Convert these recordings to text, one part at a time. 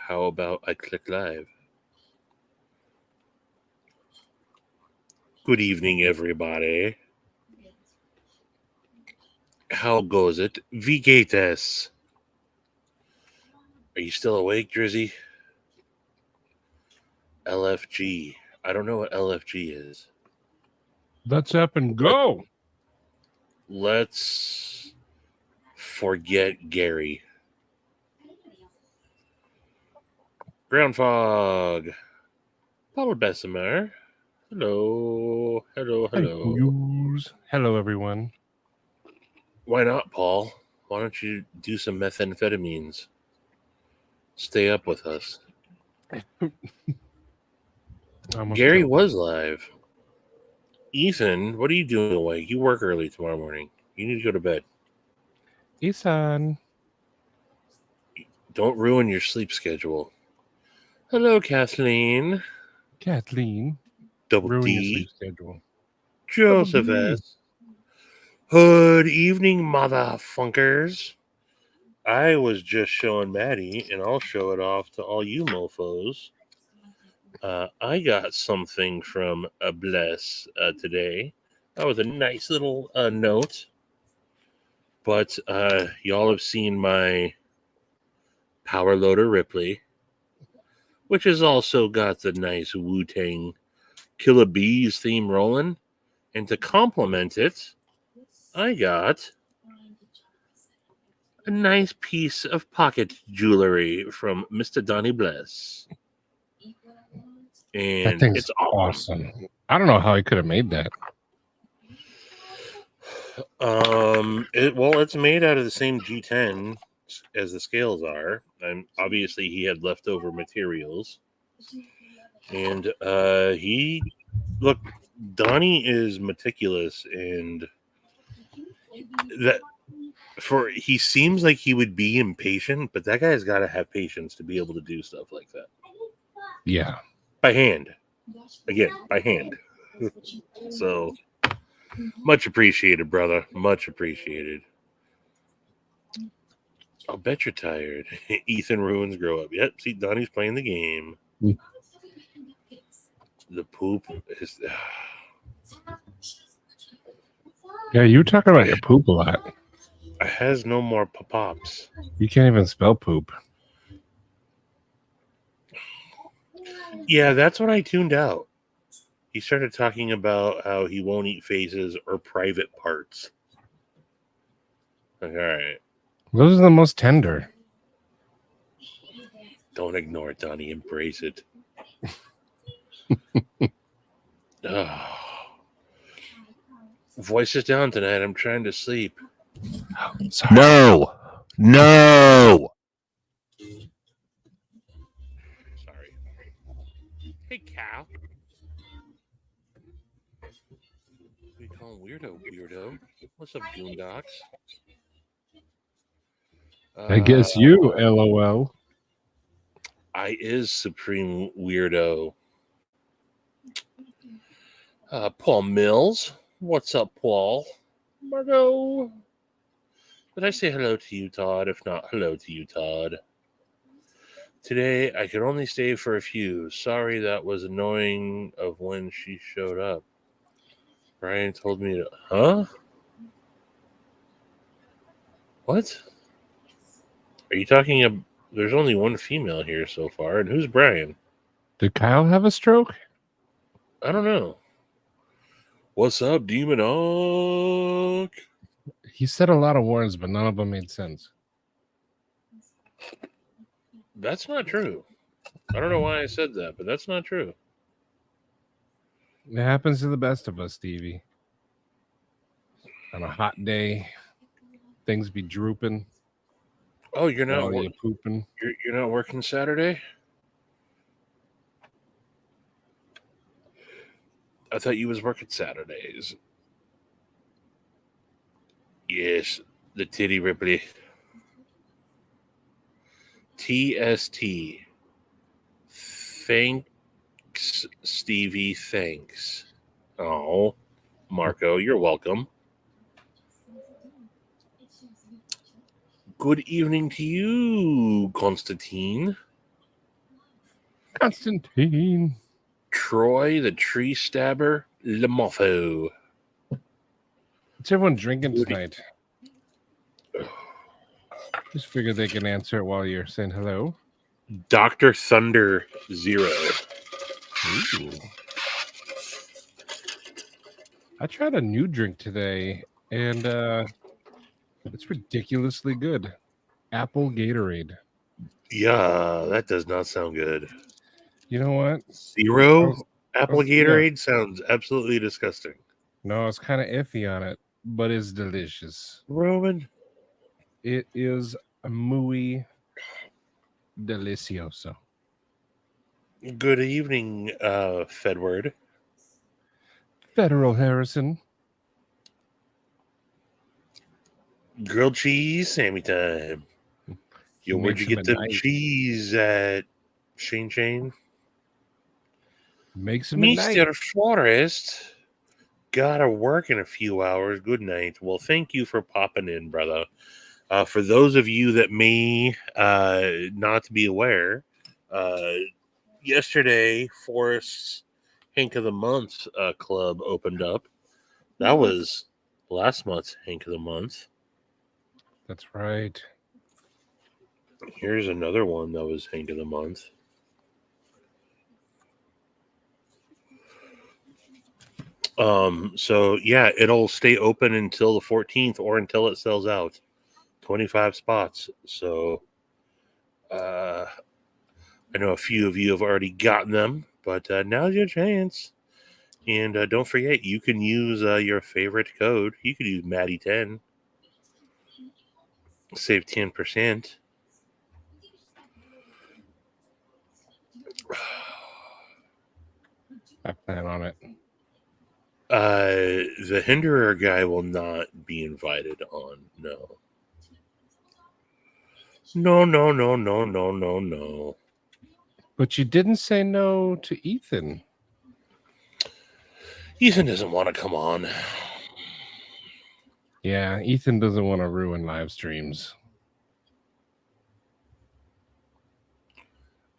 How about I click live? Good evening, everybody. How goes it? Vigates. Are you still awake, Drizzy? LFG. I don't know what LFG is. Let's up and go. Let's forget Gary. Ground fog. Paul Bessemer. Hello. Hello. Hello, everyone. Why not, Paul? Why don't you do some methamphetamines? Stay up with us. Gary was live. Ethan, what are you doing awake? You work early tomorrow morning. You need to go to bed. Ethan. Don't ruin your sleep schedule. Hello, Kathleen. Double Ruin D. your sleep schedule. Joseph S. Good evening, motherfuckers. I was just showing Maddie, and I'll show it off to all you mofos. I got something from Bless today. That was a nice little note. But y'all have seen my Power Loader Ripley, which has also got the nice Wu-Tang Killer Bees theme rolling. And to complement it, I got a nice piece of pocket jewelry from Mr. Donnie Bless. And it's awesome. I don't know how he could have made that. It's made out of the same G10 as the scales are, and obviously he had leftover materials. And Donnie is meticulous, and he seems like he would be impatient, but that guy's got to have patience to be able to do stuff like that. Yeah. By hand. Again, by hand. So, much appreciated, brother. Much appreciated. I'll bet you're tired. Ethan ruins grow up. Yep, see, Donnie's playing the game. The poop is... Yeah, you talk about your poop a lot. It has no more pops. You can't even spell poop. Yeah, that's when I tuned out. He started talking about how he won't eat faces or private parts. Like, all right. Those are the most tender. Don't ignore it, Donnie. Embrace it. Oh. Voice is down tonight. I'm trying to sleep. Sorry. No. Sorry. Hey, Cal. We call him weirdo. What's up, Goondocks? I guess you, LOL. I is supreme weirdo. Paul Mills. What's up, Paul? Margot. Did I say hello to you, Todd? If not, hello to you, Todd. Today, I could only stay for a few. Sorry that was annoying of when she showed up. Brian told me to... Huh? What? Are you talking about... There's only one female here so far, and who's Brian? Did Kyle have a stroke? I don't know. What's up, Demon Hawk? He said a lot of words, but none of them made sense. That's not true. I don't know why I said that, but that's not true. It happens to the best of us, Stevie. On a hot day, things be drooping. Oh, you're not pooping. You're not working Saturday? I thought you was working Saturdays. Yes, the titty Ripley. TST. Thanks, Stevie. Thanks. Oh, Marco, you're welcome. Good evening to you, Constantine. Constantine. Troy the Tree Stabber Lamofo. What's everyone drinking tonight? Just figure they can answer it while you're saying hello. Dr. Thunder Zero. Ooh. I tried a new drink today, and it's ridiculously good. Apple Gatorade. Yeah, that does not sound good. You know what? Zero Apple yeah. Gatorade sounds absolutely disgusting. No, it's kind of iffy on it, but it's delicious. Roman? It is muy delicioso. Good evening, Fedward. Federal Harrison. Grilled cheese, Sammy time. Yo, where'd you get the cheese at, Shane? Makes him a night. Mr. Forrest. Gotta work in a few hours. Good night. Well, thank you for popping in, brother. For those of you that may not be aware, yesterday, Forrest's Hank of the Month club opened up. That was last month's Hank of the Month. That's right. Here's another one that was Hank of the Month. So yeah, it'll stay open until the 14th or until it sells out. 25 spots. So I know a few of you have already gotten them, but now's your chance. And don't forget, you can use your favorite code. You could use Matty10. Save 10%. I plan on it. The Hinderer guy will not be invited on. No. No. But you didn't say no to Ethan. Ethan doesn't want to come on. Yeah, Ethan doesn't want to ruin live streams.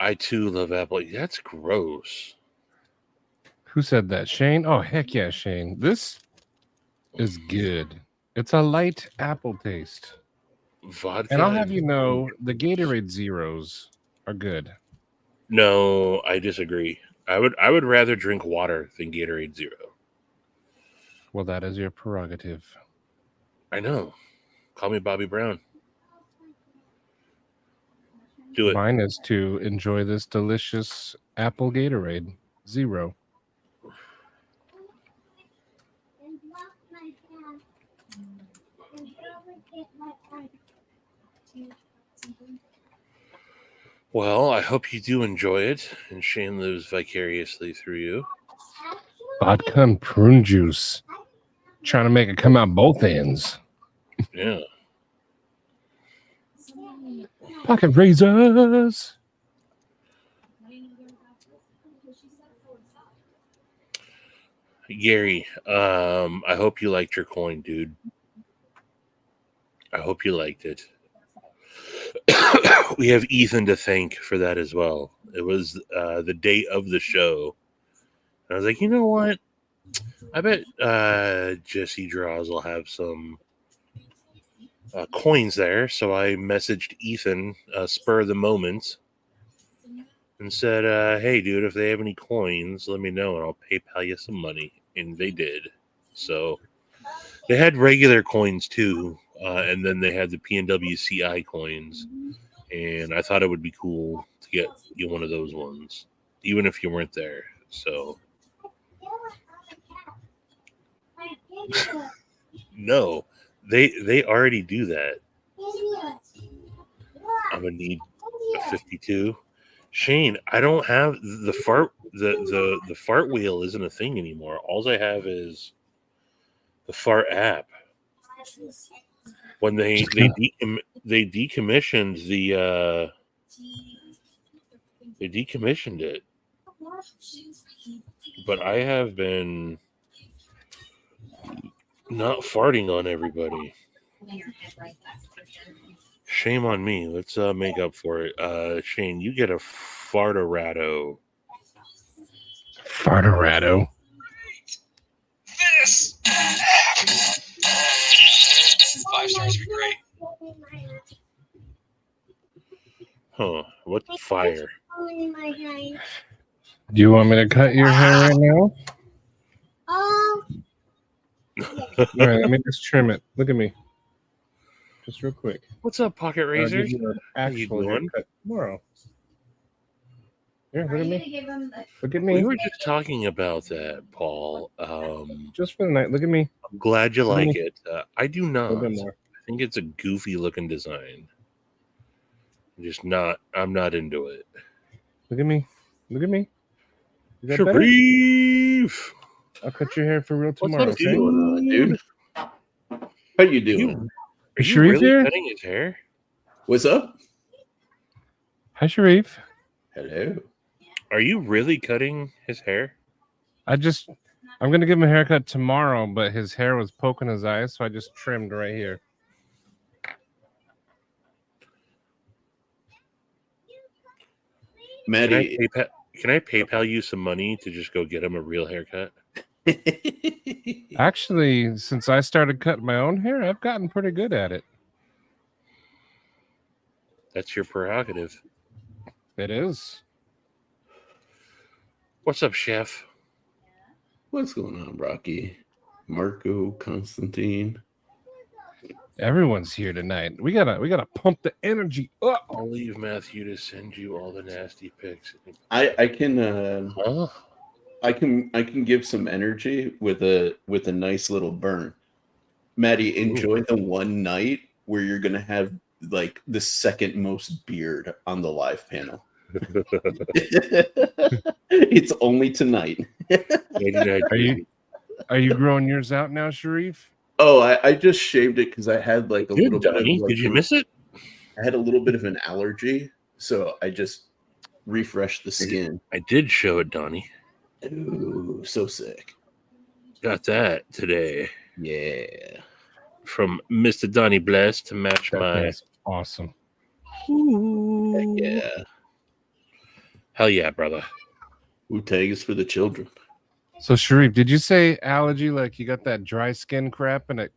I too love apple. That's gross. Who said that? Shane? Oh, heck yeah, Shane. This is good. It's a light apple taste. Vodka. And I'll have you know, the Gatorade Zeros are good. No, I disagree. I would rather drink water than Gatorade Zero. Well, that is your prerogative. I know. Call me Bobby Brown. Do it. Mine is to enjoy this delicious apple Gatorade Zero. Well, I hope you do enjoy it, and Shane lives vicariously through you. Vodka and prune juice. Trying to make it come out both ends. Yeah. Pocket razors. Gary, I hope you liked your coin, dude. I hope you liked it. We have Ethan to thank for that as well. It was the day of the show. And I was like, you know what? I bet Jesse Draws will have some coins there. So I messaged Ethan, spur of the moment, and said, hey, dude, if they have any coins, let me know and I'll PayPal you some money. And they did. So they had regular coins too. And then they had the PNW CI coins. And I thought it would be cool to get you one of those ones, even if you weren't there. So no, they already do that. I'm gonna need a 52. Shane, I don't have the fart. The fart wheel isn't a thing anymore. All I have is the fart app. When they decommissioned they decommissioned it, but I have been not farting on everybody. Shame on me. Let's make up for it. Shane, you get a farterado. Farterado. This 5 stars would be great. Huh? What fire? Do you want me to cut your hair right now? All right, let me just trim it. Look at me. Just real quick. What's up, Pocket I'll give Razors? you an actual doing? haircut tomorrow. Here, look at me. Look at me. We were just talking about that, Paul. Just for the night. Look at me. I'm glad you Look at like me. it. I do A not. little bit more. I think it's a goofy looking design. I'm not into it. Look at me. Look at me. Is that better? Sharif! I'll cut your hair for real What's tomorrow. up, Okay? dude? Going on, dude? How you doing? Are you Sharif really here? cutting his hair? What's up? Hi, Sharif. Hello. Are you really cutting his hair? I'm gonna give him a haircut tomorrow, but his hair was poking his eyes, so I just trimmed right here. Matty. Can I PayPal you some money to just go get him a real haircut? Actually, since I started cutting my own hair, I've gotten pretty good at it. That's your prerogative. It is. What's up, Chef? What's going on, Rocky? Marco, Constantine. Everyone's here tonight. We gotta pump the energy up. I'll leave Matthew to send you all the nasty pics. I can Huh? I can give some energy with a nice little burn. Matty, enjoy the one night where you're gonna have like the second most beard on the live panel. It's only tonight. Are you growing yours out now, Sharif? Oh, I just shaved it because I had like a little bit of Donnie, like, did you miss it? I had a little bit of an allergy, so I just refreshed the skin. I did show it, Donnie. Ooh, so sick. Got that today Yeah. from Mr. Donnie Bless to match my. That's awesome. Heck yeah. Hell yeah, brother. Wu-Tang is for the children. So Sharif, did you say allergy like you got that dry skin crap and it?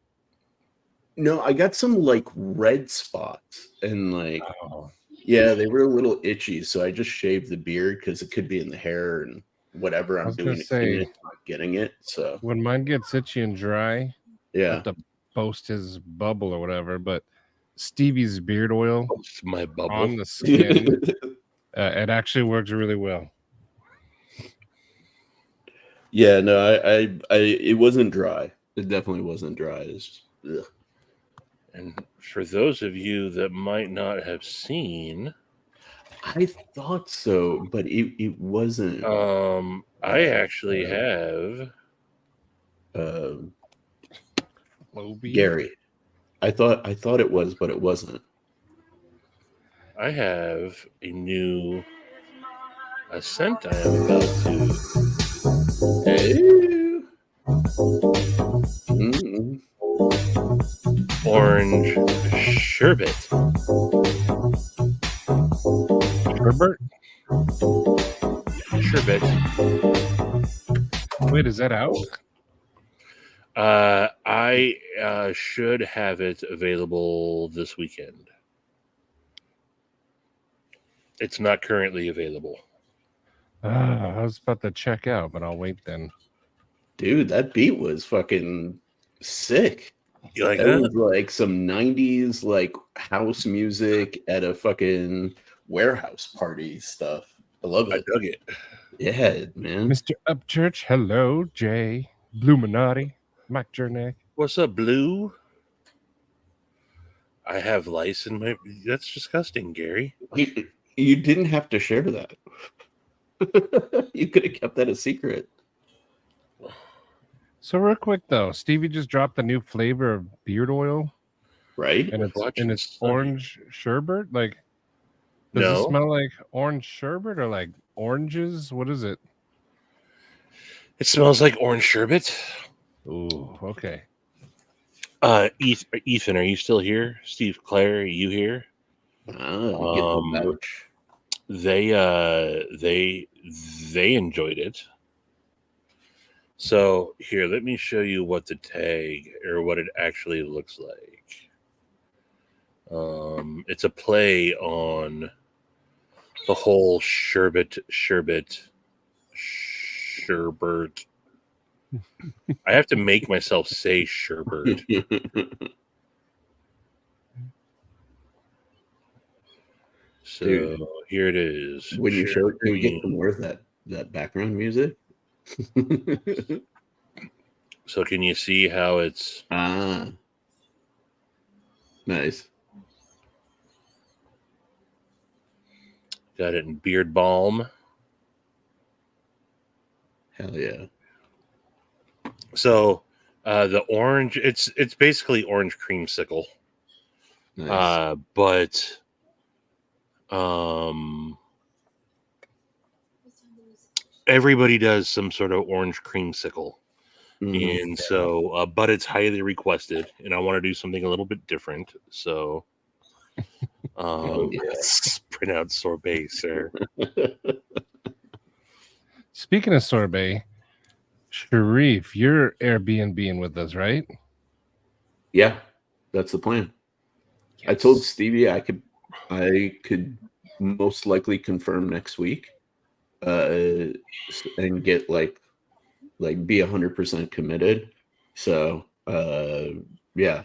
No, I got some like red spots and like Oh. yeah, they were a little itchy, so I just shaved the beard because it could be in the hair and whatever I'm doing. Not getting it. So when mine gets itchy and dry, I yeah, have to boast his bubble or whatever. But Stevie's beard oil It's my bubble. on the skin, it actually works really well. yeah. No, I it wasn't dry. It definitely wasn't dry. It's just, ugh. And for those of you that might not have seen, I thought so, but it wasn't. I actually have Gary. I thought it was, but it wasn't. I have a scent I am about to. Hey. Mm-mm. Orange sherbet. Sherbet. Wait, is that out? I should have it available this weekend. It's not currently available. I was about to check out, but I'll wait then. Dude, that beat was fucking sick. You like That that? was like some 90s like house music at a fucking warehouse party stuff. I love I it. dug it. Yeah, man. Mr. Upchurch, hello, Jay, Bluminati, Mike Jernick. What's up, Blue? I have lice in my. That's disgusting, Gary. You didn't have to share that. You could have kept that a secret. So real quick though, Stevie just dropped a new flavor of beard oil, Right? and Watching it's Sunny. orange sherbet. Like, does No. it smell like orange sherbet or like oranges? What is it? It smells like orange sherbet. Ooh, okay. Ethan, are you still here? Steve, Claire, are you here? Get the vouch. They enjoyed it. So here, let me show you what the tag or what it actually looks like. It's a play on the whole sherbet. I have to make myself say sherbet. So Dude, here it is. when you show it, can we get some more of that background music? So can you see how it's nice. Got it in beard balm. Hell yeah. So the orange, it's basically orange creamsicle. Nice. But everybody does some sort of orange creamsicle. And so but it's highly requested, and I want to do something a little bit different. So print out sorbet, sir. Speaking of sorbet, Sharif, you're Airbnb-ing with us, right? Yeah, that's the plan. Yes. I told Stevie I could most likely confirm next week, and get like be 100% committed. So yeah,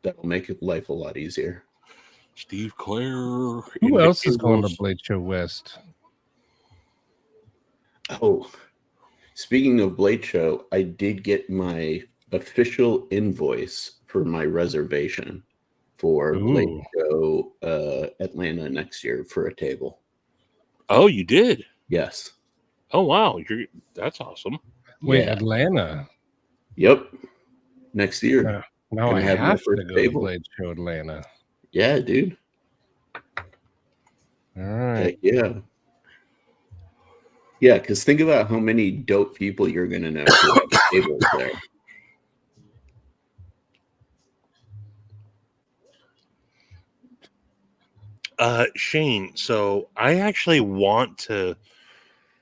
that'll make life a lot easier. Steve, Claire, who else is going to Blade Show West? Oh, speaking of Blade Show, I did get my official invoice for my reservation for Blade Show Atlanta next year for a table. Oh, you did? Yes. Oh wow, that's awesome. Wait, yeah. Atlanta? Yep. Next year. Now I have to go to Blade Show Atlanta. Yeah, dude. All right. Heck yeah. Yeah, because think about how many dope people you're going to know who have tables there. Shane, so I actually want to.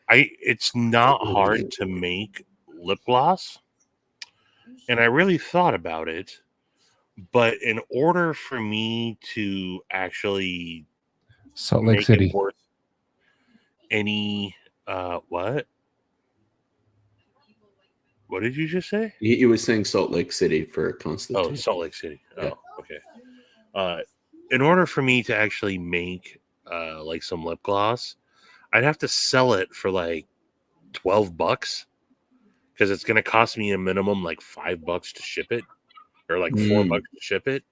It's not hard to make lip gloss, and I really thought about it. But in order for me to actually Salt Lake City worth any what did you just say? He was saying Salt Lake City for Constantine. Oh, Salt Lake City. Yeah. Oh, okay. In order for me to actually make like some lip gloss, I'd have to sell it for like $12 because it's going to cost me a minimum like $5 to ship it, or like $4 to ship it.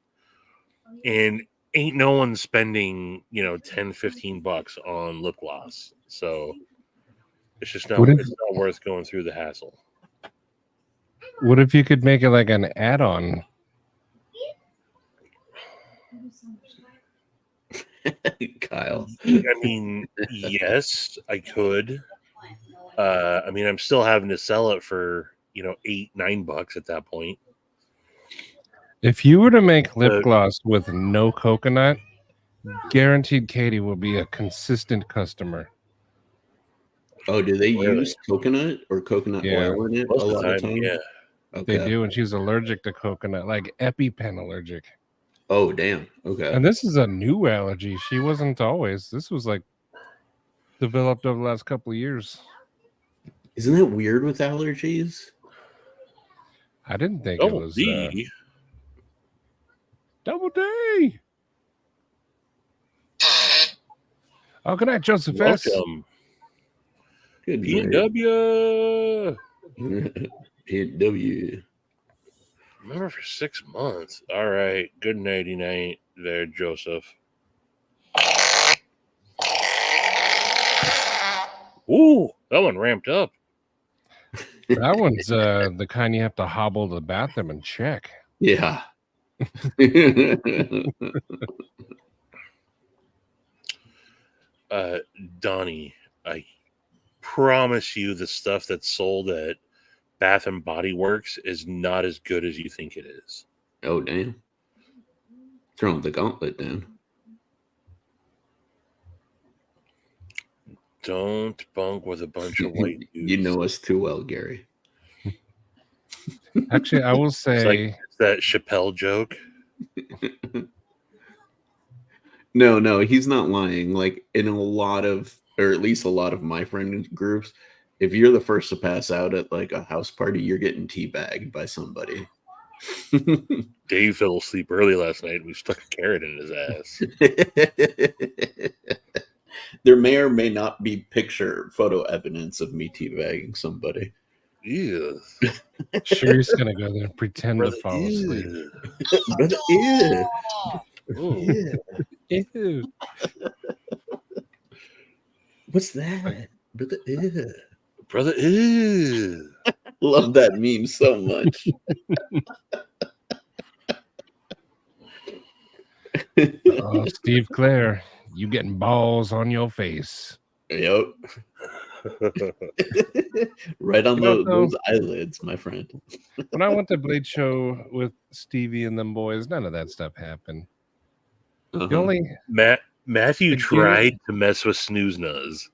And ain't no one spending, $10-15 on lip gloss. So it's just not worth going through the hassle. What if you could make it like an add-on? Kyle. I mean, yes, I could. I mean, I'm still having to sell it for, $8-9 at that point. If you were to make lip gloss with no coconut, guaranteed Katie will be a consistent customer. Oh, do they use coconut or coconut oil in it a lot of time? Yeah. Okay. They do, and she's allergic to coconut, like EpiPen allergic. Oh, damn. Okay. And this is a new allergy. She wasn't always. This was like developed over the last couple of years. Isn't that weird with allergies? I didn't think it was Double D. Oh, good night, Joseph S. Welcome. Good PNW. PNW. Remember for 6 months. All right. Good nighty night there, Joseph. Ooh, that one ramped up. That one's the kind you have to hobble to the bathroom and check. Yeah. Donnie, I promise you the stuff that's sold at Bath and Body Works is not as good as you think it is. Oh, damn. Throwing the gauntlet down. Don't bunk with a bunch of white dudes. You know us too well, Gary. Actually, I will say it's that Chappelle joke. No, he's not lying. Like in a lot of, or at least a lot of my friend groups, if you're the first to pass out at like a house party, you're getting teabagged by somebody. Dave fell asleep early last night. We stuck a carrot in his ass. There may or may not be photo evidence of me teabagging somebody. Yeah. sure he's gonna go there and pretend Brother, to fall asleep. Brother, ew. Ew. Ew. What's that? Brother, ew. Brother, ew. Love that meme so much. Oh, Steve Clare, you getting balls on your face. Yep. Right on those eyelids, my friend. When I went to Blade Show with Stevie and them boys, none of that stuff happened. Uh-huh. The only Matthew tried to mess with Snooze Nuzz,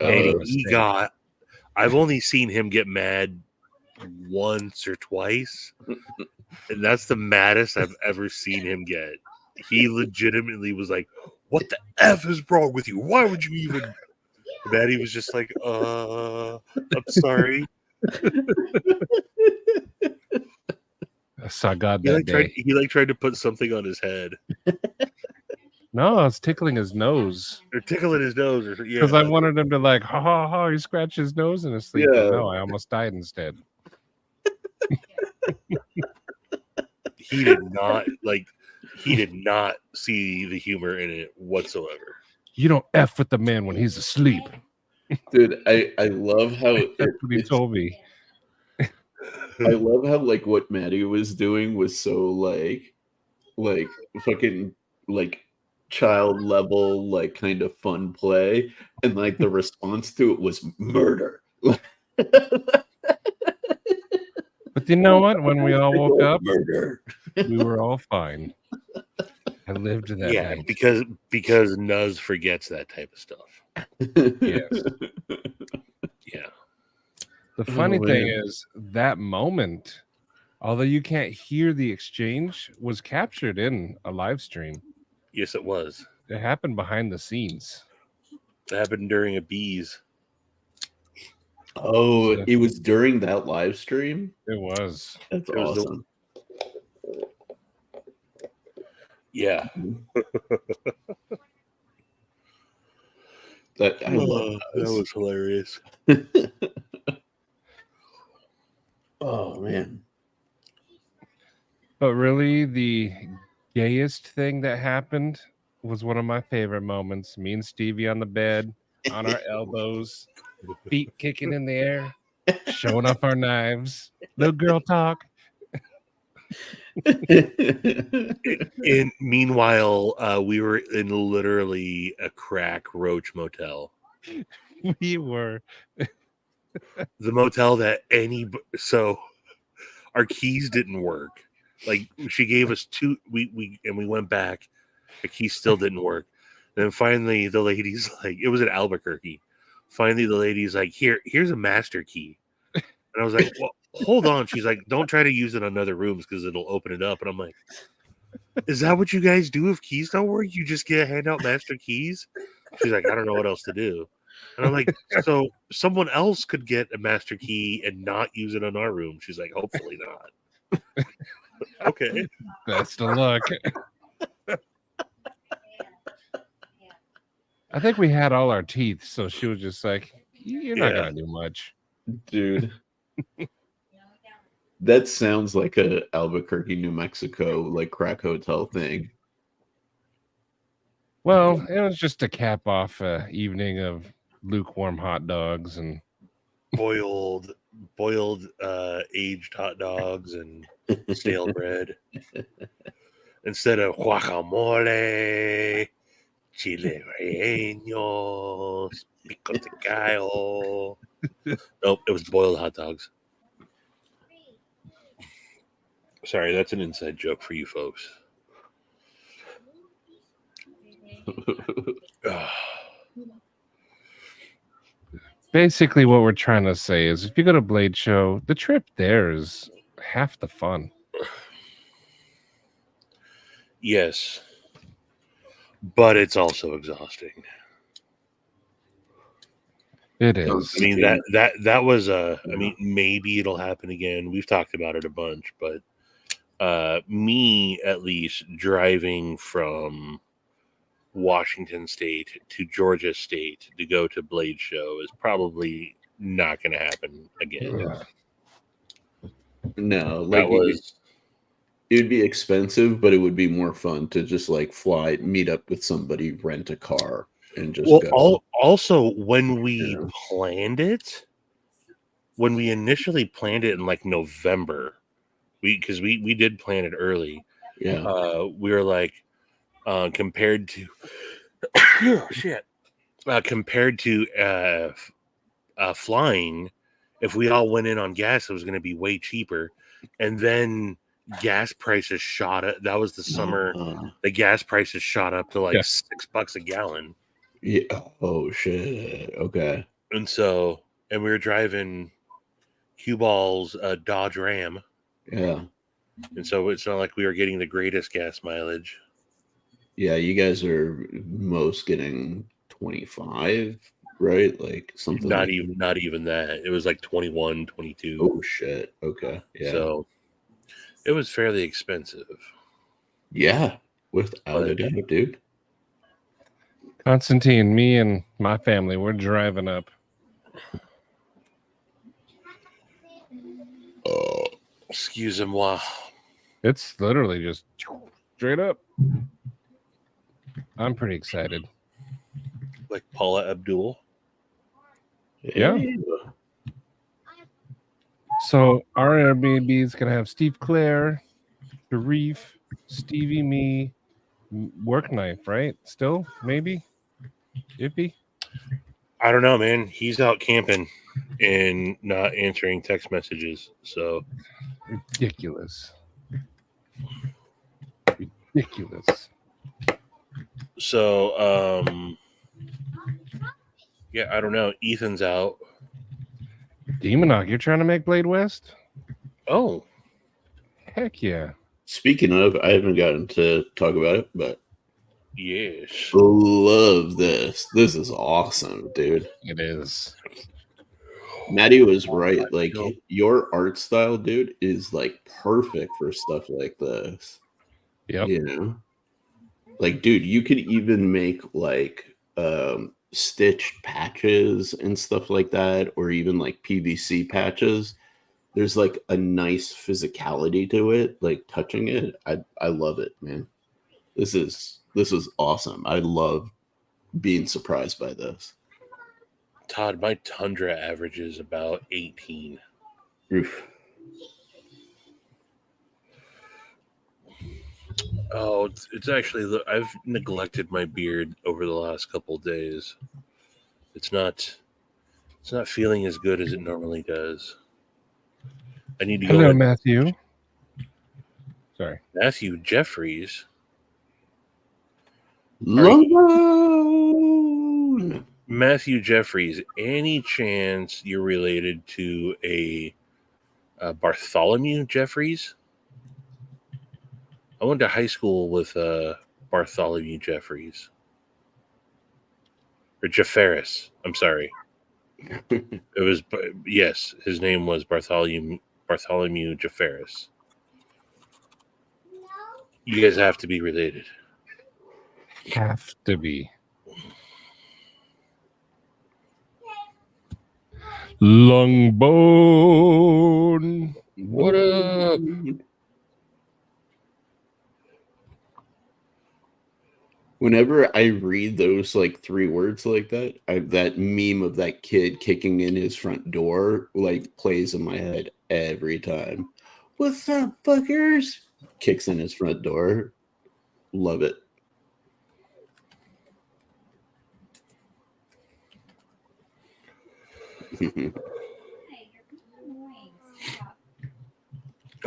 and he got. I've only seen him get mad once or twice, and that's the maddest I've ever seen him get. He legitimately was like, "What the f is wrong with you? Why would you even?" Maddie was just like, I'm sorry." I saw God He that like day. tried to put something on his head. No, I was tickling his nose. Or tickling his nose. Or, yeah. Because I wanted him to like, ha ha ha, he scratched his nose in his sleep. Yeah. But no, I almost died instead. He did not see the humor in it whatsoever. You don't F with the man when he's asleep. Dude, I love how That's what he told me. I love how like what Maddie was doing was so like fucking like child level, like kind of fun play, and like the response to it was murder. But you know what? When we all woke up, murder. we were all fine. I lived that night. because Nuz forgets that type of stuff. Yes. Yeah. The funny thing is that moment, although you can't hear the exchange, was captured in a live stream. Yes, it was. It happened behind the scenes. It happened during a bees. Oh, it was during that live stream? It was. That's awesome. Yeah. I love that was hilarious. Oh man. But really, the gayest thing that happened was one of my favorite moments. Me and Stevie on the bed, on our elbows, feet kicking in the air, showing off our knives. Little girl talk. And meanwhile, we were in literally a crack roach motel. We were. The motel that so our keys didn't work. Like she gave us two, we went back. The keys still didn't work. Then finally, the lady's like, it was in Albuquerque. Finally, the lady's like, here's a master key. And I was like, well, hold on. She's like, don't try to use it on other rooms because it'll open it up. And I'm like, is that what you guys do if keys don't work? You just hand out master keys? She's like, I don't know what else to do. And I'm like, so someone else could get a master key and not use it on our room. She's like, hopefully not. Okay. Best of luck. I think we had all our teeth, so she was just like, you're not going to do much. Dude. That sounds like a Albuquerque, New Mexico, like crack hotel thing. Well, it was just to cap off an evening of lukewarm hot dogs and boiled aged hot dogs and stale bread instead of guacamole, chile rellenos, pico de gallo. Nope, it was boiled hot dogs. Sorry, that's an inside joke for you folks. Basically, what we're trying to say is if you go to Blade Show, the trip there is half the fun. Yes, but it's also exhausting. It is. I mean that was I mean, maybe it'll happen again. We've talked about it a bunch, but me at least driving from Washington State to Georgia State to go to Blade Show is probably not going to happen again. Yeah. No, That like was it would be expensive, but it would be more fun to just like fly, meet up with somebody, rent a car, and just go. Also when we Yeah. planned it, when we initially planned it in like November, because we did plan it early. Yeah. We were like, compared to shit, compared to flying, if we all went in on gas, it was going to be way cheaper. And then gas prices shot up. That was the summer. The gas prices shot up to like $6 a gallon. Yeah. Oh shit. Okay. And so, and we were driving cue ball's Dodge Ram. Yeah. And so it's not like we were getting the greatest gas mileage. Yeah, you guys are most getting 25, right? Like something Not like even not even that. It was like 21, 22. Oh shit. Okay. Yeah. So it was fairly expensive. Yeah, without a doubt, dude. Constantine, me and my family, we're driving up. Excusez-moi. It's literally just straight up. I'm pretty excited. Like Paula Abdul. Yeah. So our Airbnb is gonna have Steve Claire, Sharif, Stevie, me, work knife, right? Still, maybe? Iffy? I don't know, man. He's out camping and not answering text messages. So ridiculous. Ridiculous. So yeah, I don't know. Ethan's out. Demonock, you're trying to make Blade West? Oh. Heck yeah. Speaking of, I haven't gotten to talk about it, but yes. Love this. This is awesome, dude. It is. Maddie was right. Like your art style, dude, is like perfect for stuff like this. Yep. You know? Like, dude, you could even make like stitched patches and stuff like that, or even like PVC patches. There's like a nice physicality to it, like touching it. I love it, man. This is awesome. I love being surprised by this. Todd, my Tundra averages about 18. Oof. Oh, it's actually, I've neglected my beard over the last couple of days. It's not feeling as good as it normally does. I need to go. Hello, Matthew. Sorry. Matthew Jeffries. Matthew Jeffries, any chance you're related to a Bartholomew Jeffries? I went to high school with Bartholomew Jeffries. Or Jefferis. I'm sorry. It was, yes, his name was Bartholomew Jefferis. You guys have to be related. Have to be. Longbone. What up? Whenever I read those like 3 words like that, that meme of that kid kicking in his front door like plays in my head every time. What's up, fuckers? Kicks in his front door. Love it.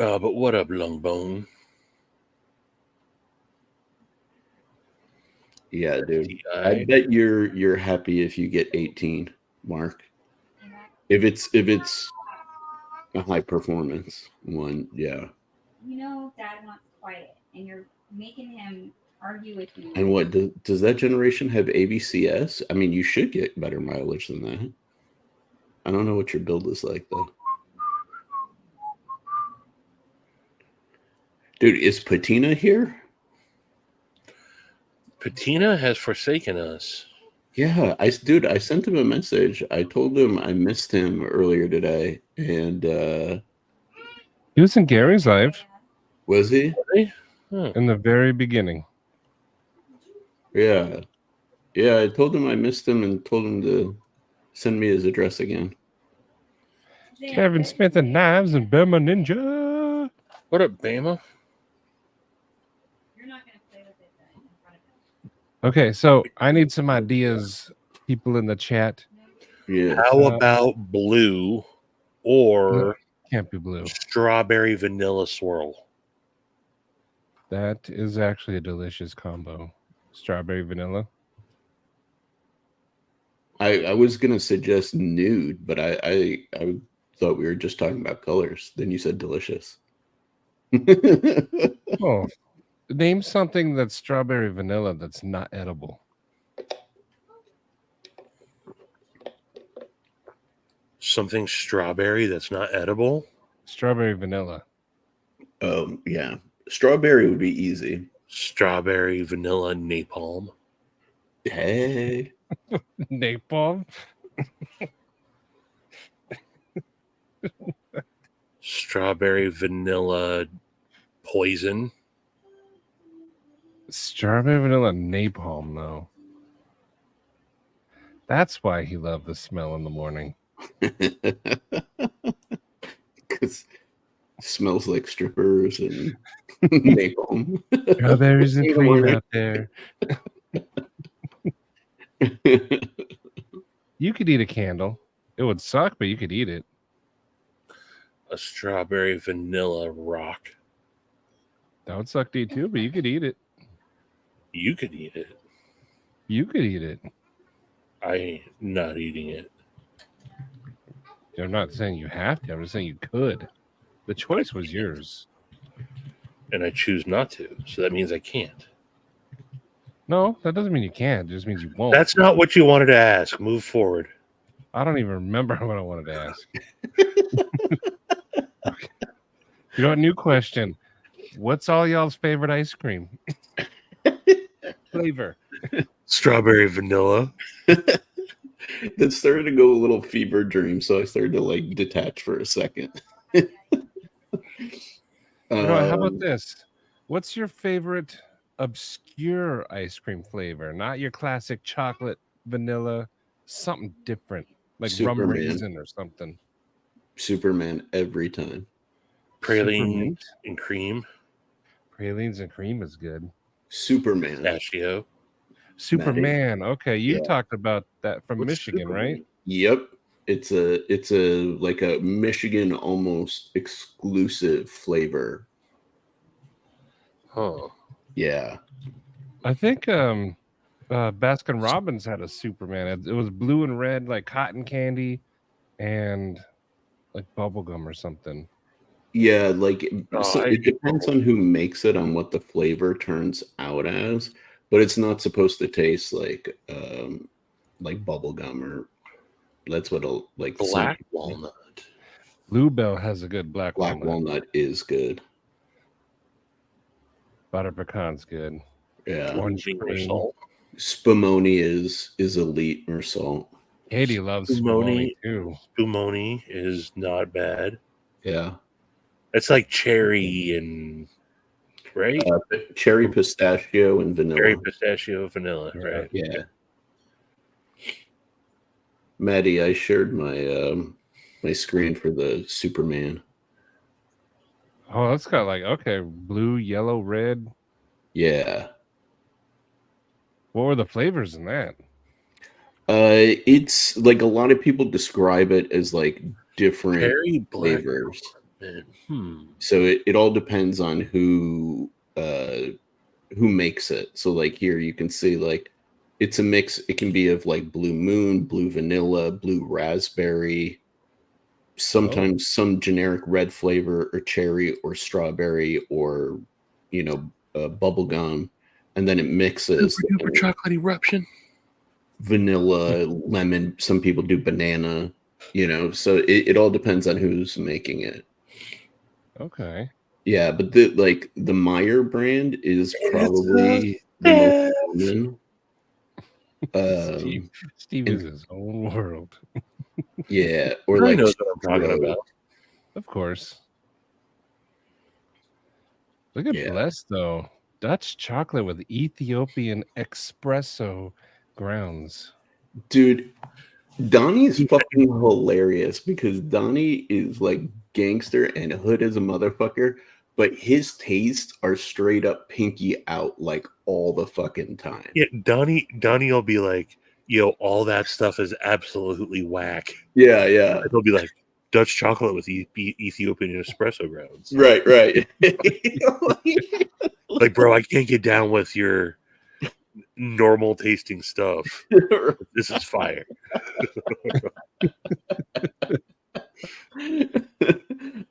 But what up, Lungbone? Yeah, dude. I FTI. bet you're happy if you get 18, Mark. If it's a high performance one, yeah. You know, Dad wants quiet, and you're making him argue with you. And what does that generation have ABCS? I mean, you should get better mileage than that. I don't know what your build is like though. Dude, is Patina here? Patina has forsaken us. Yeah, I sent him a message. I told him I missed him earlier today, and He was in Gary's live was he? Really? Huh. in the very beginning. Yeah. Yeah, I told him I missed him and told him to send me his address again. Kevin Smith and Knives and Burma Ninja. What up, Bama? You're not going to play with it then in front of him. Okay, so I need some ideas, people in the chat. Yeah. How about blue or Can't be blue. strawberry vanilla swirl? That is actually a delicious combo. Strawberry vanilla. I was gonna suggest nude, but I thought we were just talking about colors. Then you said delicious. Oh, name something that's strawberry vanilla that's not edible. Something strawberry that's not edible? Strawberry vanilla. Yeah. Strawberry would be easy. Strawberry vanilla napalm. Hey. Napalm. Strawberry vanilla poison. Strawberry vanilla napalm, though. That's why he loved the smell in the morning. Because smells like strippers and napalm. Strawberries and cream out there. You could eat a candle. It would suck, but you could eat it. A strawberry vanilla rock. That would suck to eat too, but you could eat it. You could eat it. You could eat it. I'm not eating it. I'm not saying you have to. I'm just saying you could. The choice was yours. And I choose not to. So that means I can't. No, that doesn't mean you can't. It just means you won't. That's not what you wanted to ask. Move forward. I don't even remember what I wanted to ask. Okay. You know what? New question. What's all y'all's favorite ice cream? Flavor. Strawberry vanilla. That started to go a little fever dream, so I started to like detach for a second. You know, how about this? What's your favorite obscure ice cream flavor? Not your classic chocolate, vanilla, something different, like rum Superman. raisin or something. Superman every time. Praline and cream. Pralines and cream is good. Superman. Pistachio. Superman. Okay, you Yeah. talked about that from What's Michigan, Superman? right? Yep. It's a like a Michigan almost exclusive flavor. Huh. Yeah. I think Baskin Robbins had a Superman. It was blue and red, like cotton candy, and like bubble gum or something. Yeah, like so I it depends on who makes it on what the flavor turns out as, but it's not supposed to taste like bubble gum or that's what like Black walnut. Bluebell has a good black walnut. walnut is good. Butter pecan's good. Yeah. Orange Ginger cream. salt. Spumoni is elite or salt. Katie loves Spumoni. Spumoni too. Spumoni is not bad. Yeah. It's like cherry and right? Cherry pistachio and vanilla. Cherry pistachio vanilla, Yeah. right? Yeah. Maddie, I shared my my screen for the Superman. Oh, that's got like blue, yellow, red. Yeah. What were the flavors in that? It's like a lot of people describe it as like different Cherry black. flavors. So it all depends on who makes it. So like here you can see like it's a mix. It can be of like blue moon, blue vanilla, blue raspberry, sometimes some generic red flavor or cherry or strawberry or bubble gum, and then it mixes Super chocolate eruption. Vanilla, lemon. Some people do banana. So it all depends on who's making it. Okay. Yeah, but the Meyer brand is probably the most common. Steve is his own world. Yeah, or I like know what I'm talking about. Of course. Look at Bless though. Dutch chocolate with Ethiopian espresso grounds. Dude, Donnie's fucking hilarious because Donnie is like gangster and hood as a motherfucker, but his tastes are straight up pinky out like all the fucking time. Yeah, Donnie will be like, all that stuff is absolutely whack. Yeah. And he'll be like, Dutch chocolate with Ethiopian espresso grounds. Right. Like, bro, I can't get down with your normal tasting stuff. This is fire.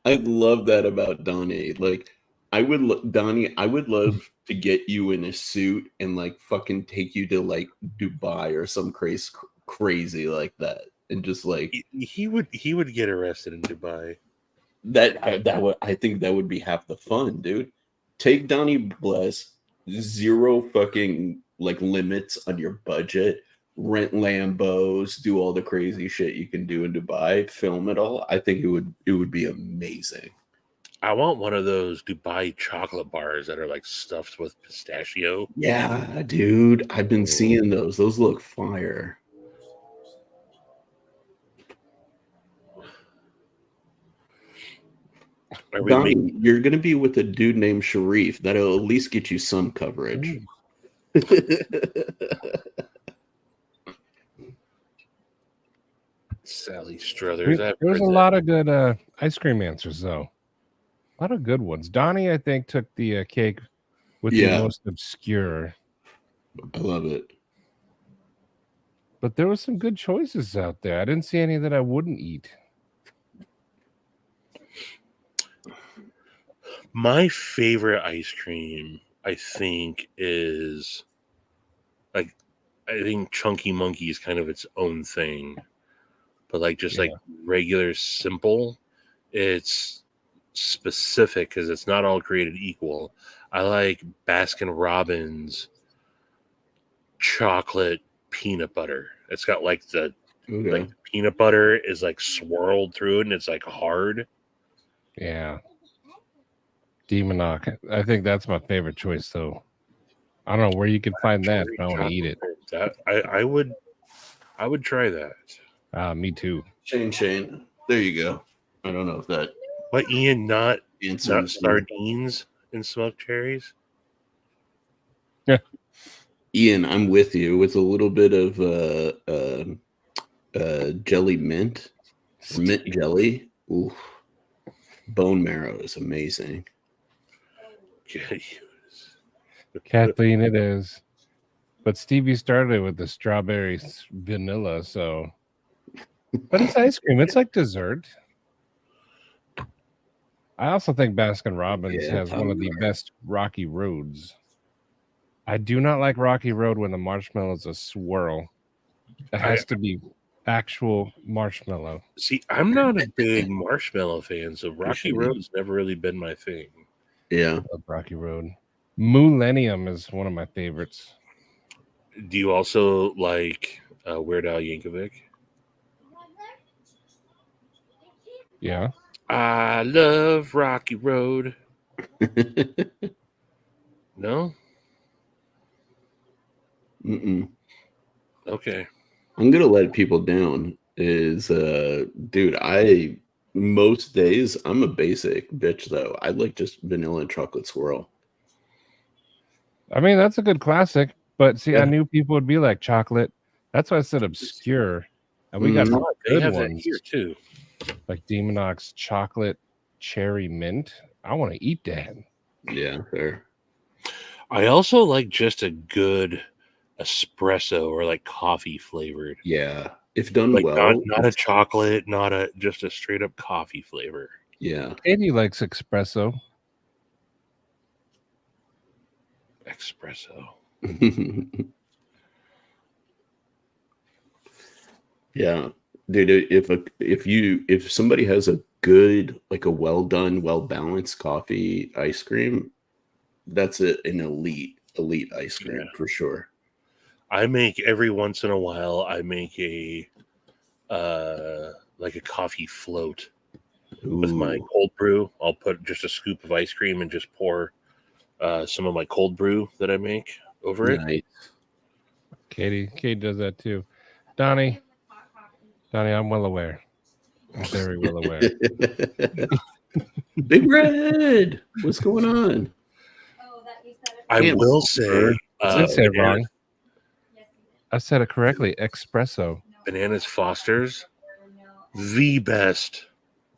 I love that about Donnie. Like, Donnie, I would love to get you in a suit and like fucking take you to like Dubai or some crazy like that, and just like he would get arrested in Dubai. I think that would be half the fun, dude. Take Donnie Bless, zero fucking like limits on your budget. Rent Lambos, do all the crazy shit you can do in Dubai, film it all. I think it would be amazing. I want one of those Dubai chocolate bars that are like stuffed with pistachio. Yeah, dude. I've been seeing those. Those look fire. Donnie, you're gonna be with a dude named Sharif. That'll at least get you some coverage. Sally Struthers. There's a lot of good ice cream answers, though. A lot of good ones. Donnie, I think, took the cake with the most obscure. I love it. But there were some good choices out there. I didn't see any that I wouldn't eat. My favorite ice cream, I think, is like, I think Chunky Monkey is kind of its own thing. But like just like regular simple, it's specific because it's not all created equal. I like Baskin Robbins chocolate peanut butter. It's got like the peanut butter is like swirled through it and it's like hard. Yeah. Demonoc. I think that's my favorite choice though. I don't know where you can find that if I want to eat it. I would try that. Me too. Shane. There you go. I don't know if that. But Ian, not sardines and smoked cherries. Yeah. Ian, I'm with you with a little bit of jelly mint jelly. Ooh, bone marrow is amazing. Kathleen, it is. But Stevie started with the strawberry vanilla, so. But it's ice cream. It's like dessert. I also think Baskin Robbins has one of the best Rocky Roads. I do not like Rocky Road when the marshmallow is a swirl. It has to be actual marshmallow. See, I'm not a big marshmallow fan, so Rocky Road's never really been my thing. Yeah. I love Rocky Road. Millennium is one of my favorites. Do you also like Weird Al Yankovic? Yeah. I love Rocky Road. No? Mm-mm. Okay. I'm gonna let people down. Dude, most days I'm a basic bitch though. I like just vanilla and chocolate swirl. I mean, that's a good classic, but see, I knew people would be like chocolate. That's why I said obscure. And we got they good have ones that here too. like Demonoc's chocolate cherry mint. I want to eat that. Yeah, fair. I also like just a good espresso or like coffee flavored. Yeah, if done Like well, not a chocolate, not a just a straight up coffee flavor. yeah. Katie likes espresso. Espresso. Yeah, dude. If somebody has a good, like a well done, well balanced coffee ice cream, that's an elite ice cream for sure. I make every once in a while. I make a like a coffee float with my Ooh, cold brew. I'll put just a scoop of ice cream and just pour some of my cold brew that I make over it. nice. Katie does that too. Donnie, I'm well aware. I'm very well aware. Big Red, what's going on? Oh, that you said it. I Damn, will say, I didn't say it banana- wrong. I said it correctly. Espresso. Bananas Foster's, the best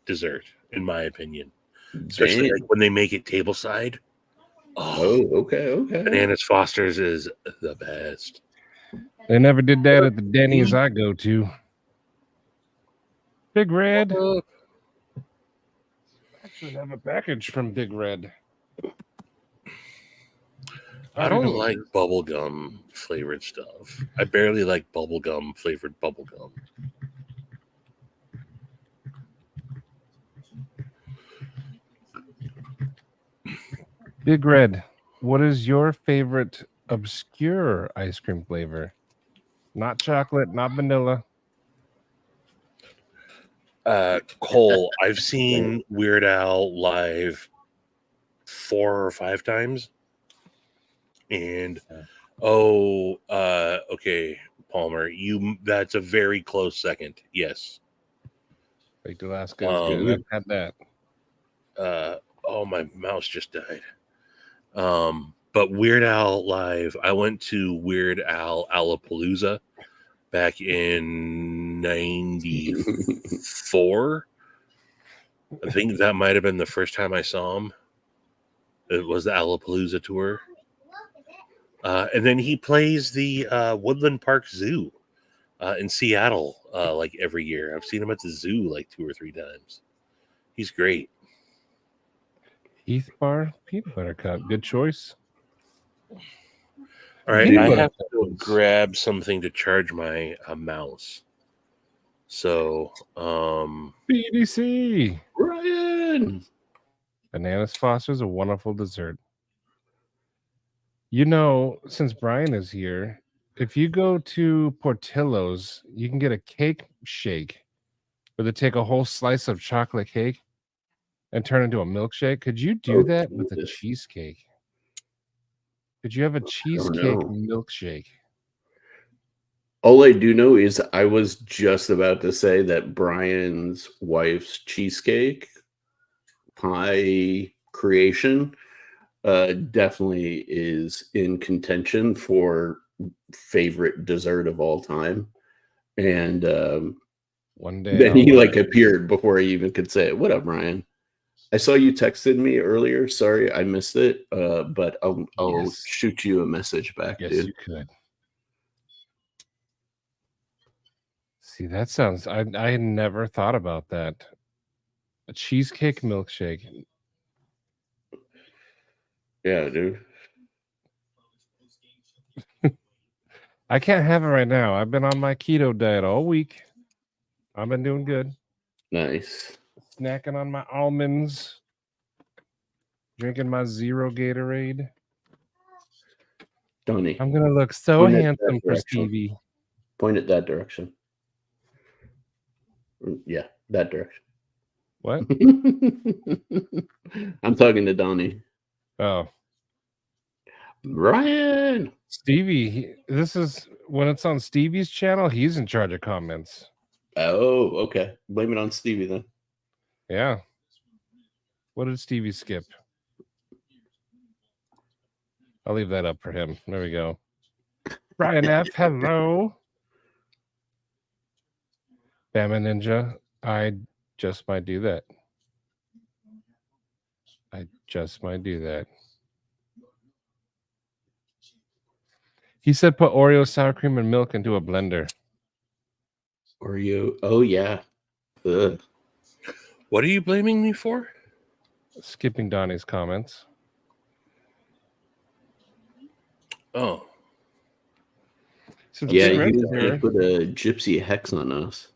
dessert in my opinion, especially Damn. like when they make it tableside. Oh, okay. Bananas Foster's is the best. They never did that at the Denny's I go to. Big Red. Actually have a package from Big Red. I don't like bubblegum flavored stuff. I barely like bubblegum flavored bubblegum. Big Red, what is your favorite obscure ice cream flavor? Not chocolate, not vanilla. Cole, I've seen Weird Al live 4 or 5 times. And okay, Palmer, that's a very close second. Yes. Baked Alaska is good. I've had that. My mouse just died. But Weird Al live, I went to Weird Al Alapalooza back in 94. I think that might have been the first time I saw him. It was the Alapalooza tour. And then he plays the Woodland Park Zoo in Seattle like every year. I've seen him at the zoo like 2 or 3 times. He's great. Heath Bar Peanut Butter Cup. Good choice. All right, Peanut I butter have to cups. grab something to charge my mouse. So, BDC. Ryan. Bananas Foster's a wonderful dessert. You know, since Brian is here, if you go to Portillo's, you can get a cake shake where they take a whole slice of chocolate cake and turn it into a milkshake. Could you do that with a Jesus. cheesecake? Could you have a cheesecake milkshake? All I do know is I was just about to say that Brian's wife's cheesecake pie creation definitely is in contention for favorite dessert of all time. And One day then I'll he learn. appeared before I even could say it. What up, Brian? I saw you texted me earlier. Sorry, I missed it. But I'll Yes. shoot you a message back, Yes, dude. you could. See, that sounds. I had never thought about that. A cheesecake milkshake. Yeah, dude. I can't have it right now. I've been on my keto diet all week. I've been doing good. Nice. Snacking on my almonds. Drinking my zero Gatorade. Donnie, I'm gonna look so Point it that handsome for direction. Stevie. point it that direction. Yeah, that direction. What? I'm talking to Donnie. Oh, Ryan. Stevie. This is when it's on Stevie's channel. He's in charge of comments. Oh, okay. Blame it on Stevie then. Yeah. What did Stevie skip? I'll leave that up for him. There we go. Brian F. Hello. Bama Ninja. I just might do that. I just might do that. He said put Oreo, sour cream, and milk into a blender. Oreo. Oh yeah. Ugh. What are you blaming me for? Skipping Donnie's comments. Oh, Since Yeah, Big Red's you here, put a gypsy hex on us.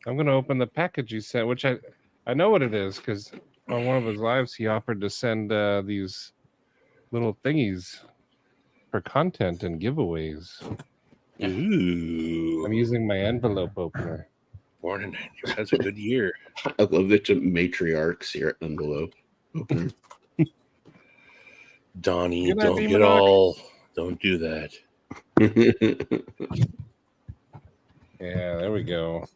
I'm gonna open the package you sent, which I know what it is because on one of his lives he offered to send these little thingies for content and giveaways. ooh! I'm using my envelope opener. Born in 90. That's a good year. I love that the matriarchs here envelope opener. Donnie, Good night, don't Demon get Arc. all. Don't do that. Yeah, there we go.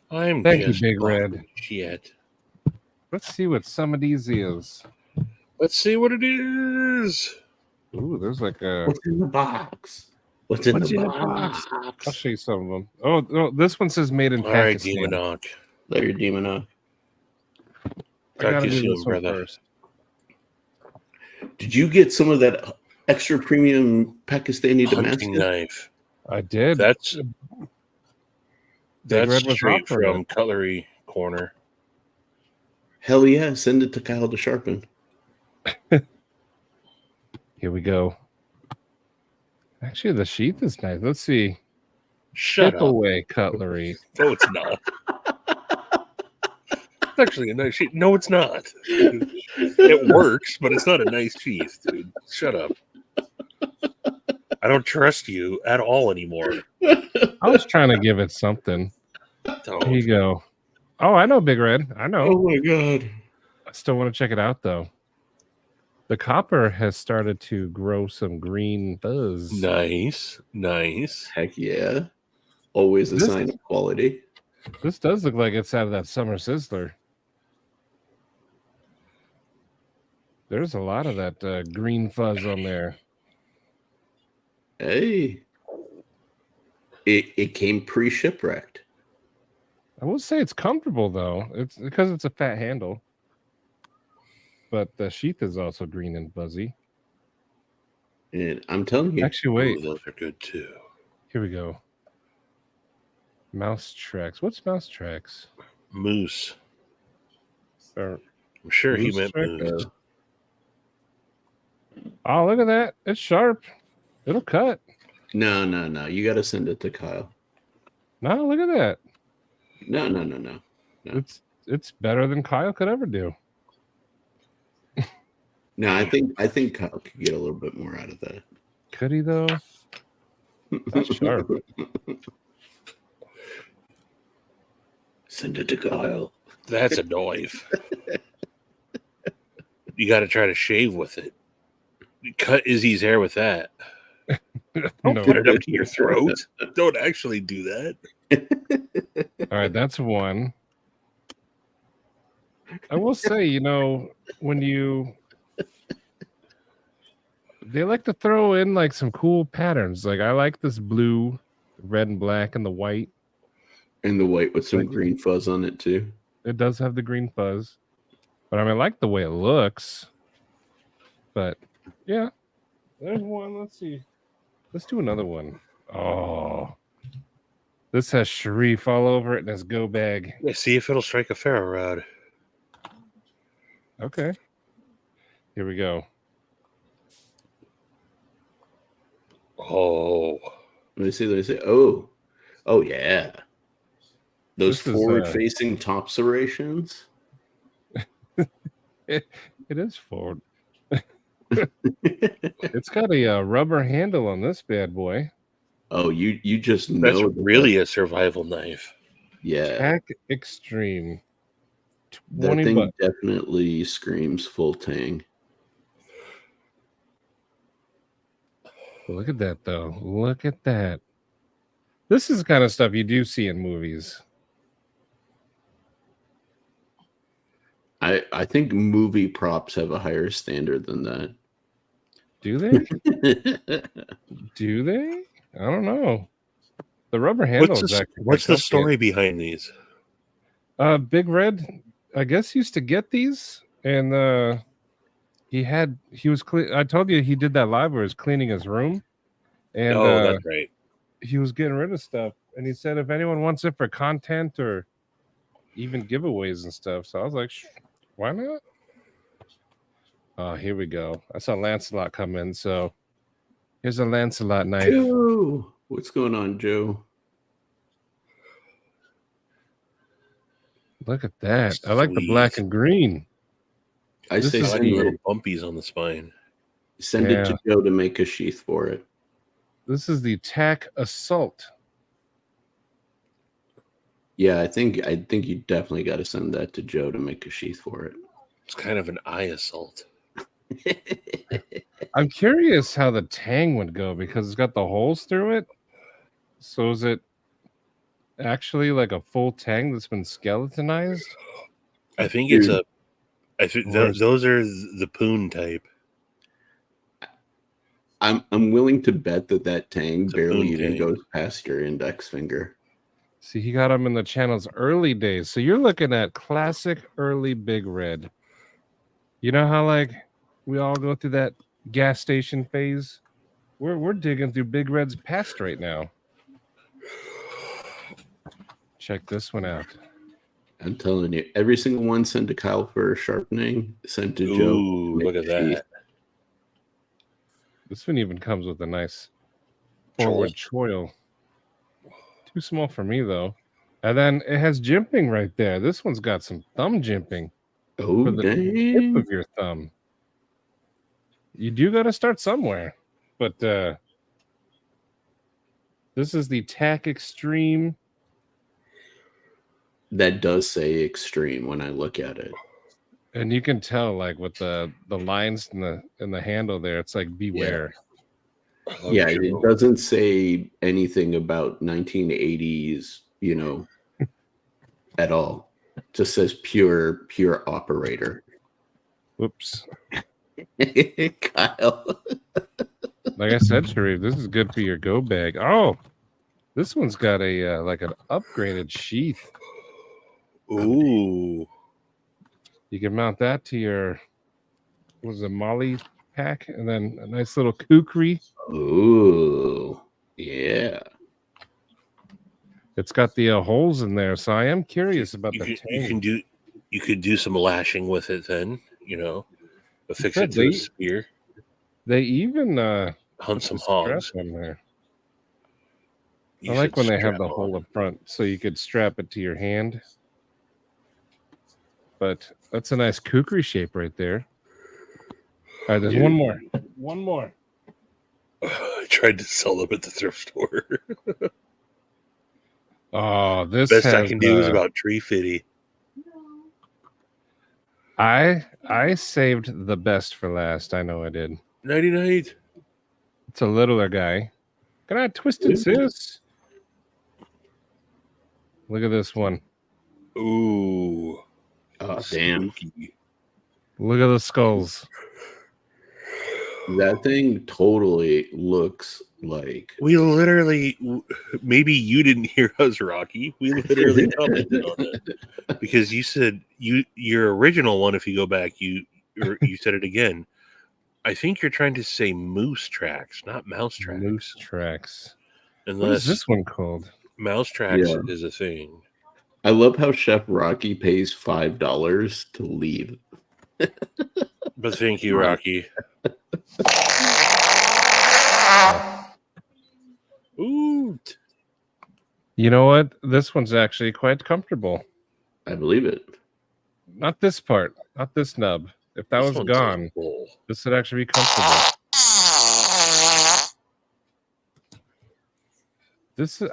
I'm Thank you, just Big talking Red. shit. Let's see what some of these is. Let's see what it is. Ooh, there's like a. What's in the box? What's in the box? I'll show you some of them. Oh, no, this one says made in All right, Pakistan. Demon Knock. Let your demon up. I gotta Talk to you do soon, this one brother. first. Did you get some of that extra premium Pakistani Hunting Damascus? knife. I did. That's Big Red was straight offering from it. Cutlery Corner. Hell yeah! Send it to Kyle to sharpen. Here we go. Actually, the sheath is nice. Let's see. Shut Tip up. away cutlery. No, it's not. It's actually a nice sheath. No, it's not. It works, but it's not a nice sheath, dude. Shut up. I don't trust you at all anymore. I was trying to give it something. Don't. Here you go. Oh, I know Big Red. I know. Oh my god! I still want to check it out though. The copper has started to grow some green fuzz. Nice. Heck yeah! Always a This- sign of quality. This does look like it's out of that summer sizzler. There's a lot of that green fuzz on there. Hey, it came pre-shipwrecked. I will say it's comfortable though. It's because it's a fat handle. But the sheath is also green and fuzzy. And I'm telling you, Actually, wait. Ooh, those are good too. Here we go. Mouse tracks. What's mouse tracks? Moose. Or, I'm sure he Moose meant track? moose. oh, look at that. It's sharp. It'll cut. no. You got to send it to Kyle. No, look at that. No. No. It's better than Kyle could ever do. No, I think Kyle could get a little bit more out of that. Could he though? That's sharp. Send it to Kyle. That's a knife. You got to try to shave with it. You cut Izzy's hair with that. Don't No. put it up to your throat. Don't actually do that. All right, that's one. I will say, when they like to throw in like some cool patterns. Like I like this blue, red and black, and the white. And the white with some Like- green fuzz on it too. It does have the green fuzz, but I like the way it looks. But yeah, there's one. Let's see. Let's do another one. Oh, this has Sharif all over it and has go bag. Yeah, see if it'll strike a ferro rod. Okay, here we go. Oh, Let me see. Oh yeah. Those This is, forward-facing top serrations. It is forward. It's got a rubber handle on this bad boy. Oh, you just that's know really a survival knife. yeah. Tack Extreme. That 20 thing bucks. definitely screams full tang. Look at that though. Look at that. This is the kind of stuff you do see in movies. I think movie props have a higher standard than that. Do they? Do they? I don't know. The rubber handle is actually What's the quite story behind these? Big Red, I guess, used to get these and he was clean. I told you he did that live where he was cleaning his room, and Oh, that's right. he was getting rid of stuff. And he said if anyone wants it for content or even giveaways and stuff, so I was like, why not? Oh, here we go. I saw Lancelot come in, so here's a Lancelot knife. Joe, what's going on, Joe? Look at that. I like the black and green. I This say is I like send the little it, bumpies on the spine. send it to Joe to make a sheath for it. This is the Tack Assault. Yeah, I think you definitely got to send that to Joe to make a sheath for it. It's kind of an eye assault. I'm curious how the tang would go because it's got the holes through it. So is it actually like a full tang that's been skeletonized? I think Dude. it's a. I think those are the poon type. I'm willing to bet that tang It's a barely poon even tang. goes past your index finger. See, he got him in the channel's early days. So you're looking at classic early Big Red. You know how like we all go through that gas station phase? We're digging through Big Red's past right now. Check this one out. I'm telling you, every single one sent to Kyle for sharpening, sent to Joe. Ooh, look at that. This one even comes with a nice forward choil. Too small for me, though. And then it has jimping right there. This one's got some thumb jimping. Oh, for the tip of your thumb. You do got to start somewhere. But this is the Tack Extreme. That does say extreme when I look at it. And you can tell, like, with the lines in the handle there, it's like beware. Yeah, it doesn't say anything about 1980s, at all. It just says pure operator. Whoops. Kyle. Like I said, Sharif, this is good for your go bag. Oh, this one's got a like an upgraded sheath. Ooh. You can mount that to your Molly pack, and then a nice little kukri. Ooh, yeah. It's got the holes in there, so I am curious about the tang. You could do some lashing with it then, affix it to a spear. They even hunt some hogs on there. I like when they have the hole up front, so you could strap it to your hand. But that's a nice kukri shape right there. All right, there's one more. One more. I tried to sell them at the thrift store. Oh, this best I can do is about tree fitty. I saved the best for last. I know I did. 99. It's a littler guy. Can I twisted sis? Look at this one. Ooh. Oh, damn. Look at the skulls. That thing totally looks like... We literally... Maybe you didn't hear us, Rocky. We literally commented on it. Because you said... your original one, if you go back, you said it again. I think you're trying to say moose tracks, not mouse tracks. Moose tracks. Unless what is this one called? Mouse tracks is a thing. I love how Chef Rocky pays $5 to leave. But thank you, Rocky. Ooh. You know what? This one's actually quite comfortable. I believe it. Not this part. Not this nub. If that was gone, this would actually be comfortable.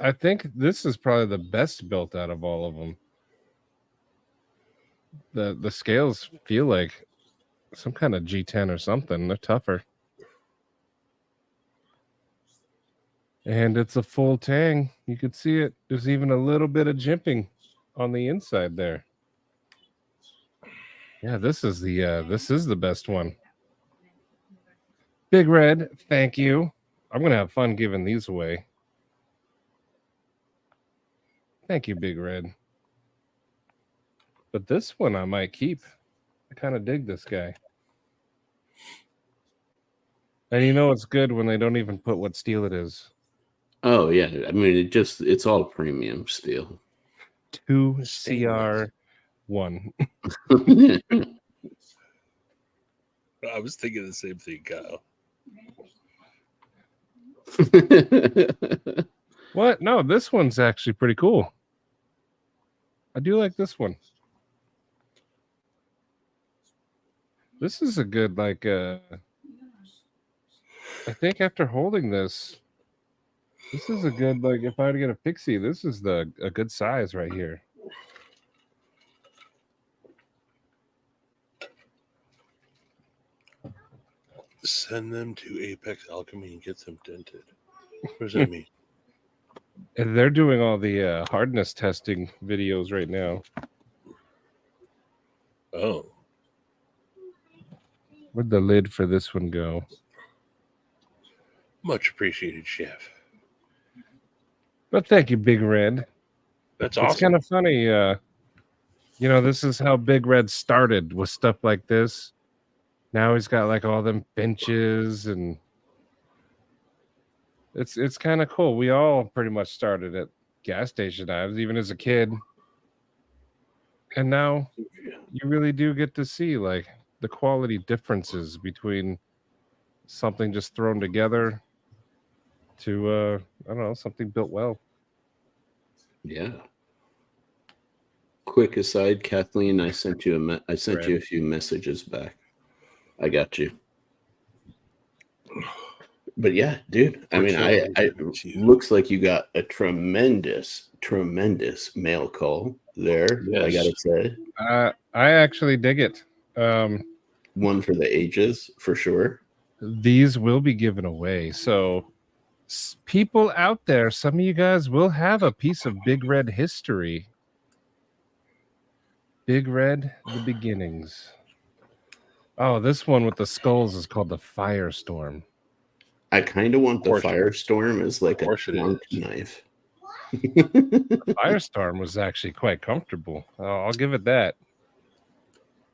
I think this is probably the best built out of all of them. The scales feel like some kind of G10 or something. They're tougher. And it's a full tang. You could see it. There's even a little bit of jimping on the inside there. Yeah, this is the best one. Big Red, thank you. I'm gonna have fun giving these away. Thank you, Big Red. But this one I might keep. I kind of dig this guy. And you know it's good when they don't even put what steel it is. Oh yeah, I mean it's all premium steel. 2 Stainless. CR1. I was thinking the same thing, Kyle. What? No, this one's actually pretty cool. I do like this one. This is a good, like, I think after holding this is a good, like, if I were to get a pixie, this is a good size right here. Send them to Apex Alchemy and get them dented. What does that mean? And they're doing all the hardness testing videos right now. Oh. Where'd the lid for this one go? Much appreciated, Chef. But thank you, Big Red. That's It's awesome. kind of funny. This is how Big Red started with stuff like this. Now he's got like all them benches, and it's kind of cool. We all pretty much started at gas station knives, even as a kid. And now you really do get to see like the quality differences between something just thrown together to I don't know, something built well. Yeah. Quick aside, Kathleen, I sent you a few messages back. I got you. But yeah, dude. I mean, I looks like you got a tremendous mail call there. Yes. I gotta say. I actually dig it. One for the ages, for sure. These will be given away. So people out there, some of you guys will have a piece of Big Red history. Big Red, the beginnings. Oh, this one with the skulls is called the Firestorm. I kind of want the Firestorm as like a trunk knife. The Firestorm was actually quite comfortable. I'll give it that.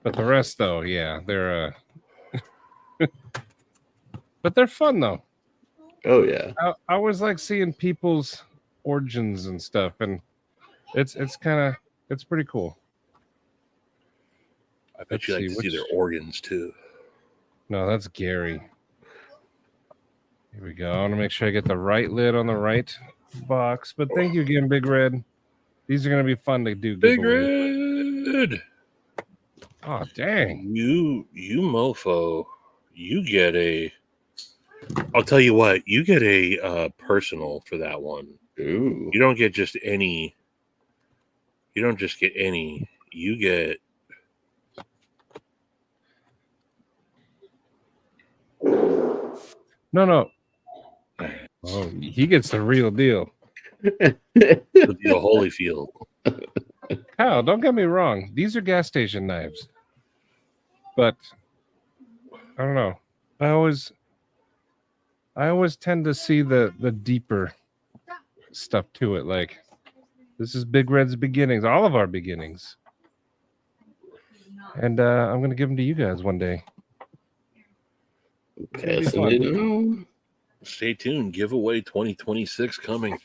But the rest, though, yeah, they're but they're fun though. Oh yeah. I always like seeing people's origins and stuff, and it's pretty cool. I bet you like to see their organs too. No, that's Gary. Here we go. I want to make sure I get the right lid on the right box. But thank you again, Big Red. These are going to be fun to do. Big Red. Oh, dang. You mofo. You get a... I'll tell you what. You get a personal for that one. Ooh. You don't get just any... You don't just get any. You get... No. Oh, he gets the real deal. The Holyfield. Kyle, don't get me wrong. These are gas station knives. But I don't know. I always tend to see the deeper stuff to it. Like, this is Big Red's beginnings, all of our beginnings. And I'm going to give them to you guys one day. Stay tuned. Giveaway 2026 coming.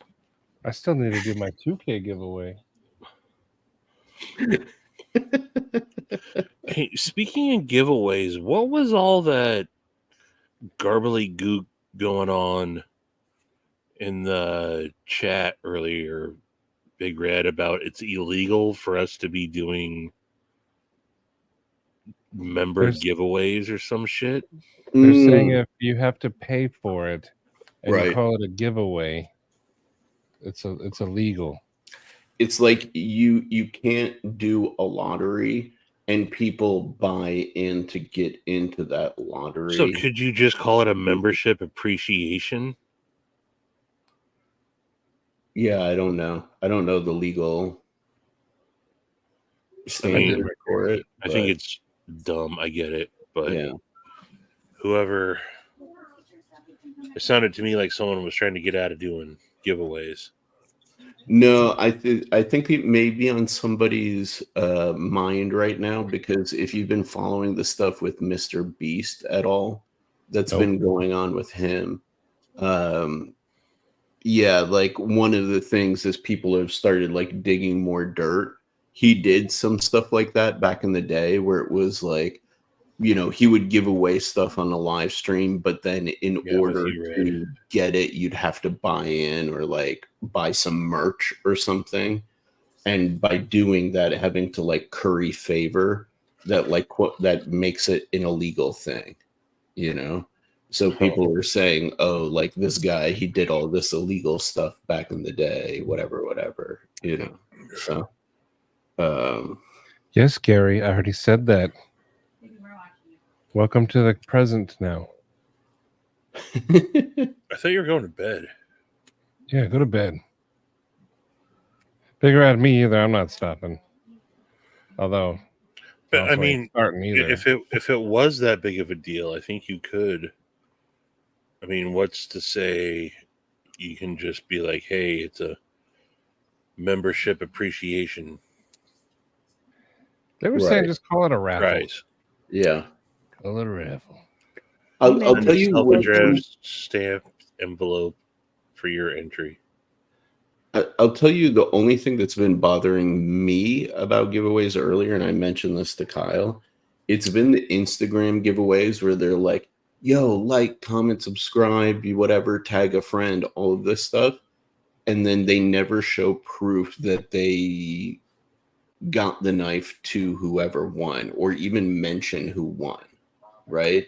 I still need to do my 2K giveaway. Hey, speaking of giveaways, what was all that garbly gook going on in the chat earlier, Big Red, about it's illegal for us to be doing member giveaways or some shit? They're saying if you have to pay for it and right. you call it a giveaway, it's illegal. It's like you can't do a lottery and people buy in to get into that lottery. So could you just call it a membership appreciation? Yeah, I don't know. I don't know the legal standard for it. I think it's dumb. I get it, but yeah. Whoever, it sounded to me like someone was trying to get out of doing giveaways. No, I think it may be on somebody's mind right now, because if you've been following the stuff with Mr. Beast at all, that's Nope. been going on with him. Yeah, like one of the things is people have started like digging more dirt. He did some stuff like that back in the day where it was like, you know, he would give away stuff on a live stream, but then in Yeah, with order you, Red. to get it, you'd have to buy in or like buy some merch or something. And by doing that, having to like curry favor, that like that makes it an illegal thing, you know? So people were saying, oh, like this guy, he did all this illegal stuff back in the day, whatever, you know. So Yes, Gary, I already said that. Maybe we're watching it. Welcome to the present now. I thought you were going to bed. Yeah, go to bed. Figure out me either. I'm not stopping. Although, But also I ain't mean, starting either. if it was that big of a deal, I think you could. I mean, what's to say you can just be like, hey, it's a membership appreciation They were saying Right. just call it a raffle. prize. yeah. Call it a raffle. I'll And tell a you what. self-addressed stamped envelope for your entry. I'll tell you the only thing that's been bothering me about giveaways earlier, and I mentioned this to Kyle, it's been the Instagram giveaways where they're like, yo, like, comment, subscribe, whatever, tag a friend, all of this stuff. And then they never show proof that they got the knife to whoever won or even mention who won, right?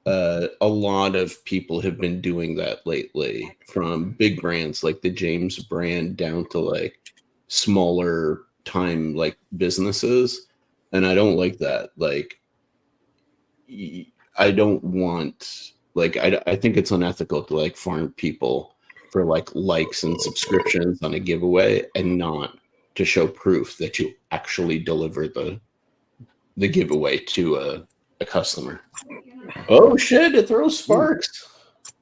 A lot of people have been doing that lately, from big brands like the James brand down to like smaller time like businesses. And I don't like that. Like, I don't want, like, I think it's unethical to like farm people for like likes and subscriptions on a giveaway and not to show proof that you actually deliver the giveaway to a customer. Oh shit, it throws sparks.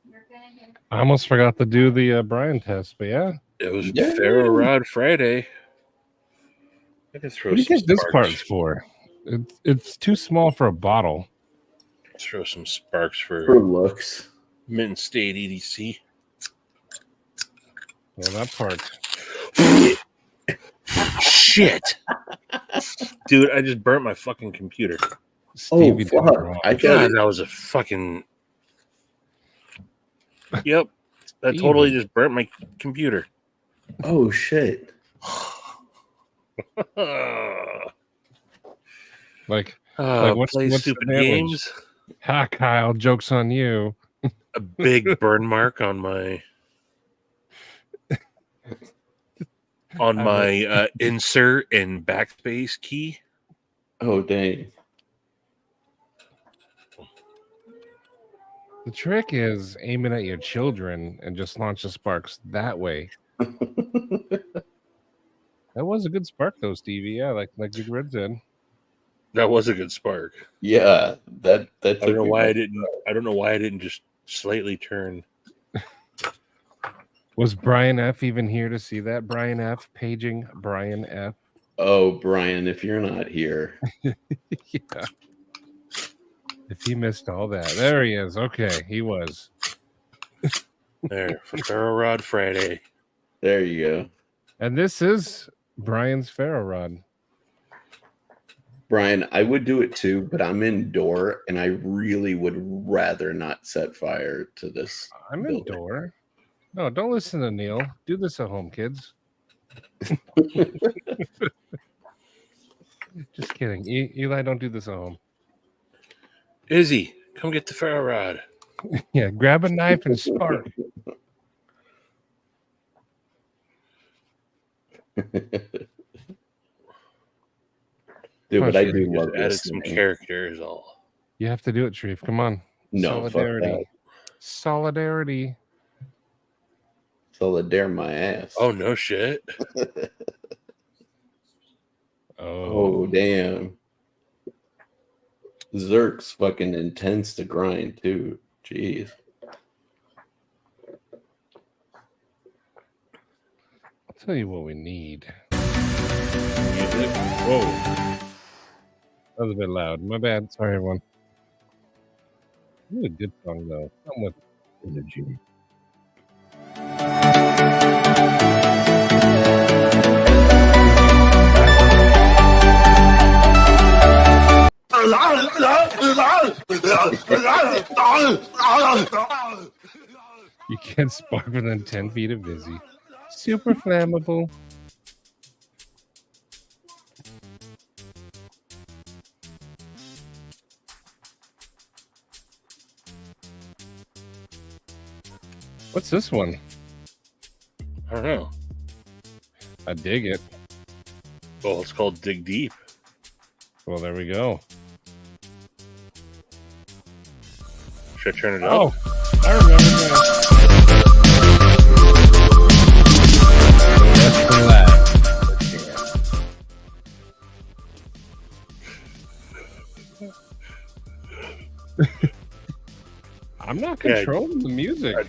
You're gonna get I almost forgot to do the Brian test, but yeah. It was Yeah. Ferro Rod Friday. I could throw What do you some think this sparks. part's for? It's too small for a bottle. Throw some sparks For for looks. Mint State EDC. Well, that part. Shit. Dude, I just burnt my fucking computer. Stevie did fuck. wrong. I got God, it. that was a fucking. Yep. That Stevie. totally just burnt my computer. Oh shit. Like what's play the stupid damage? games. Ha, Kyle, joke's on you. A big burn mark on my insert and backspace key. Oh dang. The trick is aiming at your children and just launch the sparks that way. That was a good spark though, Stevie. Yeah, like Big Red said. That was a good spark. Yeah, that I took don't know me why back. I don't know why I didn't just slightly turn. Was Brian F even here to see that? Brian F paging Brian F. Oh, Brian, if you're not here. Yeah. If he missed all that. There he is. Okay, he was. There for Ferro Rod Friday. There you go. And this is Brian's Ferro Rod. Brian, I would do it too, but I'm indoor and I really would rather not set fire to this. I'm building. indoor. No, don't listen to Neil. Do this at home, kids. Just kidding. Eli, don't do this at home. Izzy, come get the Ferro Rod. Yeah, grab a knife and spark. Dude, but I Just do Just love added this. some thing. characters. All. You have to do it, Sharif. Come on. No, fuck that. Solidarity. Solidarity. Solidare my ass. Oh no shit. Oh, damn. Zerk's fucking intense to grind too. Jeez. Tell you what we need. Music. Whoa. That was a bit loud. My bad. Sorry, everyone. Really good song, though. Come with energy. You can't spark within 10 feet of Vizzy. Super flammable. What's this one? I don't know. I dig it. Well, it's called Dig Deep. Well, there we go. Should I turn it up? Oh, I remember that. That's the last. I'm not controlling the music.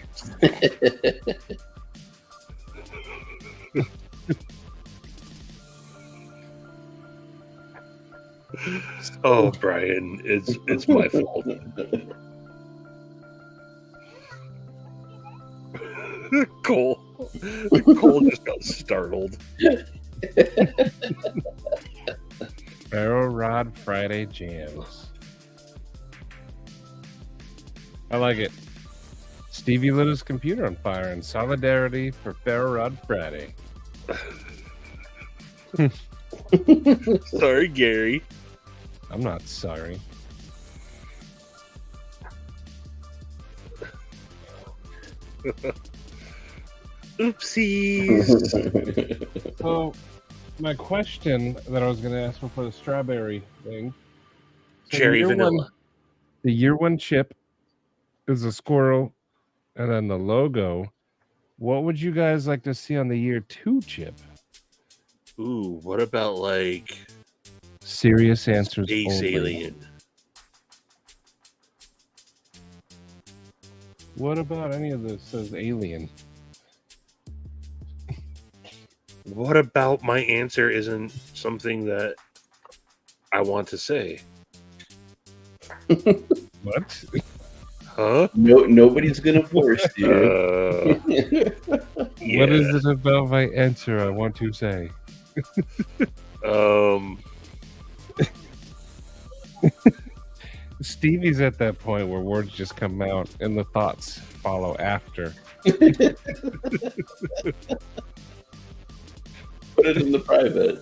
Oh, Brian, it's my fault. Cole just got startled. Barrel Rod Friday Jams. I like it. Stevie lit his computer on fire in solidarity for Barrel Rod Friday. Sorry, Gary. I'm not sorry. Oopsies. So, my question that I was going to ask for the strawberry thing. So Cherry vanilla. The year one chip is a squirrel, and then the logo. What would you guys like to see on the year two chip? Ooh, what about like Serious answers Space only. Alien? What about any of this says alien? What about my answer isn't something that I want to say? What? Huh? No, nobody's gonna force you. Yeah. What is it about my answer I want to say? Stevie's at that point where words just come out and the thoughts follow after. Put it in the private.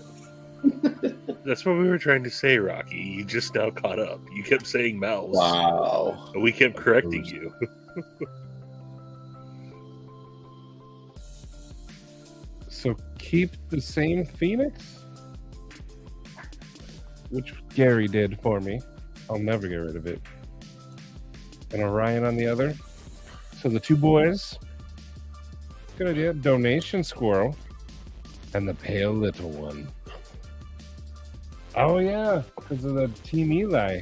That's what we were trying to say, Rocky. You just now caught up. You kept saying mouse. Wow. And we kept correcting you. So keep the same Phoenix, which Gary did for me. I'll never get rid of it. And Orion on the other. So the two boys. Good idea. Donation squirrel. And the pale little one. Oh yeah, because of the Team Eli.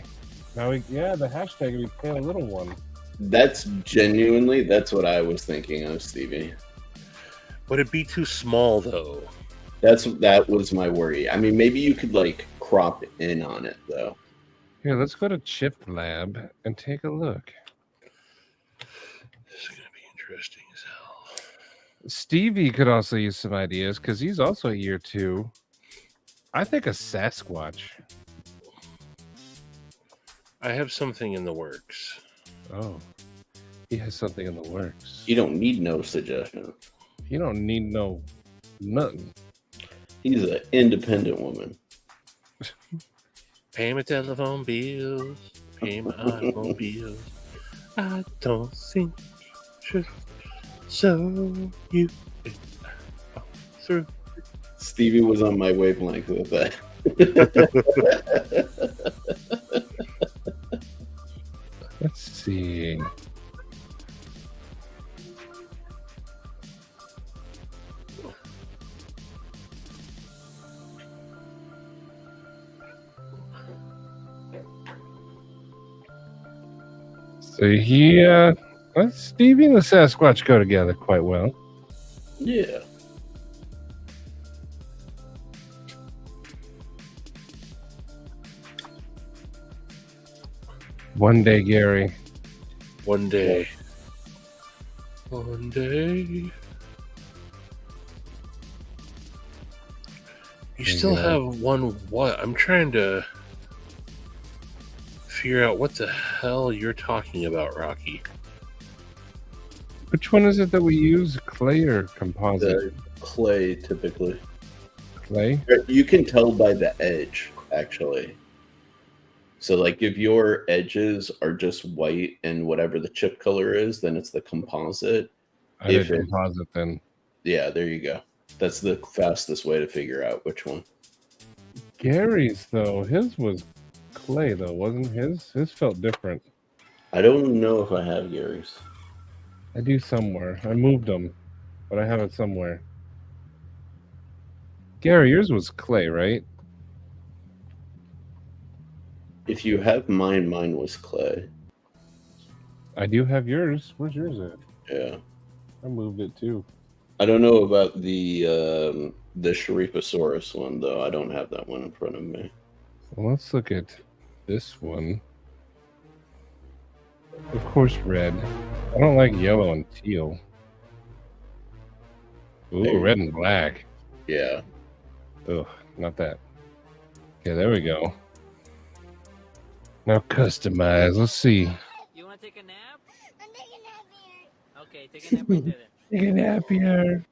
Now the hashtag would be pale little one. That's what I was thinking of, Stevie. Would it be too small though? That was my worry. I mean, maybe you could like crop in on it though. Here, let's go to Chip Lab and take a look. This is gonna be interesting as hell. Stevie could also use some ideas because he's also year two. I think a Sasquatch. I have something in the works. Oh, he has something in the works. You don't need no suggestion. You don't need no nothing. He's an independent woman. Pay my telephone bills. Pay my automobiles. I don't think you should. So you through. Stevie was on my wavelength with that. Let's see. So Stevie and the Sasquatch go together quite well. Yeah. One day, Gary. One day. One day. You still have one what? I'm trying to figure out what the hell you're talking about, Rocky. Which one is it that we use? Clay or composite? Clay, typically. Clay? You can tell by the edge, actually. So, like, if your edges are just white and whatever the chip color is, then it's the composite. I did composite then. Yeah, there you go. That's the fastest way to figure out which one. Gary's, though, his was clay, though, wasn't his? His felt different. I don't know if I have Gary's. I do somewhere. I moved them, but I have it somewhere. Gary, yours was clay, right? If you have mine was clay. I do have yours. Where's yours at? Yeah. I moved it, too. I don't know about the Shariposaurus one, though. I don't have that one in front of me. Well, let's look at this one. Of course, red. I don't like yellow and teal. Ooh, red and black. Yeah. Ugh, not that. Okay, there we go. Now customize. Let's see. You want to take a nap? I'm taking a nap here. Okay, take a nap right there then. Take a nap here.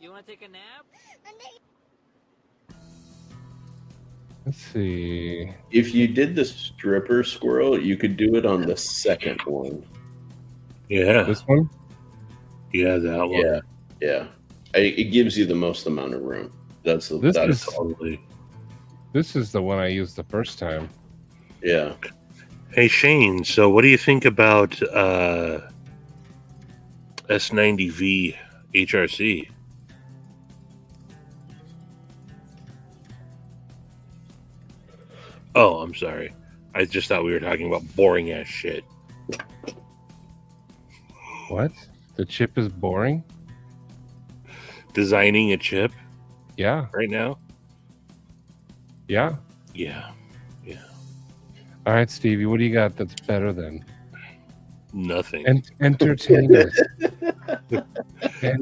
You want to take a nap? Let's see. If you did the stripper squirrel, you could do it on the second one. Yeah. This one? Yeah, that one. Yeah. Yeah. It gives you the most amount of room. That's the This that is- is totally. This is the one I used the first time. Yeah. Hey, Shane, so what do you think about S90V HRC? Oh, I'm sorry. I just thought we were talking about boring ass shit. What? The chip is boring? Designing a chip Yeah. right now? Yeah. Yeah. Yeah. All right, Stevie, what do you got that's better than? Nothing. Entertain us.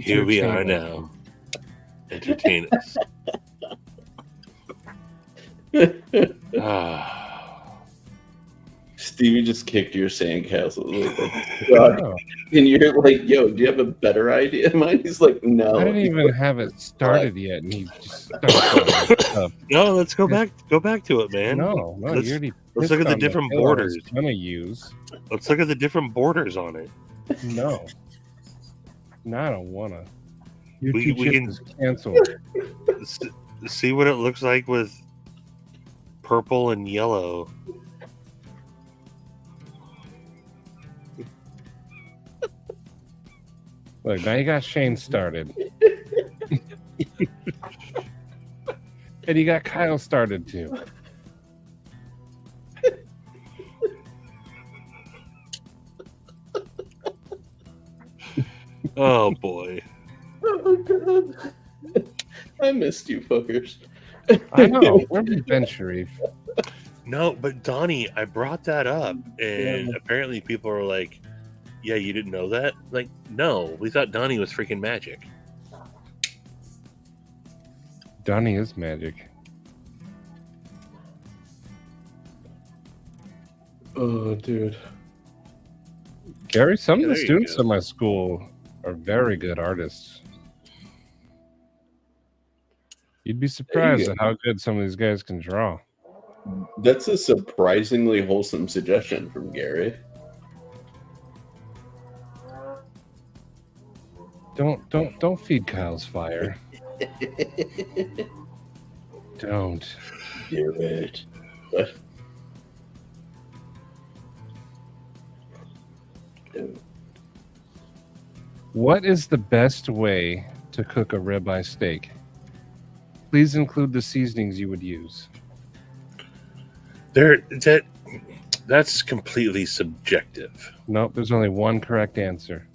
Here we are Entertain us. now. Entertain us. Ah. Stevie just kicked your sandcastle. God. No, And you're like, yo, do you have a better idea in mind? He's like, no. I didn't even have it started yet, and he just started stuff. No, let's go back to it, man. No, Let's- you already let's look at pissed the on different hill I was borders. Gonna use. Let's look at the different borders on it. No, I don't wanna. Your We- two we chips can- is canceled. See what it looks like with purple and yellow. Look, now you got Shane started, and you got Kyle started too. Oh boy. Oh, God. I missed you fuckers. I know. Where have you been, Sharif? No, but Donnie, I brought that up, and apparently people were like, "Yeah, you didn't know that?" Like, no, we thought Donnie was freaking magic. Donnie is magic. Oh, dude. Gary, some Yeah, of the there you students go. in my school are very good artists. You'd be surprised go. at how good some of these guys can draw. That's a surprisingly wholesome suggestion from Gary. Don't feed Kyle's fire. Don't. Do it. What? What is the best way to cook a ribeye steak? Please include the seasonings you would use. That's completely subjective. Nope, there's only one correct answer.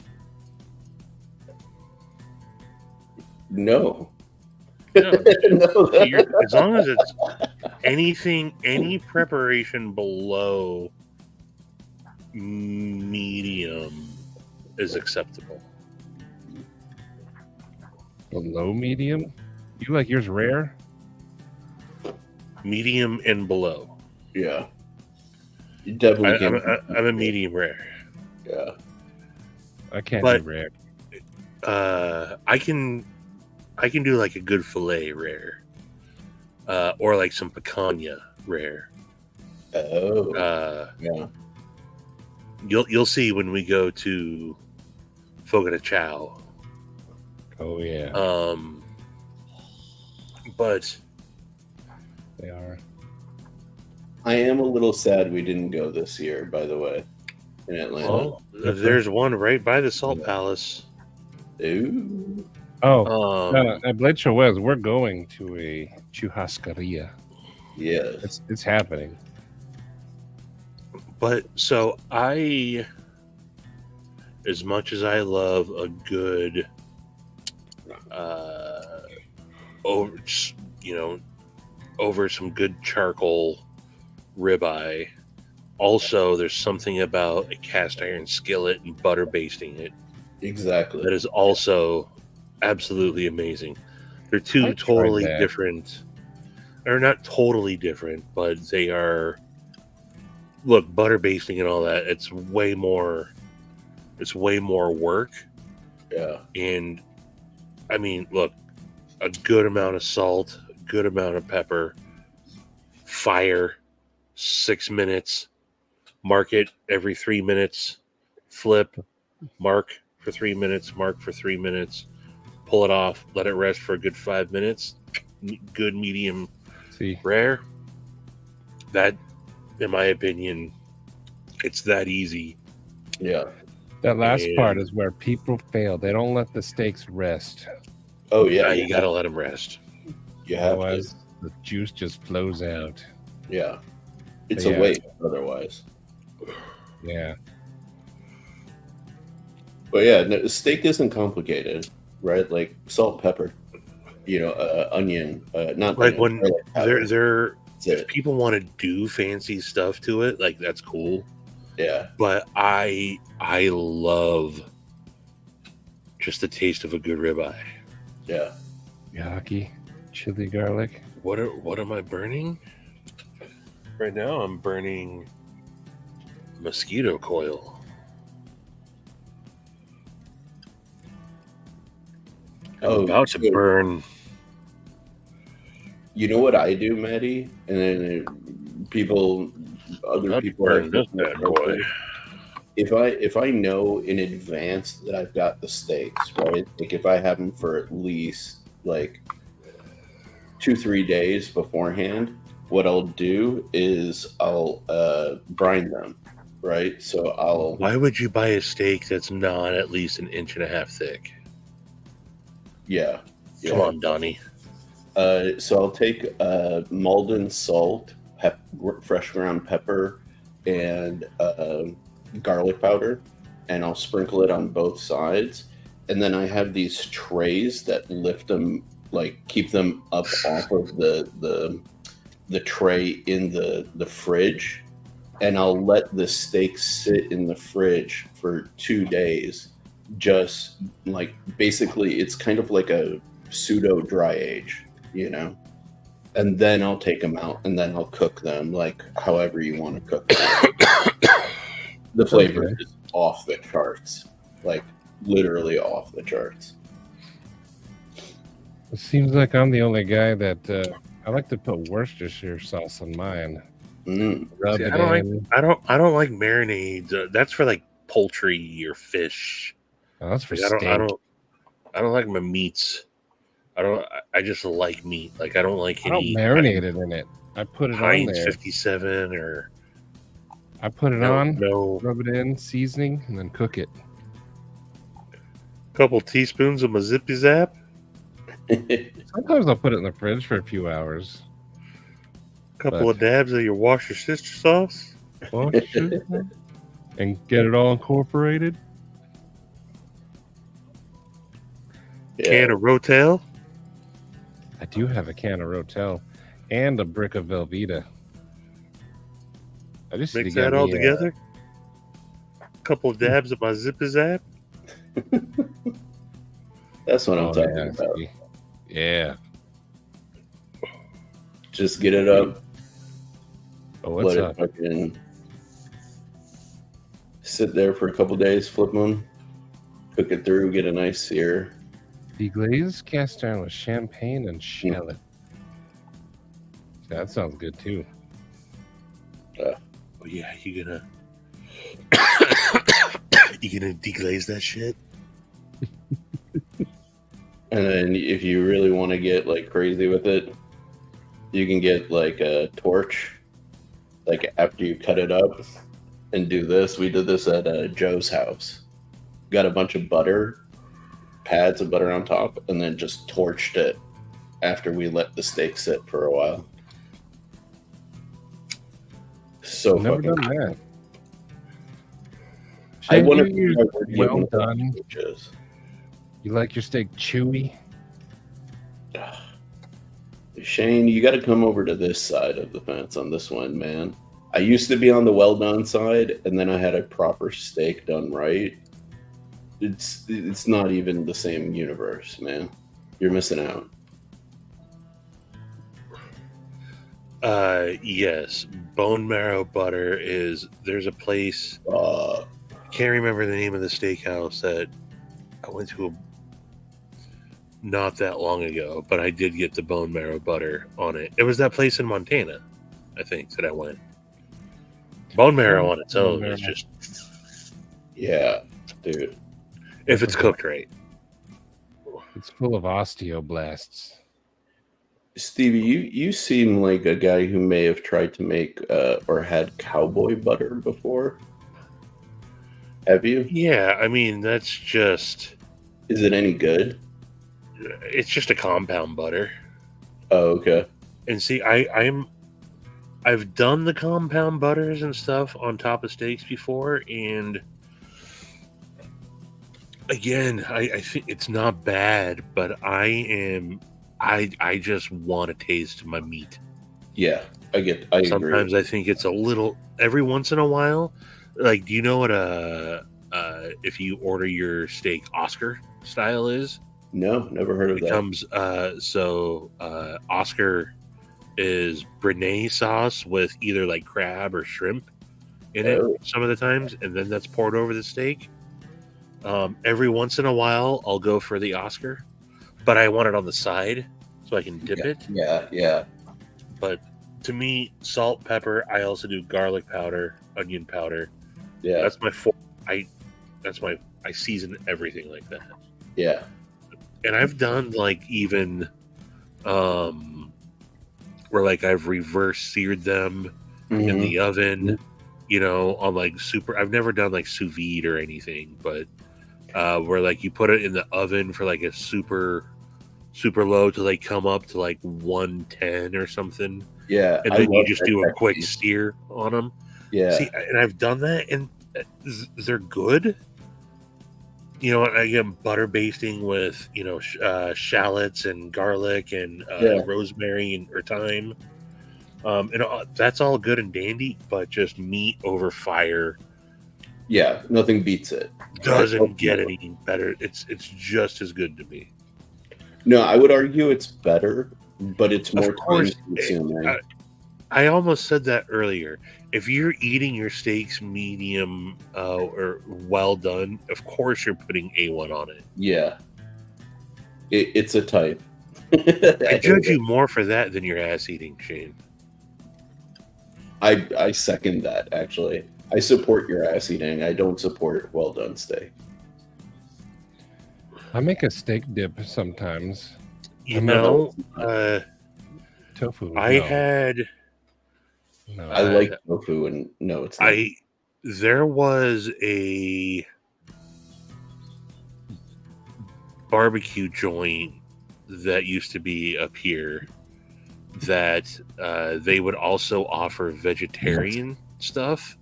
No. No, No. as long as it's any preparation below medium is acceptable. Below medium? You like yours rare? Medium and below. Yeah. You definitely can't. I'm a medium rare. Yeah. I can't But- do rare. I can do like a good fillet rare, or like some picanha rare. Oh. Yeah. You'll see when we go to Fogo de Chao. Oh yeah, But they are. I am a little sad we didn't go this year, by the way, in Atlanta. well, there's one right by the Salt Palace. Ooh. Oh, at Blade Show West, we're going to a churrascaria. Yes. It's happening. But so as much as I love a good, over some good charcoal ribeye. Also, there's something about a cast iron skillet and butter basting it Exactly. that is also absolutely amazing. They're two I tried totally that. different, or not totally different, but they are. Look, butter basting and all that. It's way more work. Yeah. And I mean, look, a good amount of salt, a good amount of pepper, fire, 6 minutes, mark it every 3 minutes, flip, mark for 3 minutes, mark for 3 minutes, pull it off, let it rest for a good 5 minutes. Good, medium, See, rare. That, in my opinion, it's that easy. Yeah. that last And- part is where people fail. They don't let the steaks rest. Oh yeah. Yeah, you got to let them rest. You have to. Otherwise, the juice just flows out. Yeah. It's Yeah. a waste otherwise. Yeah. But yeah, no, steak isn't complicated, right? Like salt, pepper, onion, not Like onion, when garlic powder. they're That's if it. people want to do fancy stuff to it, like that's cool. Yeah. But I love just the taste of a good ribeye. Yeah. Yaki, chili garlic. What am I burning? Right now I'm burning mosquito coil. I'm about to good. burn. You know what I do, Maddie? And then other I'll people burn have this bad boy. If I know in advance that I've got the steaks, right? Like if I have them for at least like 2-3 days beforehand, what I'll do is I'll brine them, right? So I'll Why would you buy a steak that's not at least 1.5 inches thick? yeah. Come on, Donnie. So I'll take Malden salt, fresh ground pepper, and garlic powder, and I'll sprinkle it on both sides. And then I have these trays that lift them, like keep them up off of the tray in the fridge, and I'll let the steak sit in the fridge for 2 days. Just like basically, it's kind of like a pseudo dry age, and then I'll take them out and then I'll cook them like however you want to cook them. The flavor is off the charts, like literally off the charts. It seems like I'm the only guy that I like to put Worcestershire sauce on mine. Rub See, it I don't like in. I don't like marinades. That's for like poultry or fish. Oh, that's for Like, steak. I don't like my meats. I just like meat. Like I don't like I don't any marinate it in it. I put it on Heinz there. 57 or I put it no, on, no rub it in, seasoning, and then cook it. couple teaspoons of my zippy zap. Sometimes I'll put it in the fridge for a few hours. Couple But- of dabs of your wash your sister sauce. And get it all incorporated. Can of Rotel. I do have a can of Rotel and a brick of Velveeta. I just need Mix to get that all me, together. couple of dabs of my zip-a-zap. That's what I'm talking yeah, about. see. Yeah. Just get it up. Oh, what's let up? it fucking sit there for a couple days, flip them, cook it through, get a nice sear. Deglazed cast iron with champagne and shallot. That sounds good too. Oh yeah, you gonna deglaze that shit? And then if you really want to get like crazy with it, you can get like a torch, like after you cut it up, and do this. We did this at Joe's house. Got a bunch of butter, pads of butter on top, and then just torched it after we let the steak sit for a while. So Never fucking done that. I Shane, want to you figure out where to get well one of those done. torches. You like your steak chewy? Shane, you got to come over to this side of the fence on this one, man. I used to be on the well done side, and then I had a proper steak done right. It's not even the same universe, man. You're missing out. Yes, bone marrow butter is. There's a place. Can't remember the name of the steakhouse that I went to not that long ago, but I did get the bone marrow butter on it. It was that place in Montana, I think, that I went. Bone marrow on its own is just, Yeah, dude. if it's cooked right. It's full of osteoblasts. Stevie, you seem like a guy who may have tried to make or had cowboy butter before. Have you? Yeah, I mean, that's just, Is it any good? it's just a compound butter. Oh, okay. And see, I've done the compound butters and stuff on top of steaks before, and again, I think it's not bad, but I just want to taste my meat. Yeah, I agree. Sometimes I think it's a little, every once in a while, like, do you know what if you order your steak Oscar style is? No, never heard of It that. comes Oscar is Béarnaise sauce with either like crab or shrimp in it some of the times, and then that's poured over the steak. Every once in a while, I'll go for the Oscar, but I want it on the side so I can dip it. Yeah. But to me, salt, pepper. I also do garlic powder, onion powder. Yeah. That's my I season everything like that. Yeah. And I've done like even where like I've reverse seared them in the oven, you know, on like super. I've never done like sous vide or anything, but where like you put it in the oven for like a super low till they come up to like 110 or something. Yeah. And then you just do a quick sear on them. Yeah. See, and I've done that, and they're good. You know, I get butter basting with, you know, shallots and garlic and rosemary and or thyme. And that's all good and dandy, but just meat over fire. Yeah, nothing beats it. Doesn't get any better. It's just as good to me. No, I would argue it's better, but it's more Of course, time consuming. I almost said that earlier. If you're eating your steaks medium or well done, of course you're putting A1 on it. Yeah. It's a type. I judge you more for that than your ass eating, Shane. I second that, actually. I support your ass eating. I don't support well done steak. I make a steak dip sometimes. You know, Tofu. I like tofu, and no, it's not. There was a barbecue joint that used to be up here that they would also offer vegetarian stuff,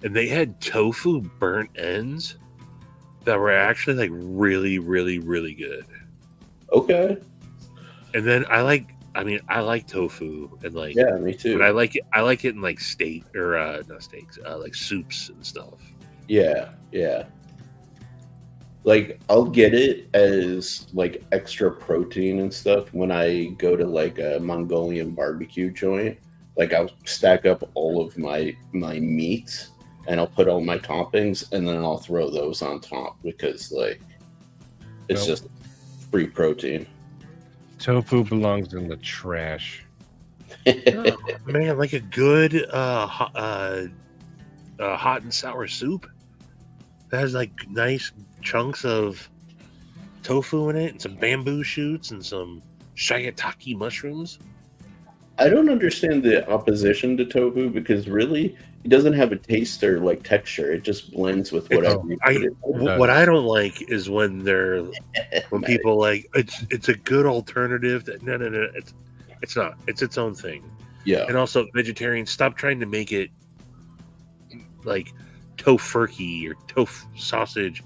and they had tofu burnt ends that were actually like really, really, really good. Okay. And then I like tofu and like, me too. but I like it in like steak or not steaks, like soups and stuff. Yeah, yeah. Like, I'll get it as like extra protein and stuff when I go to like a Mongolian barbecue joint. Like, I'll stack up all of my meats and I'll put all my toppings and then I'll throw those on top because like it's just free protein. Tofu belongs in the trash. Oh, man, like a good hot and sour soup that has like nice chunks of tofu in it and some bamboo shoots and some shiitake mushrooms. I don't understand the opposition to tofu because really it doesn't have a taste or like texture. It just blends with whatever you put it. What I don't like is when people like it's a good alternative. No, it's not. It's its own thing. Yeah. And also, vegetarians, stop trying to make it like tofurkey or tofu sausage.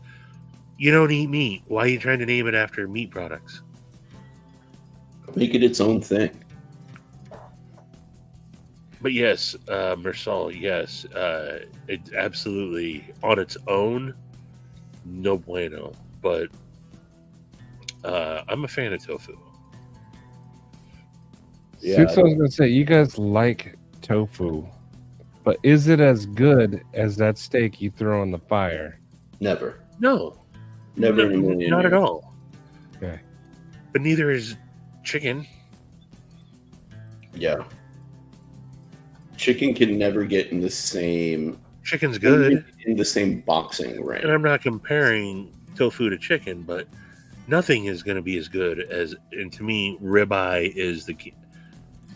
You don't eat meat. Why are you trying to name it after meat products? Make it its own thing. But yes, Mersal, yes, it's absolutely on its own, no bueno. But I'm a fan of tofu. Yeah, I was gonna say, you guys like tofu, but is it as good as that steak you throw on the fire? Never. No, Never in a million not years. at all. Okay. But neither is chicken. Yeah. Chicken can never get in the same. Chicken's good. In the same boxing ring. And I'm not comparing tofu to chicken, but nothing is going to be as good as. And to me, ribeye is the key.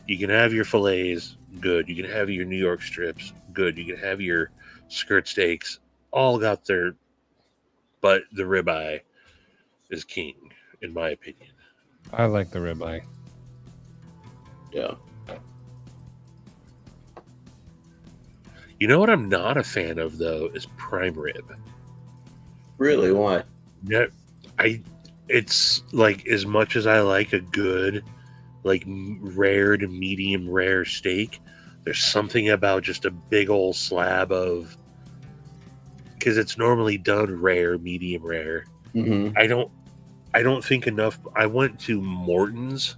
You can have your fillets, good. You can have your New York strips, good. You can have your skirt steaks, all got their. But the ribeye is king, in my opinion. I like the ribeye. Yeah. You know what I'm not a fan of though is prime rib. Really? Why? Yeah, it's like as much as I like a good, like rare to medium rare steak, there's something about just a big old slab of, because it's normally done rare, medium rare. Mm-hmm. I don't think enough. I went to Morton's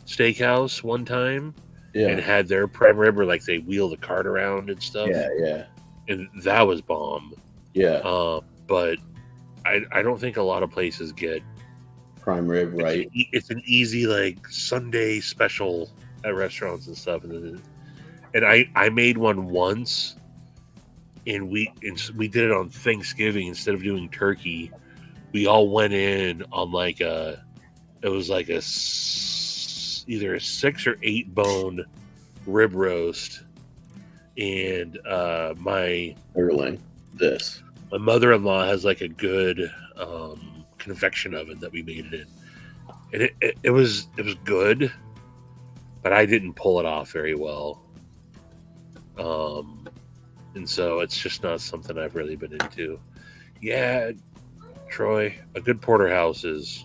Steakhouse one time. Yeah. And had their prime rib where like they wheel the cart around and stuff. Yeah, yeah. And that was bomb. Yeah. But I don't think a lot of places get prime rib, right? It's an easy like Sunday special at restaurants and stuff. And I made one once, and we did it on Thanksgiving instead of doing turkey. We all went in on like it was like either a 6 or 8 bone rib roast, and my mother-in-law has like a good convection oven that we made it in, and it was good, but I didn't pull it off very well, and so it's just not something I've really been into. Yeah, Troy, a good porterhouse is.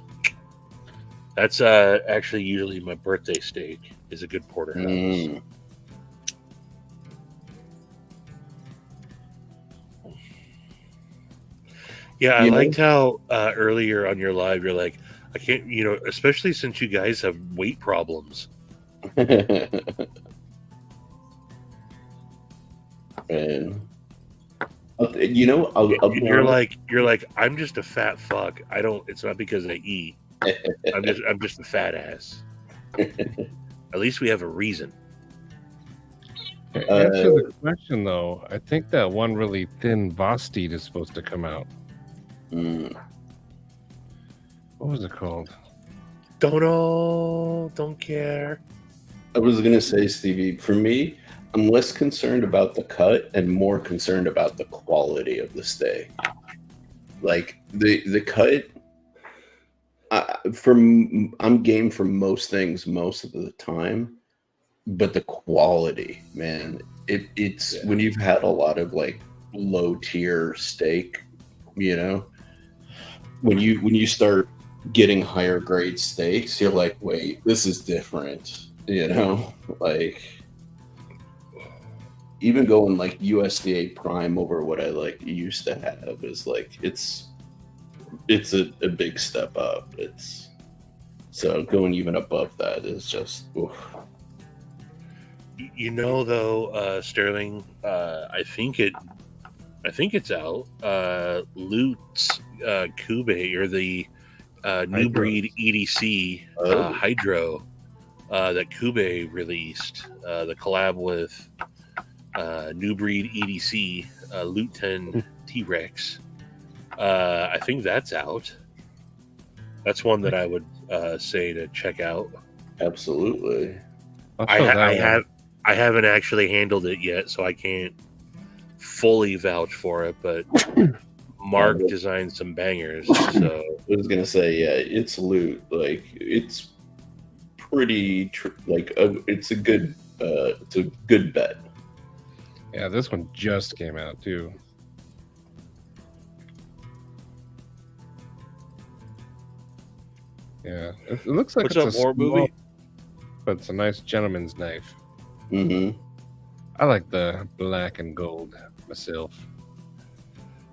That's actually usually my birthday steak is a good porterhouse. Mm. Yeah, I liked how earlier on your live you're like, I can't, especially since you guys have weight problems. And you're like, I'm just a fat fuck. It's not because I eat. I'm just a fat ass. At least we have a reason. To answer the question though, I think that one really thin Vosteed is supposed to come out. What was it called? Don't care. I was gonna say, Stevie, for me, I'm less concerned about the cut and more concerned about the quality of the steak. Like the cut. I'm game for most things most of the time, but the quality, man, it's when you've had a lot of like low tier steak, when you start getting higher grade steaks, you're like, wait, this is different, like even going like USDA Prime over what I like used to have is like it's a big step up. It's so going even above that is just oof. You know, though, Sterling, I think it's out. Loot's Kube, or the new breed EDC Hydro that Kube released, the collab with new breed EDC Loot 10 T-Rex. I think that's out. That's one that I would say to check out. Absolutely. I haven't actually handled it yet, so I can't fully vouch for it, but Mark designed some bangers. So I was gonna say, yeah, it's loot. Like it's pretty it's a good bet. Yeah, this one just came out too. Yeah, it looks like What's it's up, a horror small, movie? but it's a nice gentleman's knife. Mm-hmm. I like the black and gold myself.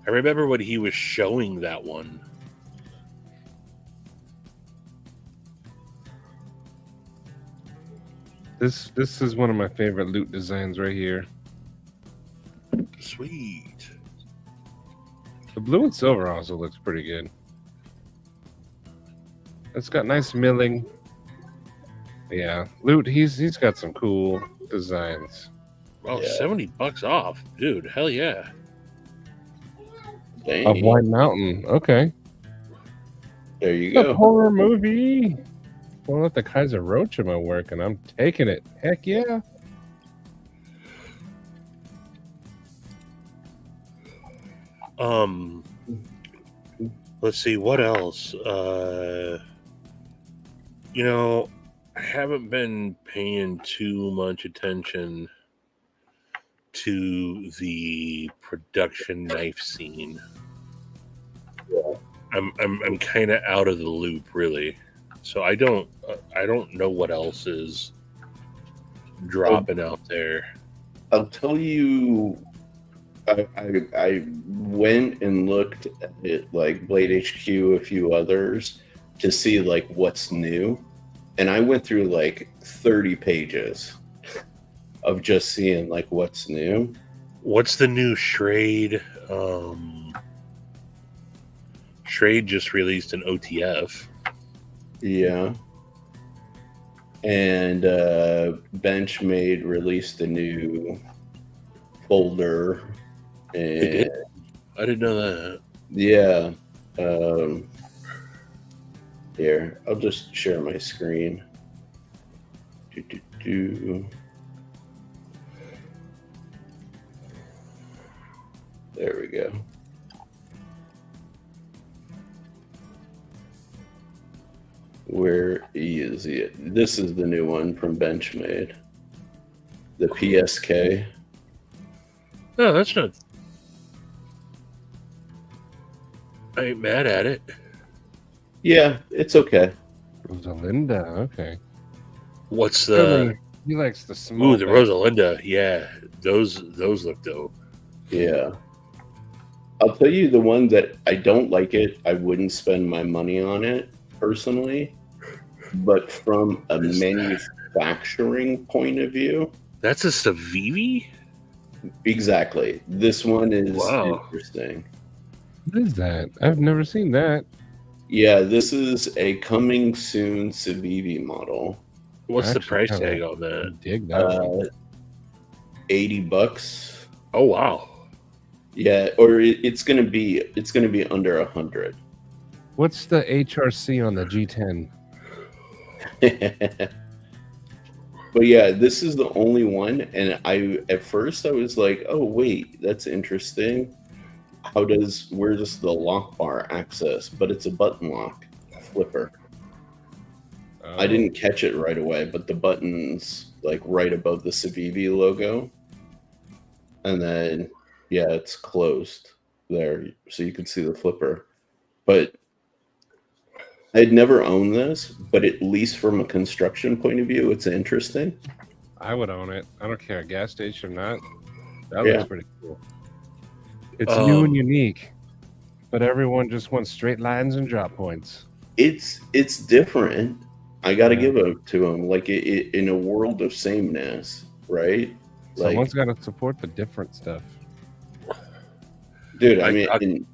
I remember when he was showing that one. This is one of my favorite loot designs right here. Sweet. The blue and silver also looks pretty good. It's got nice milling. Yeah, loot. He's got some cool designs. Well, Yeah. $70 off, dude. Hell yeah. Dang. Of White Mountain. Okay. There you A go. horror movie. Well, let the Kaiser Roach in my work, and I'm taking it. Heck yeah. Let's see what else. You know, I haven't been paying too much attention to the production knife scene. I'm kind of out of the loop, really. So I don't know what else is dropping out there. I'll tell you, I went and looked at it, like Blade HQ, a few others, to see like what's new, and I went through like 30 pages of just seeing like what's new. What's the new Schrade? Schrade just released an OTF. Yeah. And Benchmade released a new folder. And They did? I didn't know that. yeah. Here, I'll just share my screen. There we go. Where is it? This is the new one from Benchmade. The PSK. No, that's not. I ain't mad at it. Yeah, it's okay. Rosalinda. Okay. What's the? He likes the small. Ooh, the Rosalinda. Yeah, those look dope. Yeah. I'll tell you the one that I don't like it. I wouldn't spend my money on it personally, but from a manufacturing point of view, That's a Civivi? exactly. This one is Wow. interesting. What is that? I've never seen that. Yeah, this is a coming soon Civivi model. What's the Actually, price kinda- tag on that? Dig that. one. $80. Oh wow. Yeah, or it's gonna be under 100. What's the HRC on the G10? But yeah, this is the only one, and at first I was like, oh wait, that's interesting. Where does the lock bar access? But it's a button lock flipper. I didn't catch it right away, but the button's like right above the Civivi logo. And then yeah, it's closed there, so you can see the flipper. But I'd never owned this, but at least from a construction point of view, it's interesting. I would own it. I don't care, gas station or not. That Yeah. looks pretty cool. It's new and unique, but everyone just wants straight lines and drop points. It's different. I got to Yeah. give it to him. Like in a world of sameness, right? Someone's got to support the different stuff. Dude, I mean,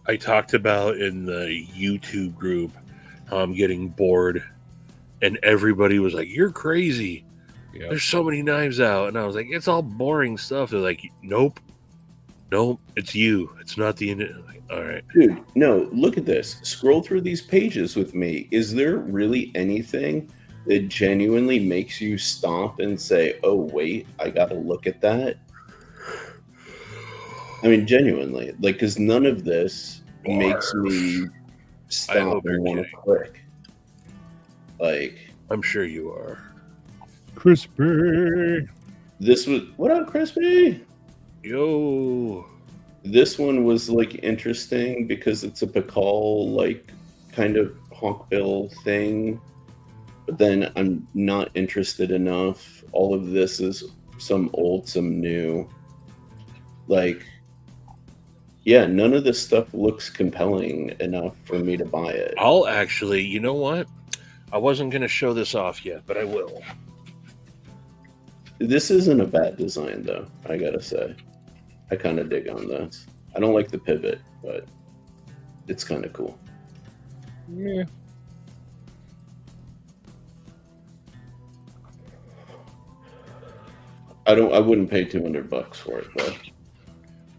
I talked about in the YouTube group how I'm getting bored, and everybody was like, "You're crazy. Yeah. There's so many knives out," and I was like, "It's all boring stuff." They're like, "Nope, it's you. It's not the internet." Like, all right, dude, no. Look at this. Scroll through these pages with me. Is there really anything that genuinely makes you stop and say, "Oh, wait, I got to look at that"? I mean, genuinely, like, because none of this makes me stop and want to click. Like, I'm sure you are. Crispy. This was what up, Crispy? Yo, this one was like interesting because it's a Pakal like kind of hawkbill thing, but then I'm not interested enough. All of this is some old, some new. Like, yeah, none of this stuff looks compelling enough for me to buy it. I'll actually, you know what? I wasn't going to show this off yet, but I will. This isn't a bad design, though, I gotta say. I kind of dig on this. I don't like the pivot, but it's kind of cool. Yeah. I wouldn't pay $200 for it, though.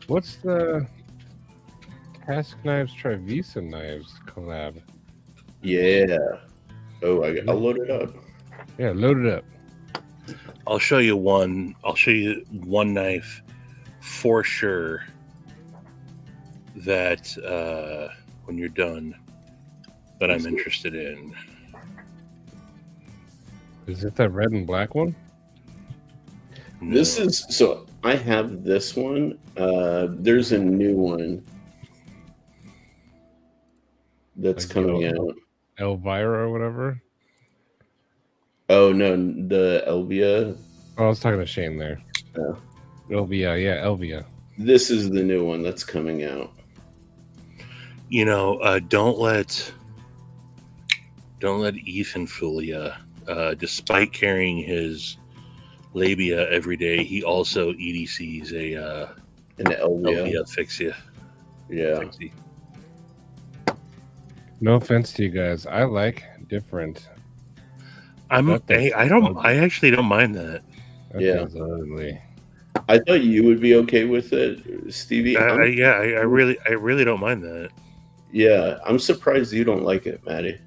What's the Task Knives Trivisa Knives collab? Yeah. Oh, I'll load it up. Yeah, load it up. I'll show you one. I'll show you one knife for sure that when you're done that I'm interested in. Is it that red and black one? No. This is so I have this one. There's a new one that's Like coming out. Elvira or whatever. Oh no, the Elvia. Oh, I was talking to Shane there. Oh. Elvia, yeah, Elvia. This is the new one that's coming out. You know, don't let Ethan fool you. Despite carrying his labia every day, he also EDCs An Elvia. Elvia Fixia. Yeah. Fixie. No offense to you guys. I like different. I actually don't mind that. That Yeah. feels ugly. I thought you would be okay with it, Stevie. I really don't mind that. Yeah, I'm surprised you don't like it, Matty.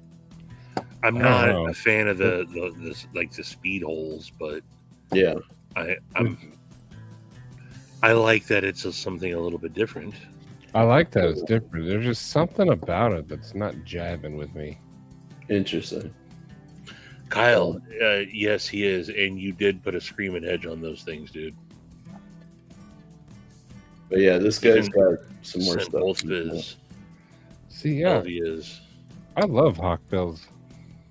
I'm I not don't know. a fan of the speed holes, but Yeah. I like that it's something a little bit different. I like that it's different. There's just something about it that's not jabbing with me. Interesting. Kyle, yes, he is, and you did put a screaming edge on those things, dude. But yeah, this guy's got some more Sent stuff. both of his See, yeah, Elvias. I love hawkbills.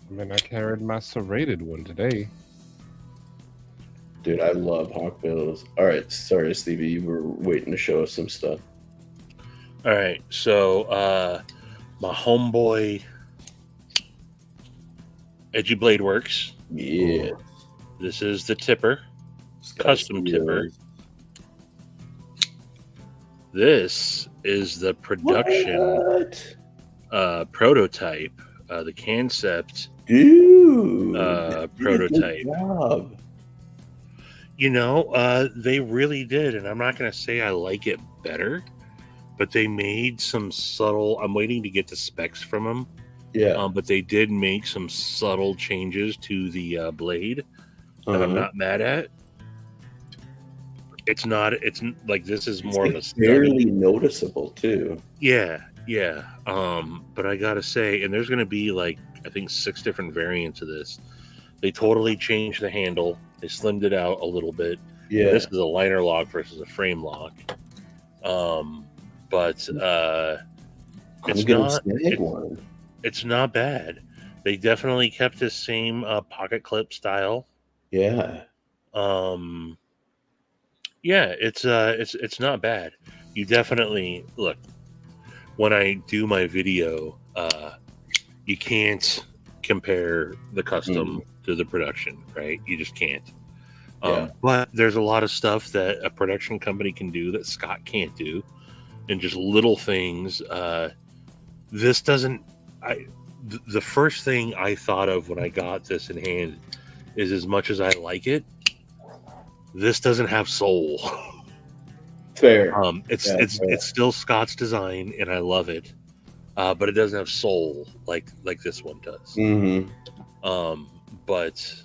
I mean, I carried my serrated one today. Dude, I love hawkbills. All right, sorry, Stevie, you were waiting to show us some stuff. All right, so my homeboy Edgy Blade Works. Yeah. This is the tipper, custom tipper. This is the production prototype, the concept Dude, prototype. good job. You know, they really did, and I'm not going to say I like it better, but they made some subtle. I'm waiting to get the specs from them. Yeah. But they did make some subtle changes to the blade that I'm not mad at. It's like this is more of a barely noticeable too. Yeah. But I gotta say, and there's gonna be like I think 6 different variants of this. They totally changed the handle. They slimmed it out a little bit. Yeah. This is a liner lock versus a frame lock. But it's not bad. They definitely kept the same pocket clip style. Yeah. Yeah, it's not bad. You definitely look when I do my video. You can't compare the custom to the production, right? You just can't. Yeah. But there's a lot of stuff that a production company can do that Scott can't do, and just little things. This doesn't. The first thing I thought of when I got this in hand is, as much as I like it, this doesn't have soul. Fair. It's Yeah, it's fair. it's still Scott's design, and I love it, but it doesn't have soul like this one does. But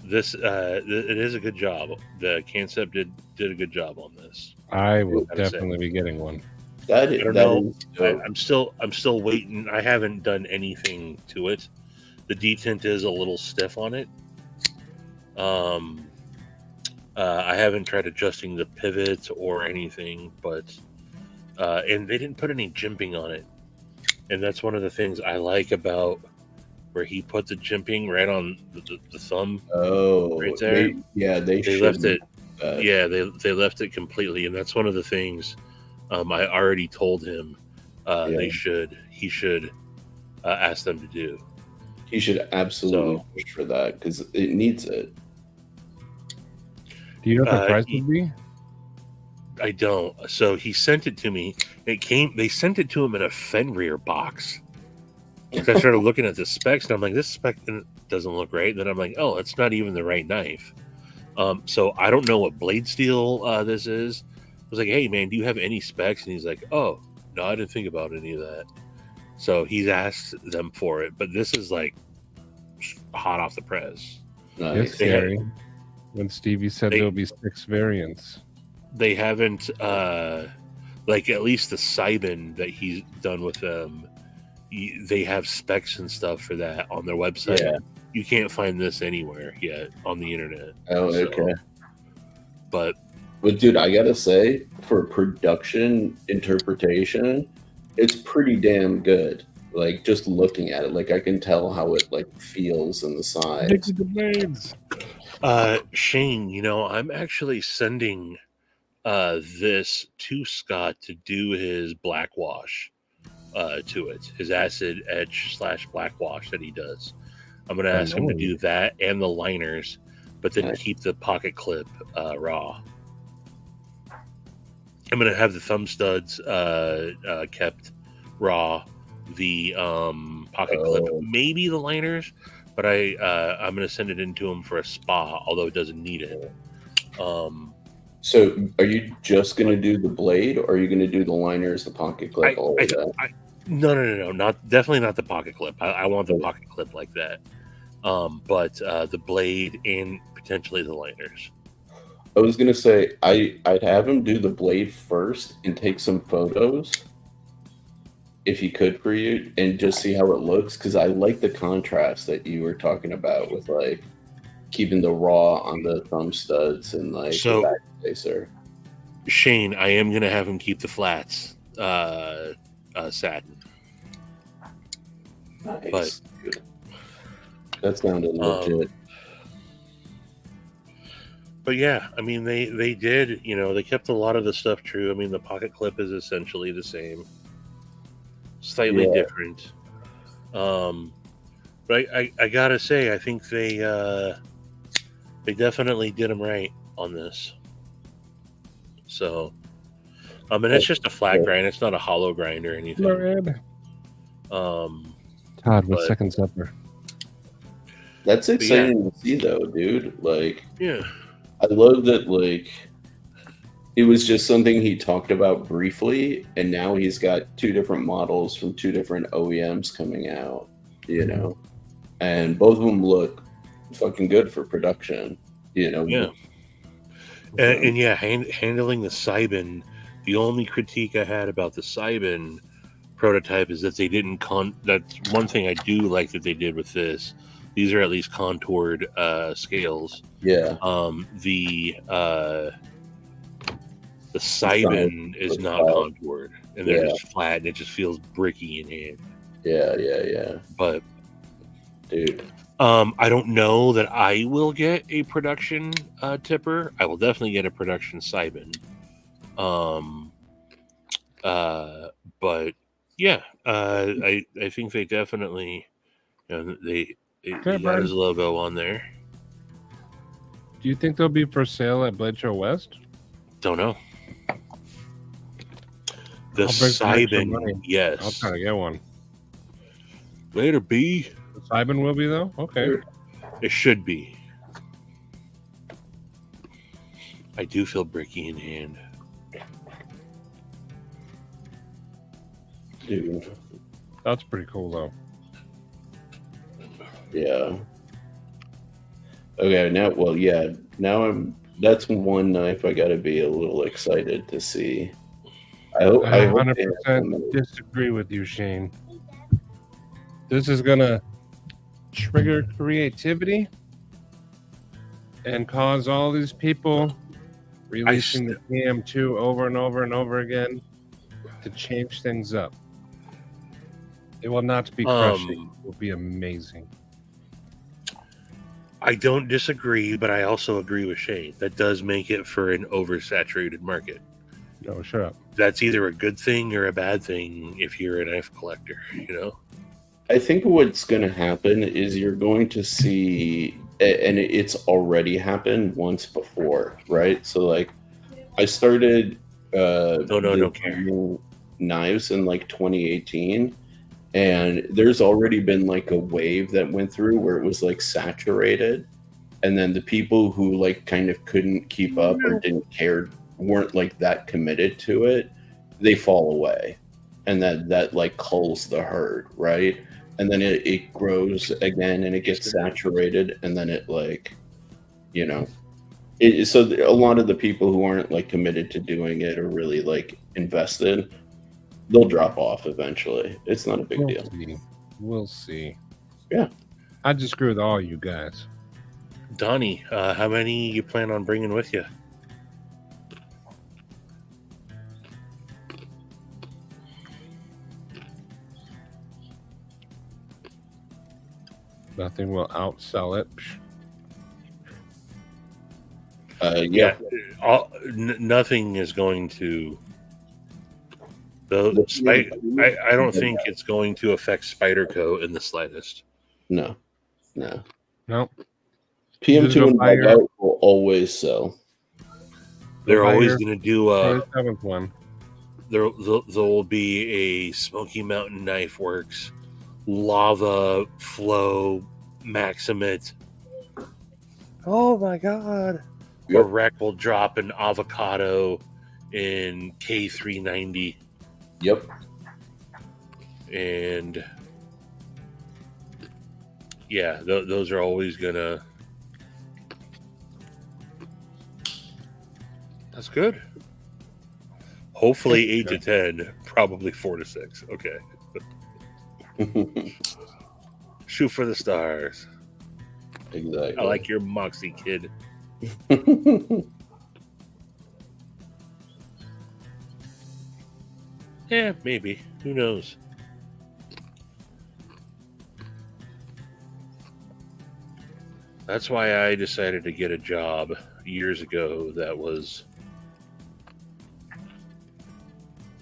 this it is a good job. The concept did a good job on this. I will Gotta say. definitely be getting one. I don't know. I'm still waiting. I haven't done anything to it. The detint is a little stiff on it. I haven't tried adjusting the pivot or anything, but and they didn't put any jimping on it, and that's one of the things I like about where he put the jimping right on the thumb. Oh, right there. They left it. Yeah, they left it completely, and that's one of the things I already told him he should ask them to do. He should absolutely push for that because it needs it. Do you know what the price would be? I don't. So he sent it to me. They sent it to him in a Fenrir box. I started looking at the specs, and I'm like, this spec doesn't look right. And then I'm like, oh, it's not even the right knife. So I don't know what blade steel this is. I was like, hey, man, do you have any specs? And he's like, oh, no, I didn't think about any of that. So he's asked them for it. But this is like hot off the press. It's scary. When Stevie said there'll be 6 variants. They haven't, like at least the Sybin that he's done with them, they have specs and stuff for that on their website. Yeah. You can't find this anywhere yet on the internet. Oh, okay. But dude, I gotta say, for production interpretation, it's pretty damn good. Like just looking at it, like I can tell how it like feels in the sides. The blades. Shane, I'm actually sending this to Scott to do his black wash to it, his acid edge / black wash that he does. I'm going to ask him to do that and the liners, but then keep the pocket clip raw. I'm going to have the thumb studs kept raw, the pocket clip, maybe the liners, but I'm going to send it into him for a spa, although it doesn't need it. So are you just going to do the blade, or are you going to do the liners, the pocket clip, all of that? No, definitely not the pocket clip. I want the pocket clip like that. But the blade and potentially the liners. I was going to say, I'd have him do the blade first and take some photos, if he could for you, and just see how it looks, because I like the contrast that you were talking about with like keeping the raw on the thumb studs and like the back spacer. Shane, I am going to have him keep the flats satin. Nice. But that sounded legit. But yeah, I mean, they did, they kept a lot of the stuff true. I mean, the pocket clip is essentially the same, slightly different. But I gotta say, I think they definitely did them right on this. So, and it's just a flat grind. It's not a hollow grind or anything. Todd with Second Supper. That's exciting to see, though, dude. Like, yeah. I love that, like, it was just something he talked about briefly, and now he's got 2 different models from 2 different OEMs coming out, and both of them look fucking good for production, Yeah. And handling the Sybin, the only critique I had about the Sybin prototype is that they didn't that's one thing I do like that they did with this. These are at least contoured scales. Yeah. The Sybin is not contoured, and they're just flat, and it just feels bricky in hand. Yeah. But dude, I don't know that I will get a production tipper. I will definitely get a production Simon. But yeah, I think they definitely, they Okay, got Brian. his logo on there. Do you think they'll be for sale at Bledsoe West? Don't know. The I'll bring some extra Simon, money. yes. I'll try to get one. Later, B. The Simon will be though. Okay. It should be. I do feel bricky in hand. Dude. That's pretty cool though. Yeah. Okay, now that's one knife I gotta be a little excited to see. I hope 100% disagree with you, Shane. This is gonna trigger creativity and cause all these people releasing the PM2 over and over and over again to change things up. It will not be crushing. It will be amazing. I don't disagree, but I also agree with Shane. That does make it for an oversaturated market. No, shut up. That's either a good thing or a bad thing if you're a knife collector, I think what's going to happen is you're going to see, and it's already happened once before, right? So, like, I started don't care. Knives in like 2018, and there's already been like a wave that went through where it was like saturated, and then the people who like kind of couldn't keep up or didn't care, weren't like that committed to it, they fall away, and that like culls the herd, right? And then it grows again and it gets saturated, and then it like, so a lot of the people who aren't like committed to doing it or really like invested, they'll drop off eventually. It's not a big deal. We'll see. Yeah. I disagree with all you guys. Donnie, how many you plan on bringing with you? Nothing will outsell it. Yeah. Nothing is going to. I don't think it's going to affect Spyderco in the slightest. No. PM2 and bug out will always sell. They're always going to do a. One. There will be a Smoky Mountain Knife Works Lava Flow Maximate. Oh my god! Yep. Or Rec will drop an avocado in K390. Yep. And yeah, those are always gonna. That's good. Hopefully 8 to 10, probably 4 to 6. Okay. Shoot for the stars. Exactly. I like your moxie, kid. Yeah, maybe. Who knows? That's why I decided to get a job years ago that was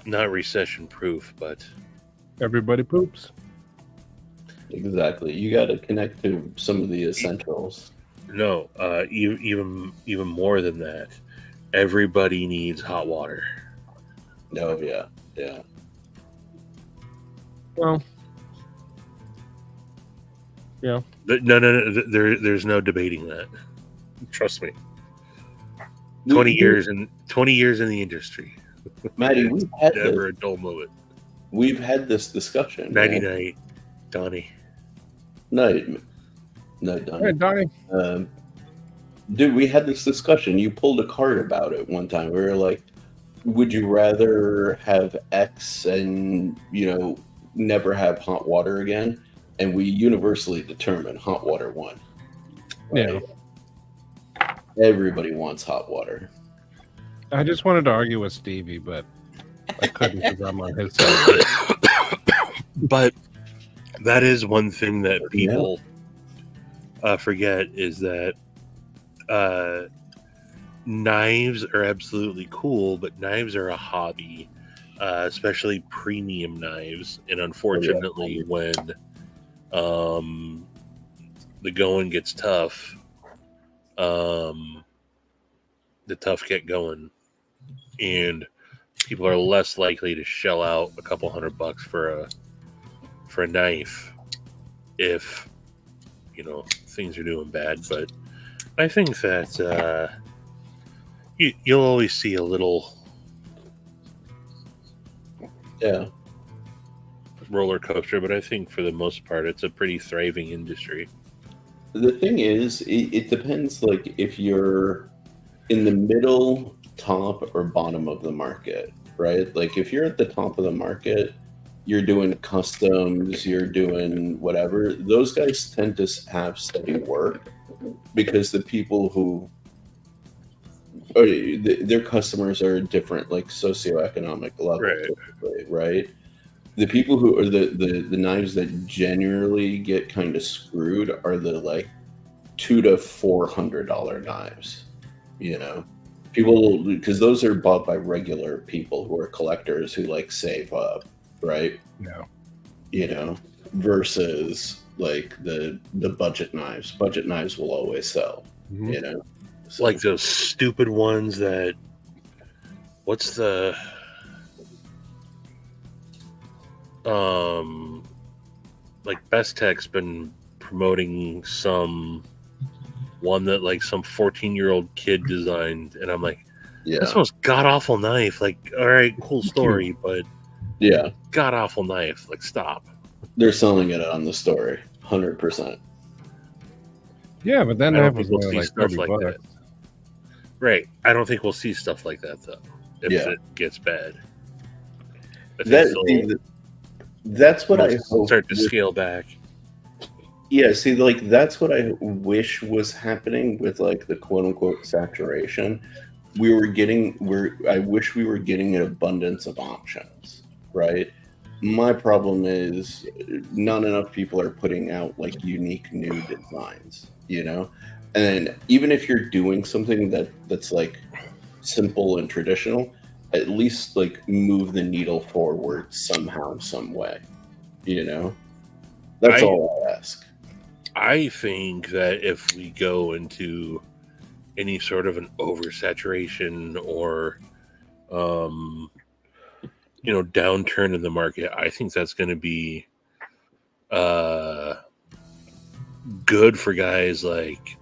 not recession proof, but everybody poops. Exactly. You got to connect to some of the essentials. No, even more than that. Everybody needs hot water. Oh yeah. Well, yeah. No. There's no debating that. Trust me. 20 years in the industry. Matty, we've had never a dull moment. We've had this discussion. Nighty night, Donnie. No, Donnie. Hey, Donnie. Dude, we had this discussion. You pulled a card about it one time. We were like, would you rather have X and, never have hot water again? And we universally determined hot water won. Right? Yeah. Everybody wants hot water. I just wanted to argue with Stevie, but I couldn't because I'm on his side. But that is one thing that people forget is that knives are absolutely cool, but knives are a hobby, especially premium knives. And unfortunately, when the going gets tough, the tough get going, and people are less likely to shell out a couple $100 for a knife if things are doing bad. But I think that you'll always see a little roller coaster, but I think for the most part it's a pretty thriving industry. The thing is, it depends, like, if you're in the middle, top, or bottom of the market, right? Like, if you're at the top of the market, you're doing customs, you're doing whatever, those guys tend to have steady work because the people who their customers are different, like socioeconomic level, right? The people who are the knives that generally get kind of screwed are the like $200 to $400 knives, people, because those are bought by regular people who are collectors who like save up, right? Yeah. Versus like the budget knives. Budget knives will always sell, So, like those stupid ones that what's the like Best Tech's been promoting some one that like some 14-year-old kid designed, and I'm like, that's the most god awful knife. Like, all right, cool story, but god awful knife. Like, stop. They're selling it on the story, 100%. Yeah, but then I that don't was think we'll only see like stuff $30. like that. Right. I don't think we'll see stuff like that though. If it gets bad. That's what I hope. Start to scale back. Yeah, see, like, that's what I wish was happening with, like, the quote-unquote saturation. I wish we were getting an abundance of options, right? My problem is not enough people are putting out, like, unique new designs, And even if you're doing something that's, like, simple and traditional, at least, like, move the needle forward somehow, some way, That's all I ask. I think that if we go into any sort of an oversaturation or, downturn in the market, I think that's going to be good for guys like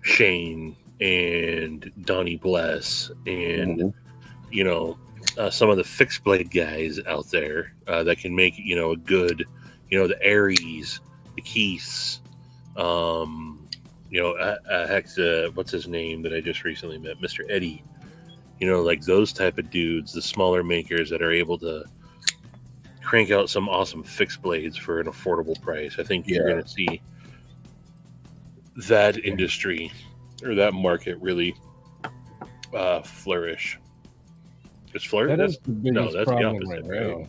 Shane and Donnie Bless and, some of the fixed blade guys out there that can make, a good, the Aries, the Keiths, what's his name that I just recently met, Mr. Eddie, like those type of dudes, the smaller makers that are able to crank out some awesome fixed blades for an affordable price. I think you're going to see that industry or that market really flourish. It's flourish? That is the biggest that's problem the opposite, right now.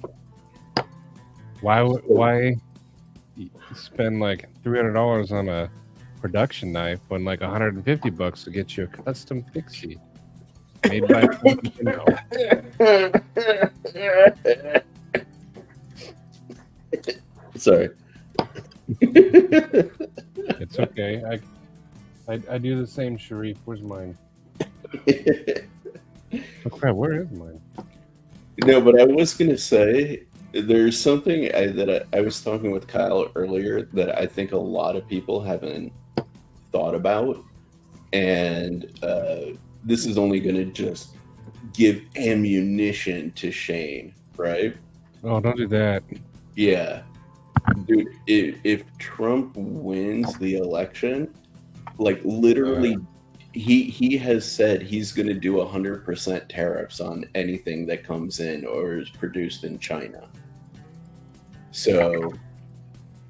Why spend like $300 on a production knife when like $150 to get you a custom fixie made by Sorry. It's okay. I do the same, Sharif. Where's mine? Oh crap, where is mine? No, but I was gonna say there's something that I was talking with Kyle earlier that I think a lot of people haven't thought about, and this is only going to just give ammunition to Shane, right? Oh, don't do that. Yeah, dude. If Trump wins the election, like literally, he has said he's going to do 100% tariffs on anything that comes in or is produced in China. So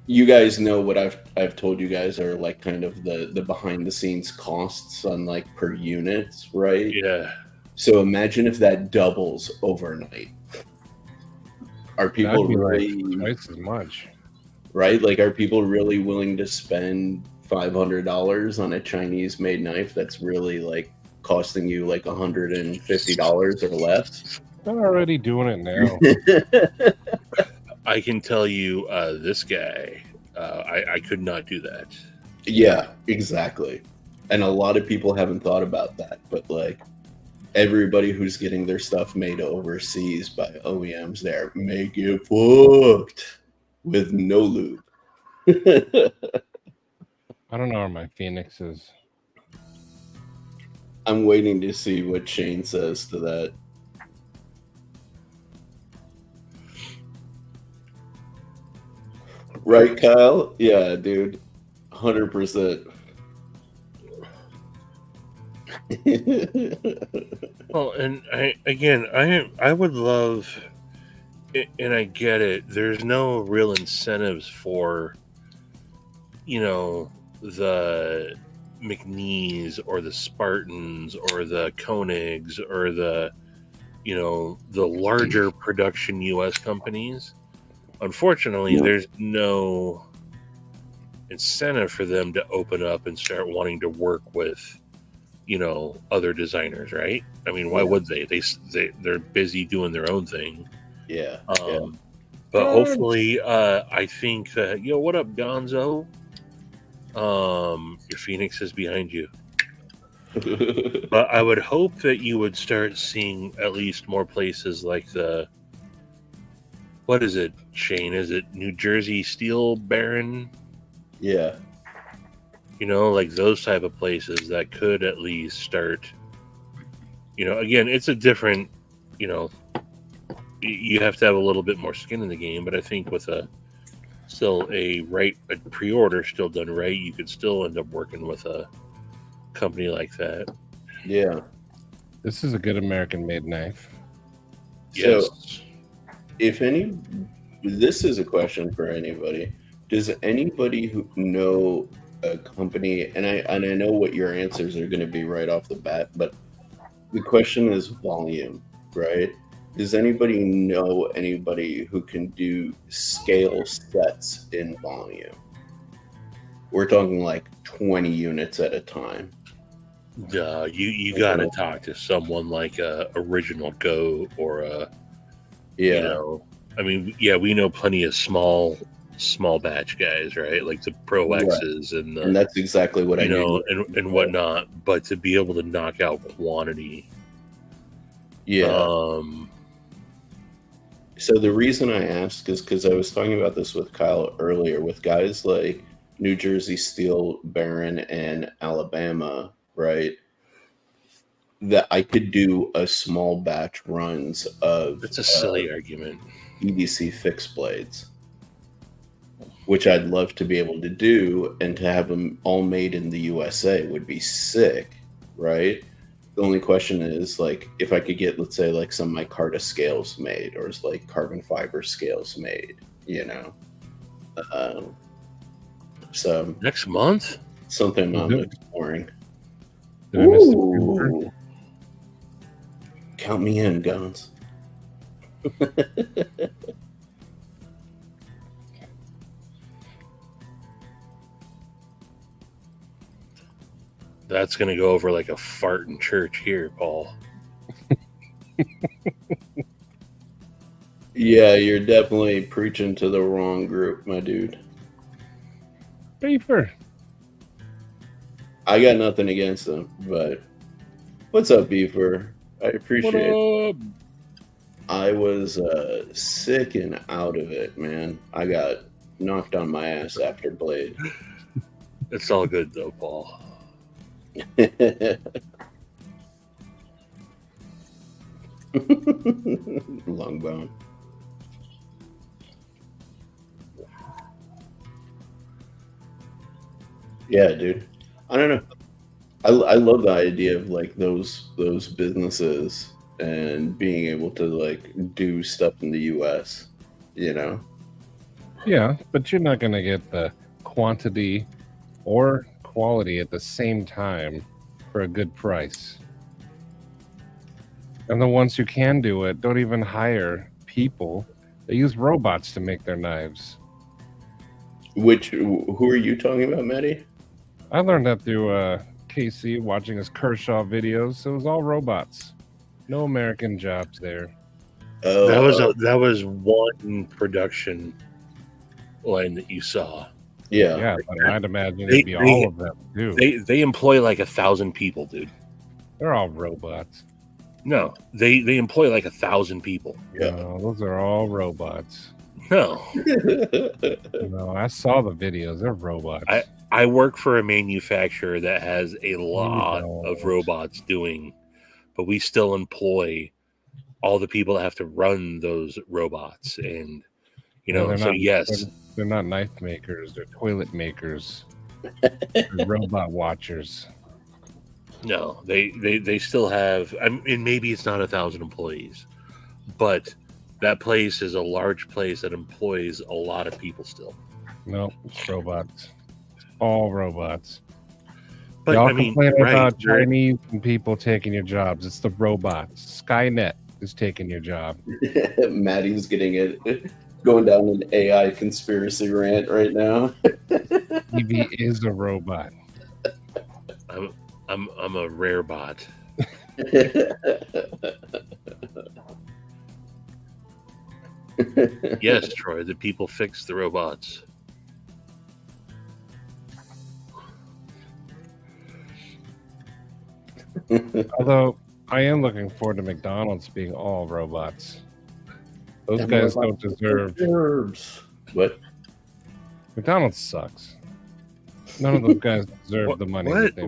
you guys know what I've told you guys are like kind of the behind the scenes costs on like per units, right? Yeah. So imagine if that doubles overnight. Are people That'd be really like twice as much? right? Like, are people really willing to spend $500 on a Chinese-made knife that's really like costing you like $150 or less? They're already doing it now. I can tell you, this guy, I could not do that. Yeah, exactly. And a lot of people haven't thought about that, but like everybody who's getting their stuff made overseas by OEMs there make it fucked with no lube. I don't know where my Phoenix is. I'm waiting to see what Shane says to that. Right, Kyle? Yeah, dude. 100%. Well, and I would love, and I get it. There's no real incentives for, the McNees or the Spartans or the Koenigs or the larger production U.S. companies. Unfortunately, there's no incentive for them to open up and start wanting to work with, other designers, right? I mean, why would they? They're busy doing their own thing. Yeah. But hopefully, I think that, what up, Gonzo? Your Phoenix is behind you. But I would hope that you would start seeing at least more places like what is it, Shane? Is it New Jersey Steel Baron? Yeah. Like those type of places that could at least start, again, it's a different, you have to have a little bit more skin in the game, but I think with a pre-order still done right, you could still end up working with a company like that. Yeah. This is a good American-made knife. Yes. So, this is a question for anybody. Does anybody who know a company, and I know what your answers are going to be right off the bat, but the question is volume, right? Does anybody know anybody who can do scale sets in volume? We're talking like 20 units at a time. You got to talk to someone like Original Go or I mean, we know plenty of small batch guys, right? Like the Pro X's and that's exactly what I know and whatnot. But to be able to knock out quantity, So the reason I asked is because I was talking about this with Kyle earlier, with guys like New Jersey Steel Baron and Alabama, right? That I could do a small batch runs of. It's a silly argument. EDC fixed blades, which I'd love to be able to do, and to have them all made in the USA would be sick, right? The only question is, like, if I could get, let's say, like some micarta scales made, or like carbon fiber scales made, So next month, something I'm exploring. Ooh. Count me in, Guns. That's going to go over like a fart in church here, Paul. Yeah, you're definitely preaching to the wrong group, my dude. Beefer. I got nothing against them, but what's up, Beefer? I appreciate it. I was sick and out of it, man. I got knocked on my ass after Blade. It's all good, though, Paul. Long bone. Yeah, dude. I don't know. I love the idea of like those businesses and being able to like do stuff in the US, Yeah, but you're not going to get the quantity or quality at the same time for a good price. And the ones who can do it don't even hire people. They use robots to make their knives. Who are you talking about, Matty? I learned that through KC watching his Kershaw videos. It was all robots. No American jobs there. Oh, That was one production line that you saw. yeah. Yeah, but I'd imagine it'd be all of them too. They employ like 1,000 people, dude. They're all robots. No, they employ like 1,000 people. Yeah. No, those are all robots. No, No, I saw the videos. They're robots. I work for a manufacturer that has a lot don't. of robots doing, but we still employ all the people that have to run those robots, and yes, they're not knife makers. They're toilet makers. They're robot watchers. no, they still have. I mean, maybe it's not 1,000 employees, but that place is a large place that employs a lot of people still. No, it's robots. All robots. But Y'all I mean, complain right, about Chinese and people taking your jobs. It's the robots. Skynet is taking your job. Maddie's getting it, going down an AI conspiracy rant right now. TV is a robot. I'm a rare bot. Yes, Troy, the people fix the robots. Although I am looking forward to McDonald's being all robots. Those guys don't deserve. What? McDonald's sucks. None of those guys deserve the money. What? That they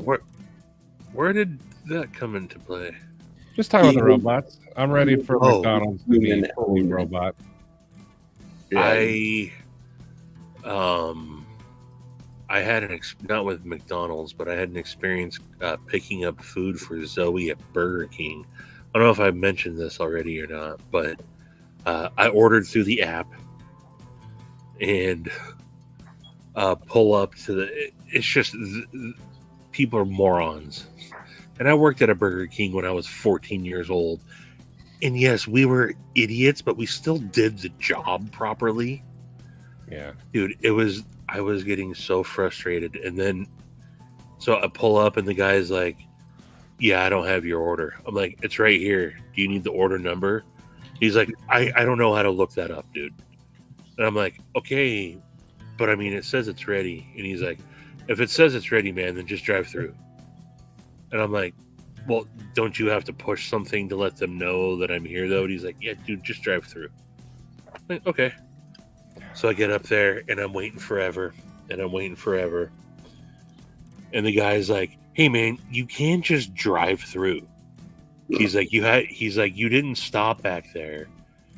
Where did that come into play? Just talking about the robots. I'm ready for Oh. McDonald's to be fully robot. I had not with McDonald's, but I had an experience picking up food for Zoe at Burger King. I don't know if I mentioned this already or not, but I ordered through the app and pull up to the. It's just people are morons. And I worked at a Burger King when I was 14 years old. And yes, we were idiots, but we still did the job properly. Yeah. Dude, I was getting so frustrated. And then, so I pull up and the guy's like, yeah, I don't have your order. I'm like, it's right here. Do you need the order number? He's like, I don't know how to look that up, dude. And I'm like, okay, but I mean, it says it's ready. And he's like, if it says it's ready, man, then just drive through. And I'm like, well, don't you have to push something to let them know that I'm here, though? And he's like, yeah, dude, just drive through. I'm like, okay. So I get up there, and I'm waiting forever, and I'm waiting forever. And the guy's like, hey, man, you can't just drive through. He's like, you didn't stop back there.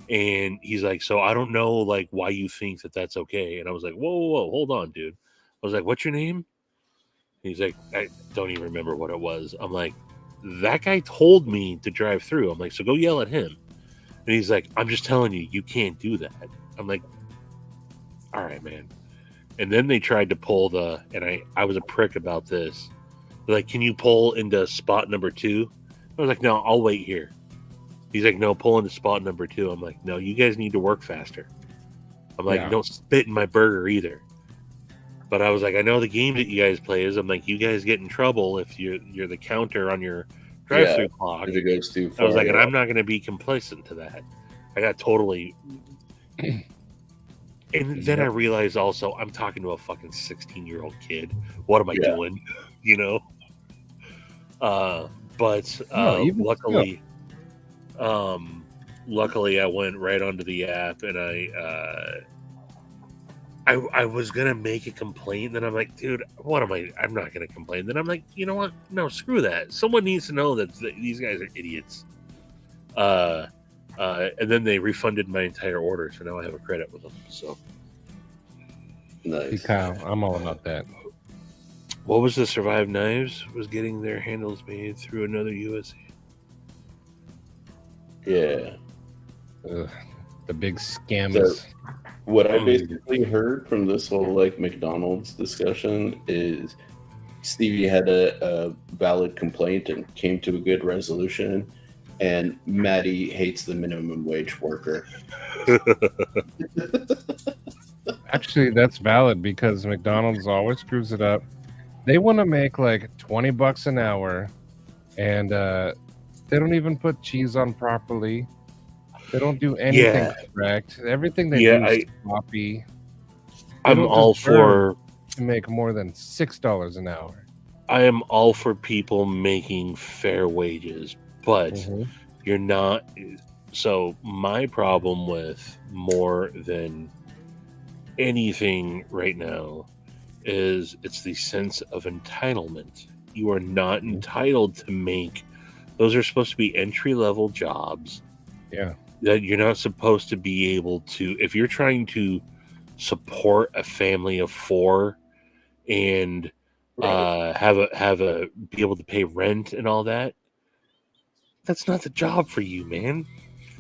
And he's like, so I don't know, like, why you think that that's okay. And I was like, whoa, hold on, dude. I was like, what's your name? He's like, I don't even remember what it was. I'm like, that guy told me to drive through. I'm like, so go yell at him. And he's like, I'm just telling you, you can't do that. I'm like, all right, man. And then they tried to pull and I was a prick about this. They're like, can you pull into spot number 2? I was like, no, I'll wait here. He's like, no, pull into spot number 2. I'm like, no, you guys need to work faster. I'm like, don't spit in my burger either. But I was like, I know the game that you guys play is. I'm like, you guys get in trouble if you're the counter on your drive-through clock. If it goes too far, I was like, and I'm not going to be complacent to that. I got totally. And then I realized also I'm talking to a fucking 16-year-old kid. What am I doing? You know. But luckily, luckily I went right onto the app and I was gonna make a complaint. Then I'm like, dude, what am I? I'm not gonna complain. Then I'm like, you know what? No, screw that. Someone needs to know that these guys are idiots. And then they refunded my entire order, so now I have a credit with them. So nice. Hey, Kyle, I'm all about that. What was the Survive Knives? Was getting their handles made through another USA. Yeah. The big scammers. So, what I basically heard from this whole like McDonald's discussion is Stevie had a valid complaint and came to a good resolution, and Matty hates the minimum wage worker. Actually, that's valid because McDonald's always screws it up. They want to make like $20 an hour, and they don't even put cheese on properly. They don't do anything Yeah, correct. Everything they yeah. do is sloppy. They I'm don't all deserve for. to make more than $6 an hour. I am all for people making fair wages, but Mhm. you're not. So my problem with more than anything right now is it's the sense of entitlement. You are not Mhm. entitled to make. Those are supposed to be entry level jobs Yeah. that you're not supposed to be able to. If you're trying to support a family of 4 and Right. have a be able to pay rent and all that, that's not the job for you, man.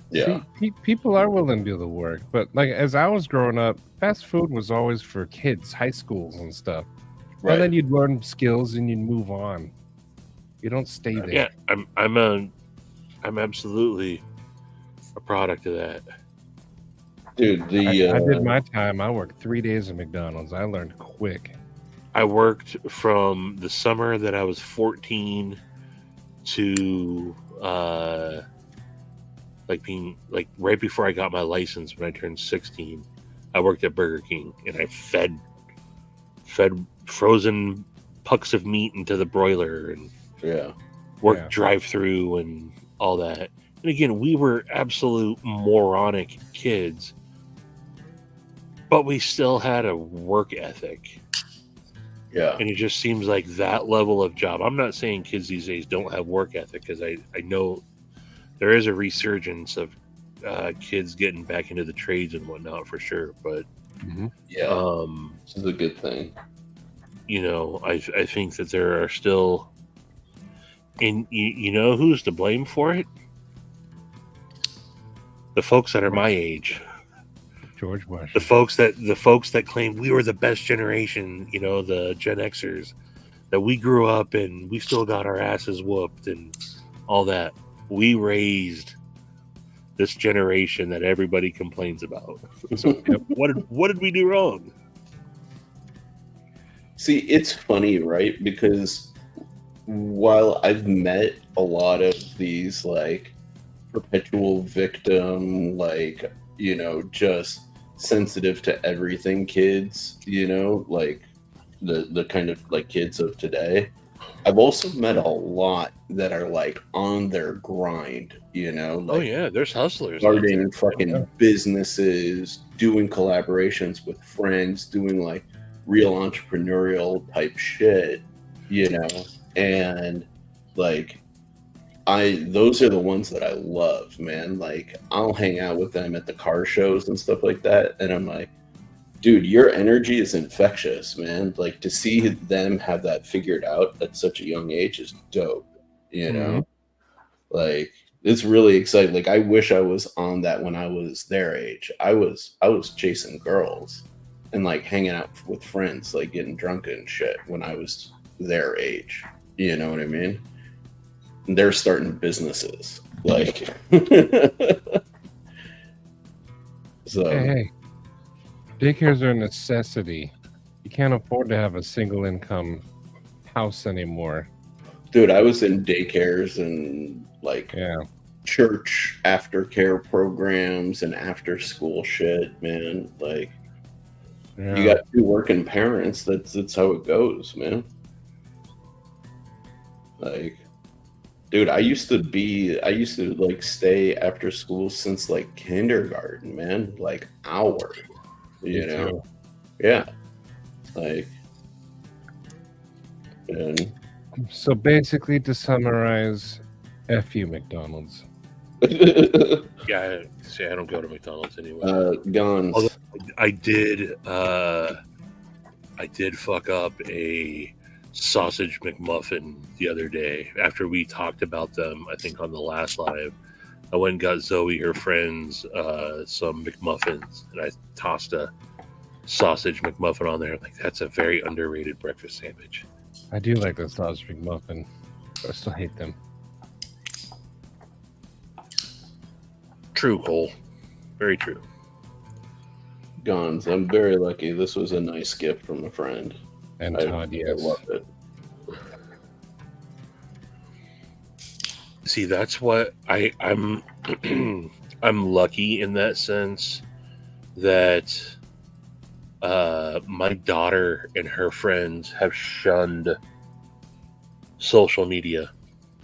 Yeah. See, people are willing to do the work, but like as I was growing up, fast food was always for kids, high schools and stuff. Right. And then you'd learn skills and you'd move on. You don't stay there. Yeah, I'm absolutely a product of that. Dude, I did my time. I worked 3 days at McDonald's. I learned quick. I worked from the summer that I was 14 to like being like right before I got my license when I turned 16. I worked at Burger King and I fed frozen pucks of meat into the broiler and yeah. worked Yeah. drive-through and all that. And again, we were absolute moronic kids, but we still had a work ethic. Yeah. And it just seems like that level of job. I'm not saying kids these days don't have work ethic because I know there is a resurgence of kids getting back into the trades and whatnot for sure. But Yeah. This is a good thing. you know, I think that there are still, and you know who's to blame for it? The folks that are my age. George Washington. The folks that claim we were the best generation, you know, the Gen Xers, that we grew up and we still got our asses whooped and all that. We raised this generation that everybody complains about. So what did we do wrong? See, it's funny, right? Because while I've met a lot of these like perpetual victim, like, you know, just sensitive to everything kids, you know, like the kind of like kids of today, I've also met a lot that are like on their grind, you know, like, oh yeah, there's hustlers starting fucking businesses, doing collaborations with friends, doing like real entrepreneurial type shit, you know, and like those are the ones that I love, man. Like I'll hang out with them at the car shows and stuff like that, and I'm like, dude, your energy is infectious, man. Like to see them have that figured out at such a young age is dope, you know. Like it's really exciting. Like I wish I was on that when I was their age. I was chasing girls and like hanging out with friends, like getting drunk and shit when I was their age. You know what I mean? And they're starting businesses. Like so Hey, daycares are a necessity. You can't afford to have a single income house anymore. dude, I was in daycares and like church aftercare programs and after school shit, man. Like you got 2 working parents, that's how it goes, man. Like dude, I used to like stay after school since like kindergarten, man. Like hours. You know? Too. Yeah. Like and So basically, to summarize, F you, McDonald's. Yeah, see, I don't go to McDonald's anyway. Guns. Although I did fuck up a sausage McMuffin the other day after we talked about them. I think on the last live, I went and got Zoe, her friends, some McMuffins, and I tossed a sausage McMuffin on there. Like that's a very underrated breakfast sandwich. I do like the sausage McMuffin, but I still hate them. True, Cole. Very true. Gons, I'm very lucky. This was a nice gift from a friend. And I Todd, yes. love it. See, that's what I'm I'm lucky in that sense that my daughter and her friends have shunned social media.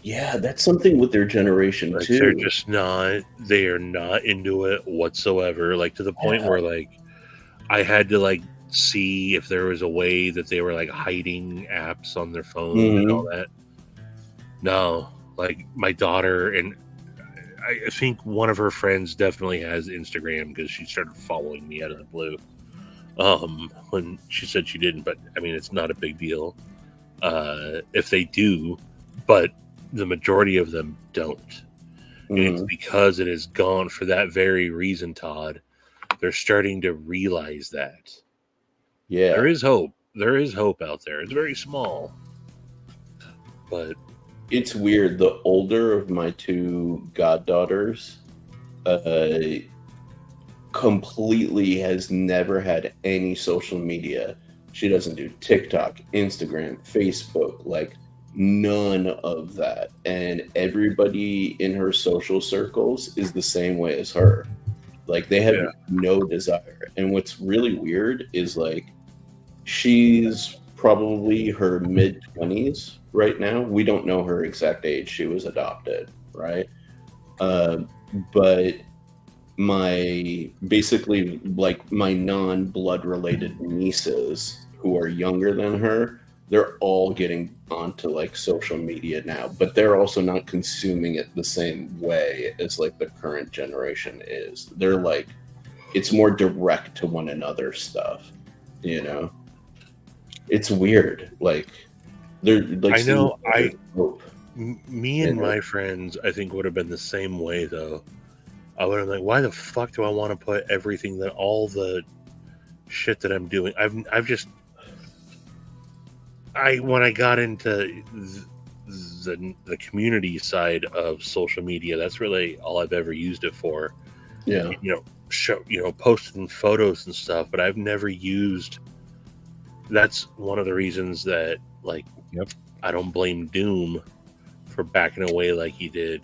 Yeah, that's something with their generation Like, too. they're just not, they are not into it whatsoever. Like, to the point where, like, I had to, like, see if there was a way that they were, like, hiding apps on their phone and all that. No, like, my daughter, and I think one of her friends definitely has Instagram because she started following me out of the blue. When she said she didn't, but I mean, it's not a big deal if they do, but the majority of them don't. And it's because it is gone for that very reason, Todd. They're starting to realize that. Yeah. There is hope. There is hope out there. It's very small. But it's weird. The older of my two goddaughters completely has never had any social media. She doesn't do TikTok, Instagram, Facebook, like none of that. And everybody in her social circles is the same way as her. Like, they have no desire. And what's really weird is, like, she's probably her mid-20s right now. We don't know her exact age. She was adopted, right? But my, basically, like, my non-blood related nieces who are younger than her, they're all getting onto, like, social media now, but they're also not consuming it the same way as, like, the current generation is. They're like, it's more direct to one another stuff, you know? It's weird. Like, they're like, I know, hope. Me and my friends, I think, would have been the same way, though. I would have been like, why the fuck do I want to put everything, that all the shit that I'm doing? When I got into the community side of social media, that's really all I've ever used it for. Yeah. Posting photos and stuff, but I've never used. That's one of the reasons that, like, I don't blame Doom for backing away like he did.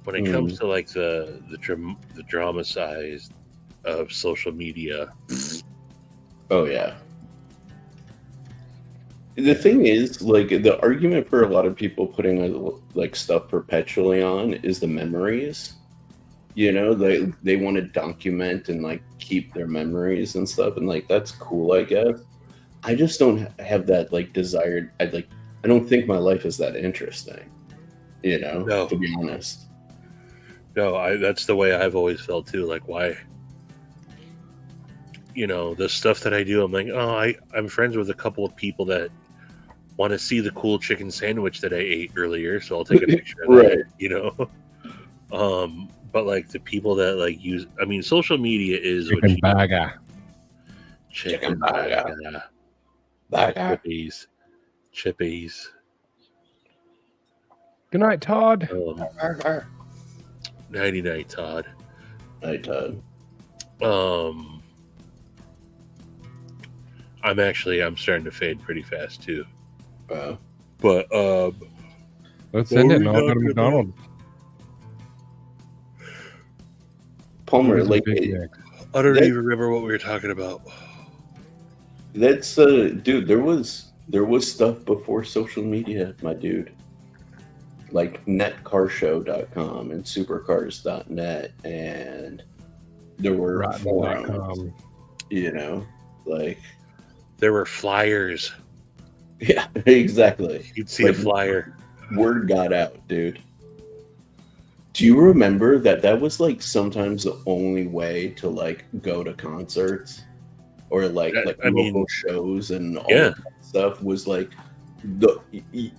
When it comes to, like, the drama side of social media. Oh yeah. The thing is, like, the argument for a lot of people putting, like, stuff perpetually on is the memories. You know, they want to document and, like, keep their memories and stuff, and, like, that's cool, I guess. I just don't have that, like, desired. I don't think my life is that interesting. You know, No. to be honest. No, that's the way I've always felt too. Like, why? You know, the stuff that I do, I'm like, oh, I'm friends with a couple of people that want to see the cool chicken sandwich that I ate earlier, so I'll take a picture of that, you know? But, like, the people that, like, use, I mean, social media is chicken burger. Chicken burger. Chippies. Good night, Todd. Nighty night, Todd. Night, Todd. I'm starting to fade pretty fast too. Wow. But let's end it and I'll go to McDonald's. Palmer, like, I don't even remember what we were talking about. That's dude, there was stuff before social media, my dude. Like netcarshow.com and supercars.net, and there were forums, you know, like, there were flyers. Yeah, exactly. You'd see a flyer. Word got out, dude. Do you remember that was, like, sometimes the only way to, like, go to concerts or like local shows and all that stuff was, like,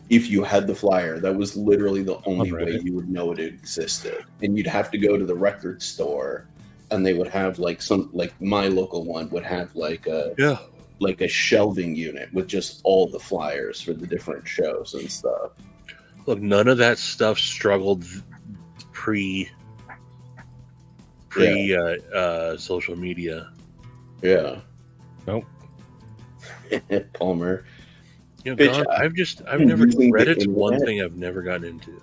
if you had the flyer, that was literally the only way you would know it existed. And you'd have to go to the record store, and they would have, like, my local one would have, like, a shelving unit with just all the flyers for the different shows and stuff. Look, none of that stuff struggled pre social media. Yeah. Nope. Palmer. You know, Bitch, Don, I've been never using the Reddit's one internet. thing I've never gotten into.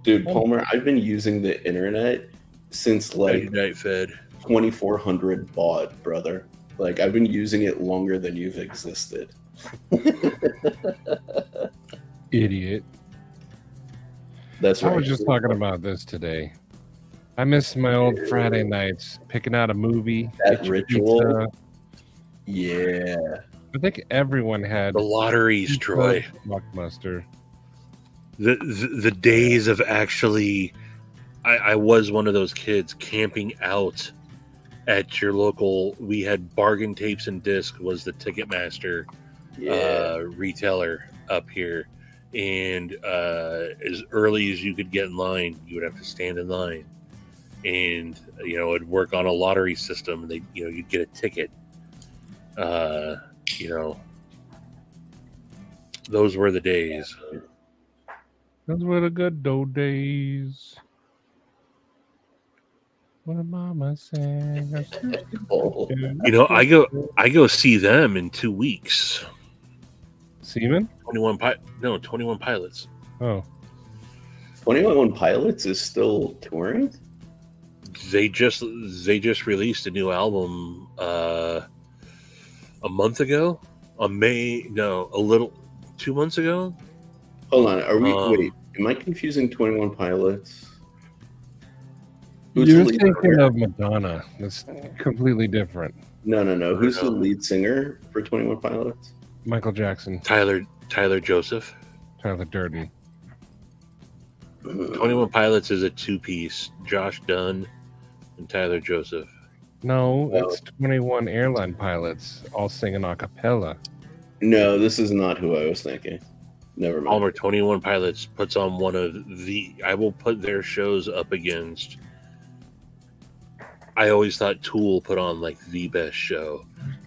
Dude, Palmer, I've been using the internet since like Night Fed. 2400 baud, brother. Like, I've been using it longer than you've existed. Idiot. That's I right. was just talking about this today. I miss my old Friday nights, picking out a movie, That get your ritual. pizza. Yeah. I think everyone had The lotteries, pizza, Troy. Blockbuster. The days of actually, I was one of those kids camping out at your local. We had Bargain Tapes and Disc was the Ticketmaster retailer up here, and as early as you could get in line, you would have to stand in line, and it'd work on a lottery system. They you'd get a ticket. Those were the days. Those were the good old days. When Mama sang. I go see them in 2 weeks. Seaman? 21 Pilots. Oh. 21 Pilots is still touring? They just released a new album a month ago. 2 months ago. Hold on, are we wait, am I confusing 21 Pilots? Who's You're the lead thinking singer? of Madonna. That's completely different. No. Who's the lead singer for 21 Pilots? Michael Jackson. Tyler Joseph. Tyler Durden. 21 Pilots is a two-piece. Josh Dunn and Tyler Joseph. No, it's 21 airline pilots all singing a cappella. No, this is not who I was thinking. Never mind. Palmer 21 Pilots puts on one of I will put their shows up against. I always thought Tool put on like the best show.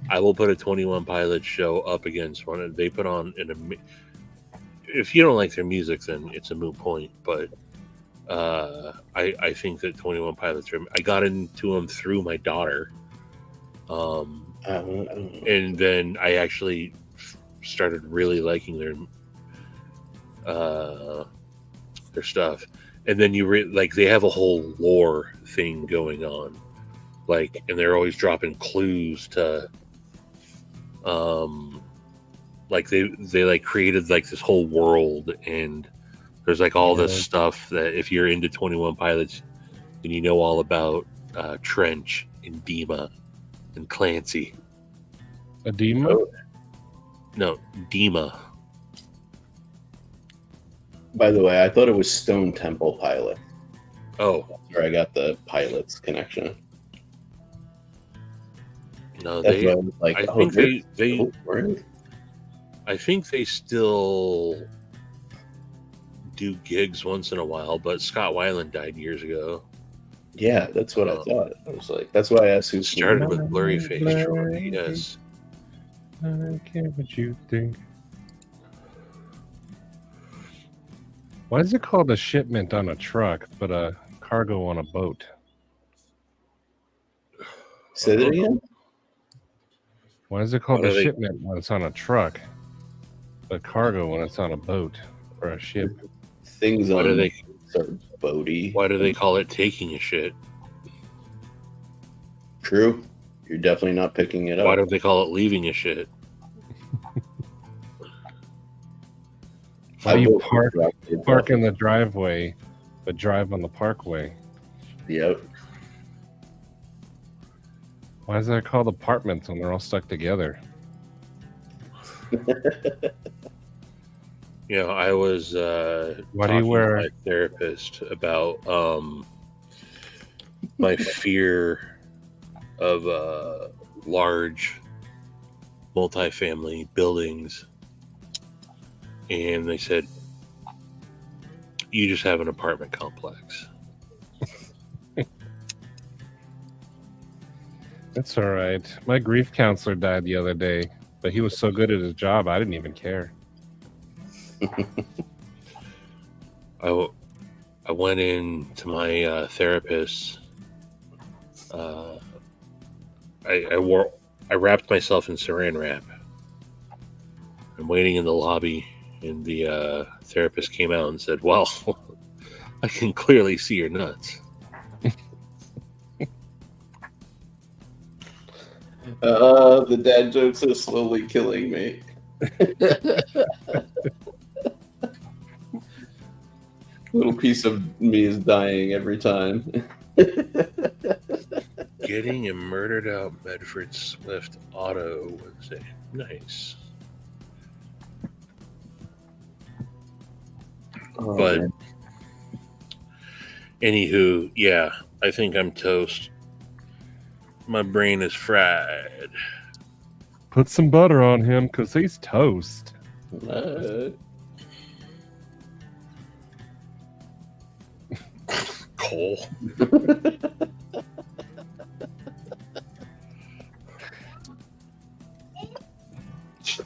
I will put a 21 Pilots show up against one. They put on if you don't like their music, then it's a moot point. But I think that 21 Pilots I got into them through my daughter. And then I actually started really liking their stuff. And then they have a whole lore thing going on. And they're always dropping clues to they created this whole world, and there's all this stuff that if you're into 21 Pilots, then you know all about Trench and Dima and Clancy. Edema? No, Dima. By the way, I thought it was Stone Temple Pilot. Oh, That's where I got the Pilots connection. no, That's they. why I was like, I oh, think they're they. still touring? I think they still do gigs once in a while, but Scott Weiland died years ago. Yeah, that's what I thought. I was like, that's why I asked who Started with Blurry Face Troy. Yes. I don't care what you think. Why is it called a shipment on a truck, but a cargo on a boat? Say that again? Why is it called What a are they- shipment when it's on a truck, but cargo when it's on a boat or a ship? Things Why on do they? are boaty. Why do they call it taking a shit? True. You're definitely not picking it up. Why don't they call it leaving a shit? Why do you boat park in the driveway, but drive on the parkway? Yep. Why is that called apartments when they're all stuck together? I was Why do you talking wear- to my therapist about my fear of large multifamily buildings, and they said you just have an apartment complex. That's all right. My grief counselor died the other day, but he was so good at his job, I didn't even care. I went in to my therapist I wrapped myself in saran wrap. I'm waiting in the lobby, and the therapist came out and said, "Well, I can clearly see your nuts." The dad jokes are slowly killing me. Little piece of me is dying every time. Getting a murdered out Medford Swift auto Wednesday. Nice. Oh, But man. anywho, yeah, I think I'm toast. My brain is fried. Put some butter on him because he's toast. Cole.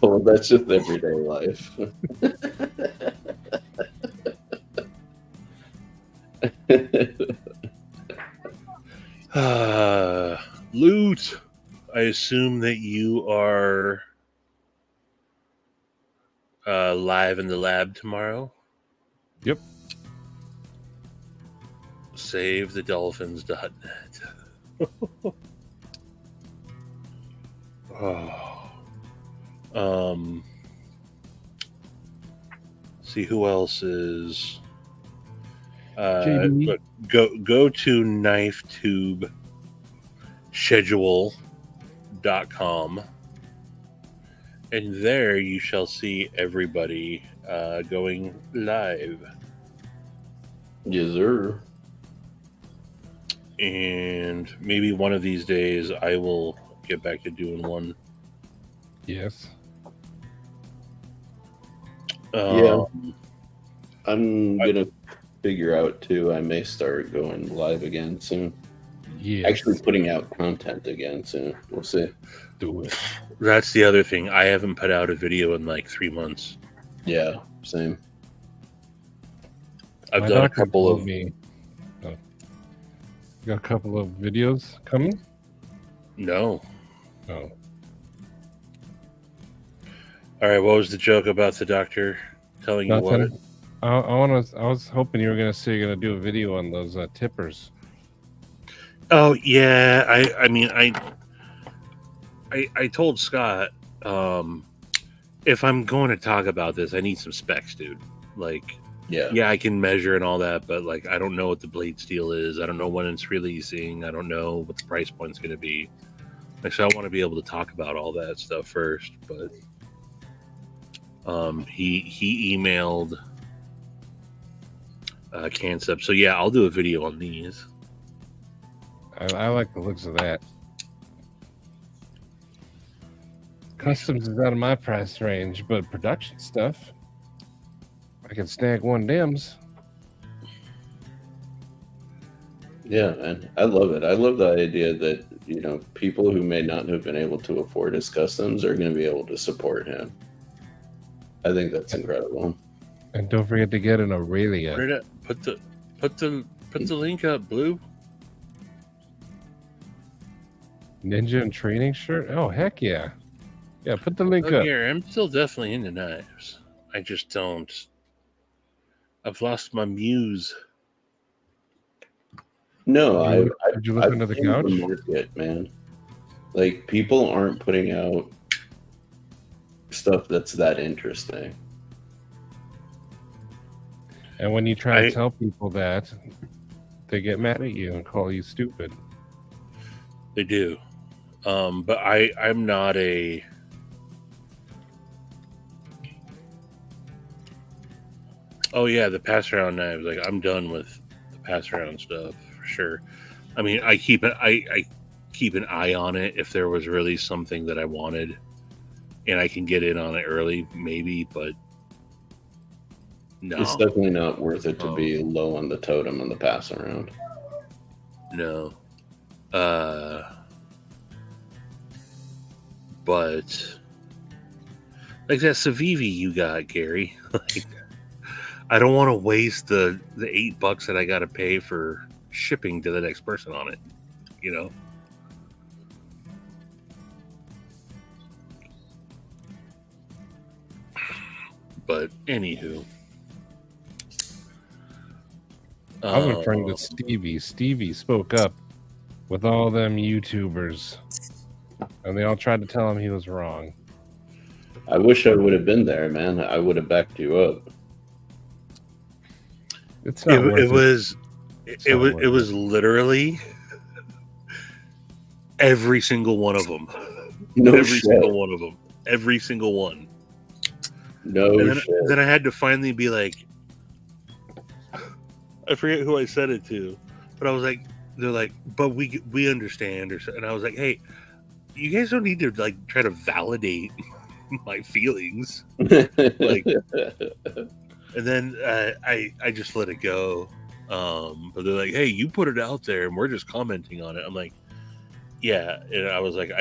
Oh, that's just everyday life. Loot. I assume that you are live in the lab tomorrow. Yep. SaveTheDolphins.net. See who else is. JB. Look, go to knifetubeschedule.com, and there you shall see everybody going live. Yes, sir. And maybe one of these days I will get back to doing one. Yes. Yeah. I'm gonna figure out too. I may start going live again soon. Yes. Actually, putting out content again soon. We'll see. Do it. That's the other thing. I haven't put out a video in like 3 months. Yeah, same. I've My done a doctor couple told of. me. Oh. You got a couple of videos coming? No. Oh. All right. What was the joke about the doctor telling you what? Nothing. I was hoping you were gonna say you're gonna do a video on those tippers. Oh yeah. I mean I told Scott, if I'm going to talk about this, I need some specs, dude. Like, Yeah. I can measure and all that, but like, I don't know what the blade steel is. I don't know when it's releasing. I don't know what the price point's going to be. Like, so I want to be able to talk about all that stuff first. But he emailed Cansep. So yeah, I'll do a video on these. I like the looks of that. Customs is out of my price range, but production stuff, I can snag one Dims. Yeah, man. I love it. I love the idea that, you know, people who may not have been able to afford his customs are going to be able to support him. I think that's incredible. And don't forget to get an Aurelia. Put the link up, Blue. Ninja and training shirt? Oh, heck yeah. Yeah, put the link Look up. here, I'm still definitely into knives. I just don't. I've lost my muse. No, Did you look under the couch? The market, man. Like, people aren't putting out stuff that's that interesting. And when you try to tell people that, they get mad at you and call you stupid. They do. But I'm not a. Oh yeah, the pass around knives. Like, I'm done with the pass around stuff for sure. I mean, I keep an eye on it if there was really something that I wanted, and I can get in on it early, maybe. But no, It's definitely not worth it to be low on the totem on the pass around. No. But like that Civivi you got, Gary. Like, I don't want to waste the $8 that I got to pay for shipping to the next person on it. You know. But anywho, I was a friend of Stevie. Stevie spoke up with all them YouTubers, and they all tried to tell him he was wrong. I wish I would have been there, man. I would have backed you up. It's not worth it was literally every single one of them. Every single one of them. Every single one. No and shit. then I had to finally be like, I forget who I said it to, but I was like, they're like, but we understand, and I was like, hey, you guys don't need to like try to validate my feelings, like. And then I just let it go. But they're like, hey, you put it out there, and we're just commenting on it. I'm like, yeah, and I was like,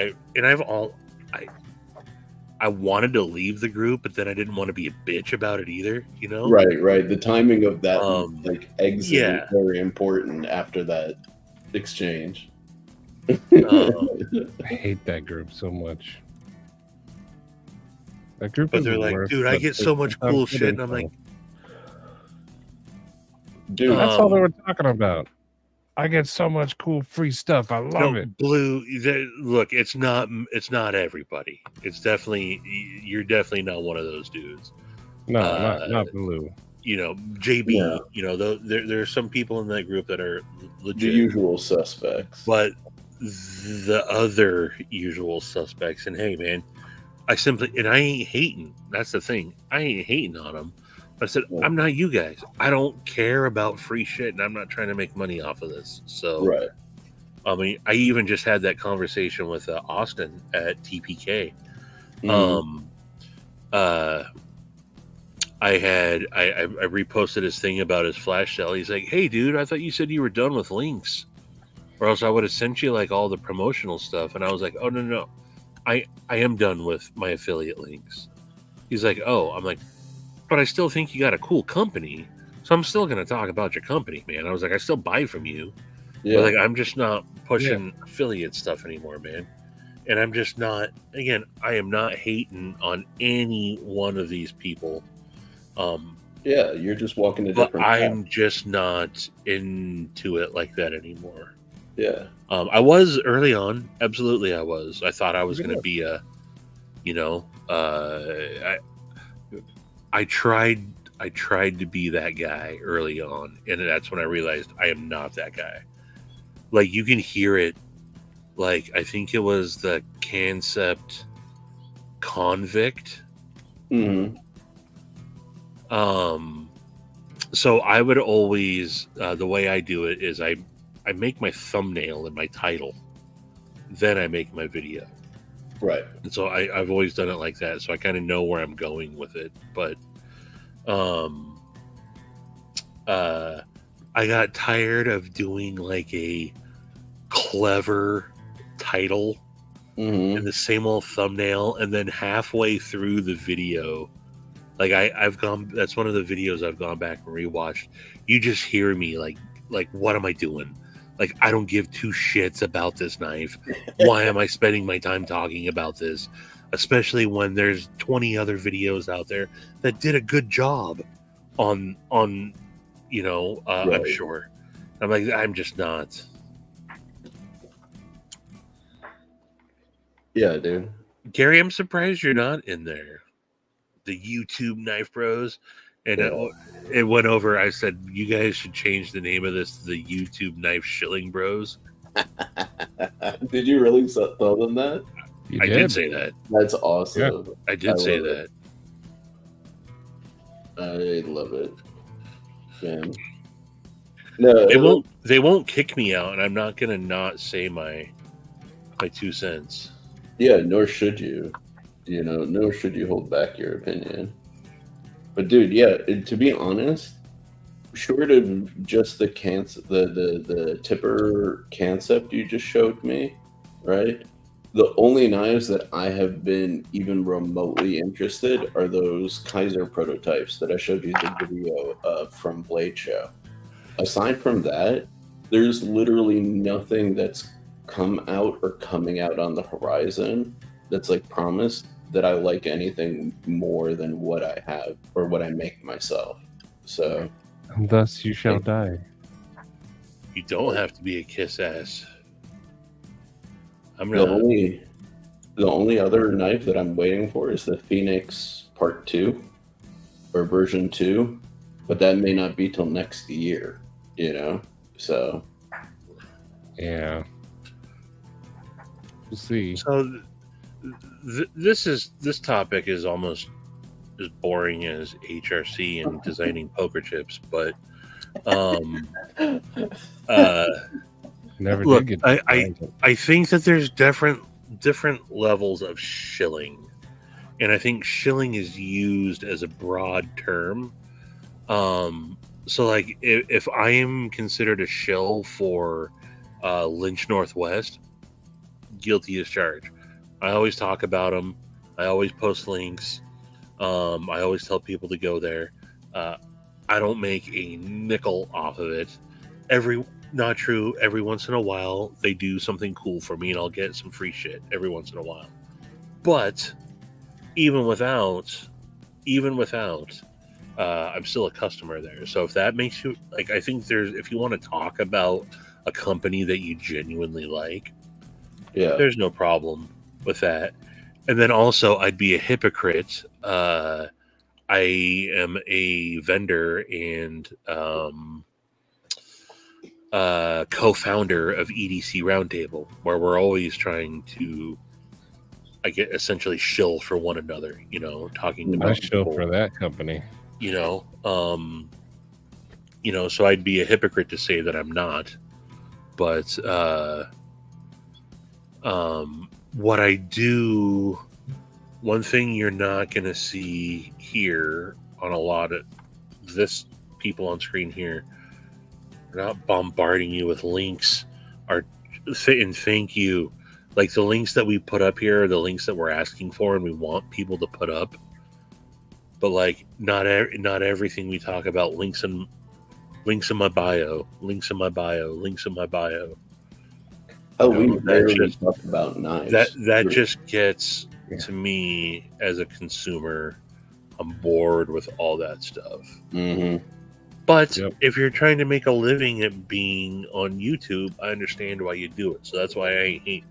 I wanted to leave the group, but then I didn't want to be a bitch about it either, you know? Right. The timing of that like exit is yeah. very important after that exchange. I hate that group so much. That group, but they're like, dude, I get so much cool shit, and I'm like, dude, that's all they were talking about. I get so much cool free stuff. I love it. Blue, look, it's not everybody. It's definitely, you're definitely not one of those dudes. No, not Blue. You know, JB. Yeah. You know, there's some people in that group that are legit. The usual suspects. But the other usual suspects, and hey, man, I ain't hating. That's the thing. I ain't hating on them. I said, I'm not you guys. I don't care about free shit, and I'm not trying to make money off of this. So, right. I mean, I even just had that conversation with Austin at TPK. Mm-hmm. I reposted his thing about his flash sale. He's like, hey, dude, I thought you said you were done with links, or else I would have sent you like all the promotional stuff. And I was like, oh, no. I am done with my affiliate links. He's like, oh, I'm like, but I still think you got a cool company, so I'm still going to talk about your company, man. I was like, I still buy from you. Yeah. But like, I'm just not pushing affiliate stuff anymore, man. And I'm just not, again, I am not hating on any one of these people. Yeah, you're just walking a different path. I'm just not into it like that anymore. Yeah. I was early on. Absolutely, I was. I thought I was going to be a, you know, I tried to be that guy early on, and that's when I realized I am not that guy. Like, you can hear it. Like, I think it was the concept convict. Mm-hmm. So I would always, the way I do it is I make my thumbnail and my title, then I make my video. Right. And so I've always done it like that, so I kind of know where I'm going with it. But I got tired of doing like a clever title and the same old thumbnail, and then halfway through the video, like that's one of the videos I've gone back and rewatched. You just hear me like what am I doing? Like, I don't give two shits about this knife. Why am I spending my time talking about this? Especially when there's 20 other videos out there that did a good job on you know, right. I'm sure. I'm like, I'm just not. Yeah, dude. Gary, I'm surprised you're not in there. The YouTube Knife Bros. And it went over. I said, you guys should change the name of this to the YouTube Knife Shilling Bros. Did you really tell them that? I did say that. That's awesome. Yeah, I did say that. I love it. Man. No, they won't kick me out, and I'm not gonna not say my 2 cents. Yeah, nor should you. You know, nor should you hold back your opinion. But dude, yeah, to be honest, short of just the tipper concept you just showed me, right? The only knives that I have been even remotely interested are those Kaiser prototypes that I showed you the video of from Blade Show. Aside from that, there's literally nothing that's come out or coming out on the horizon that's like promised that I like anything more than what I have or what I make myself. So, And thus you shall die. You don't have to be a kiss ass. I'm the not. only other knife that I'm waiting for is the Phoenix Part 2 or version 2, but that may not be till next year, you know? So, Yeah. We'll see. So this topic is almost as boring as HRC and designing poker chips, but Never look, did get I think that there's different levels of shilling, and I think shilling is used as a broad term. So like if I am considered a shill for Lynch Northwest, guilty as charged. I always talk about them. I always post links. I always tell people to go there. I don't make a nickel off of it. Not true. Every once in a while, they do something cool for me, and I'll get some free shit every once in a while. But even without, I'm still a customer there. So if that makes you like, I think if you want to talk about a company that you genuinely like, yeah. there's no problem with that. And then also, I'd be a hypocrite. I am a vendor and co-founder of EDC Roundtable, where we're always trying to, essentially shill for one another. You know, talking about I shill people, for that company. You know, so I'd be a hypocrite to say that I'm not. But what I do, one thing you're not going to see here on a lot of this people on screen here, we're not bombarding you with links and thank you. Like the links that we put up here are the links that we're asking for and we want people to put up. But like not everything we talk about links in my bio. Oh, we rarely talk about knives. That just gets to me as a consumer. I'm bored with all that stuff. Mm-hmm. But if you're trying to make a living at being on YouTube, I understand why you do it. So that's why I hate.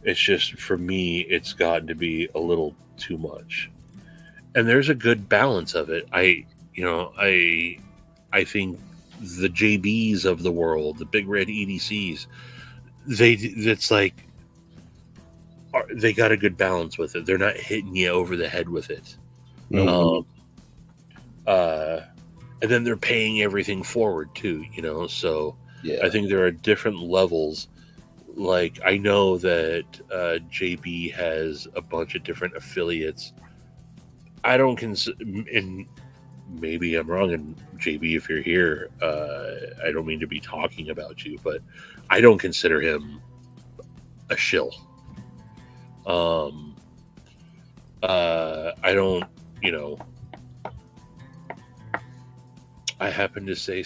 It's just for me, it's gotten to be a little too much. And there's a good balance of it. I think the JBs of the world, the big red EDCs, they got a good balance with it. They're not hitting you over the head with it. Mm-hmm. And then they're paying everything forward too, so yeah. I think there are different levels. Like I know that JB has a bunch of different affiliates. I don't consider, and maybe I'm wrong, and JB, if you're here, I don't mean to be talking about you, but I don't consider him a shill. I don't, I happen to say,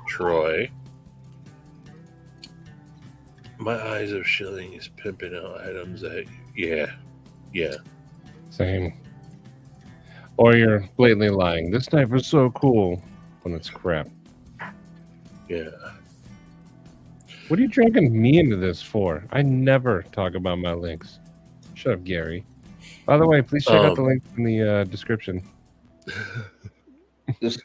Troy, my eyes of shilling is pimping out items that, yeah. Same. Or you're blatantly lying. This knife is so cool when it's crap. Yeah. What are you dragging me into this for? I never talk about my links. Shut up, Gary. By the way, please check out the link in the description. Just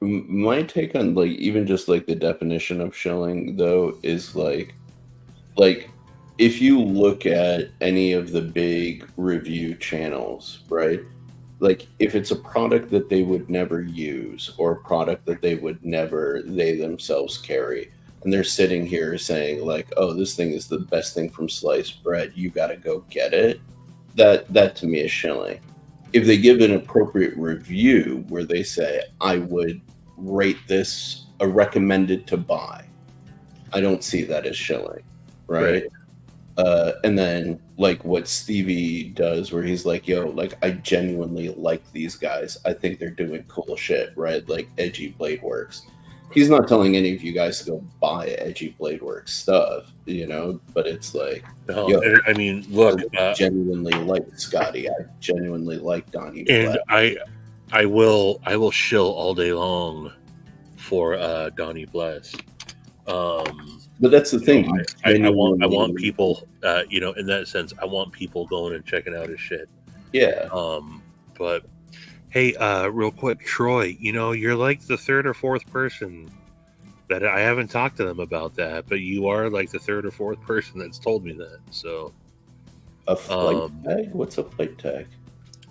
my take on even just the definition of shilling though is like if you look at any of the big review channels, right? Like if it's a product that they would never use or a product that they would never they themselves carry, and they're sitting here saying like, oh, this thing is the best thing from sliced bread, you got to go get it. That to me is shilling. If they give an appropriate review where they say, I would rate this a recommended to buy, I don't see that as shilling, right? And then what Stevie does where he's like, yo, I genuinely like these guys. I think they're doing cool shit, right? Like edgy blade works. he's not telling any of you guys to go buy Edgy Bladeworks stuff, but it's like, No, yo, I mean, look, I genuinely like Scotty. I genuinely like Donnie. and Black. I will shill all day long for Donnie Bless. But that's the thing. I want people, in that sense, I want people going and checking out his shit. Yeah. But hey, real quick, Troy, you're like the third or fourth person that I haven't talked to them about that, but you are like the third or fourth person that's told me that. So a flight tag? What's a flight tag?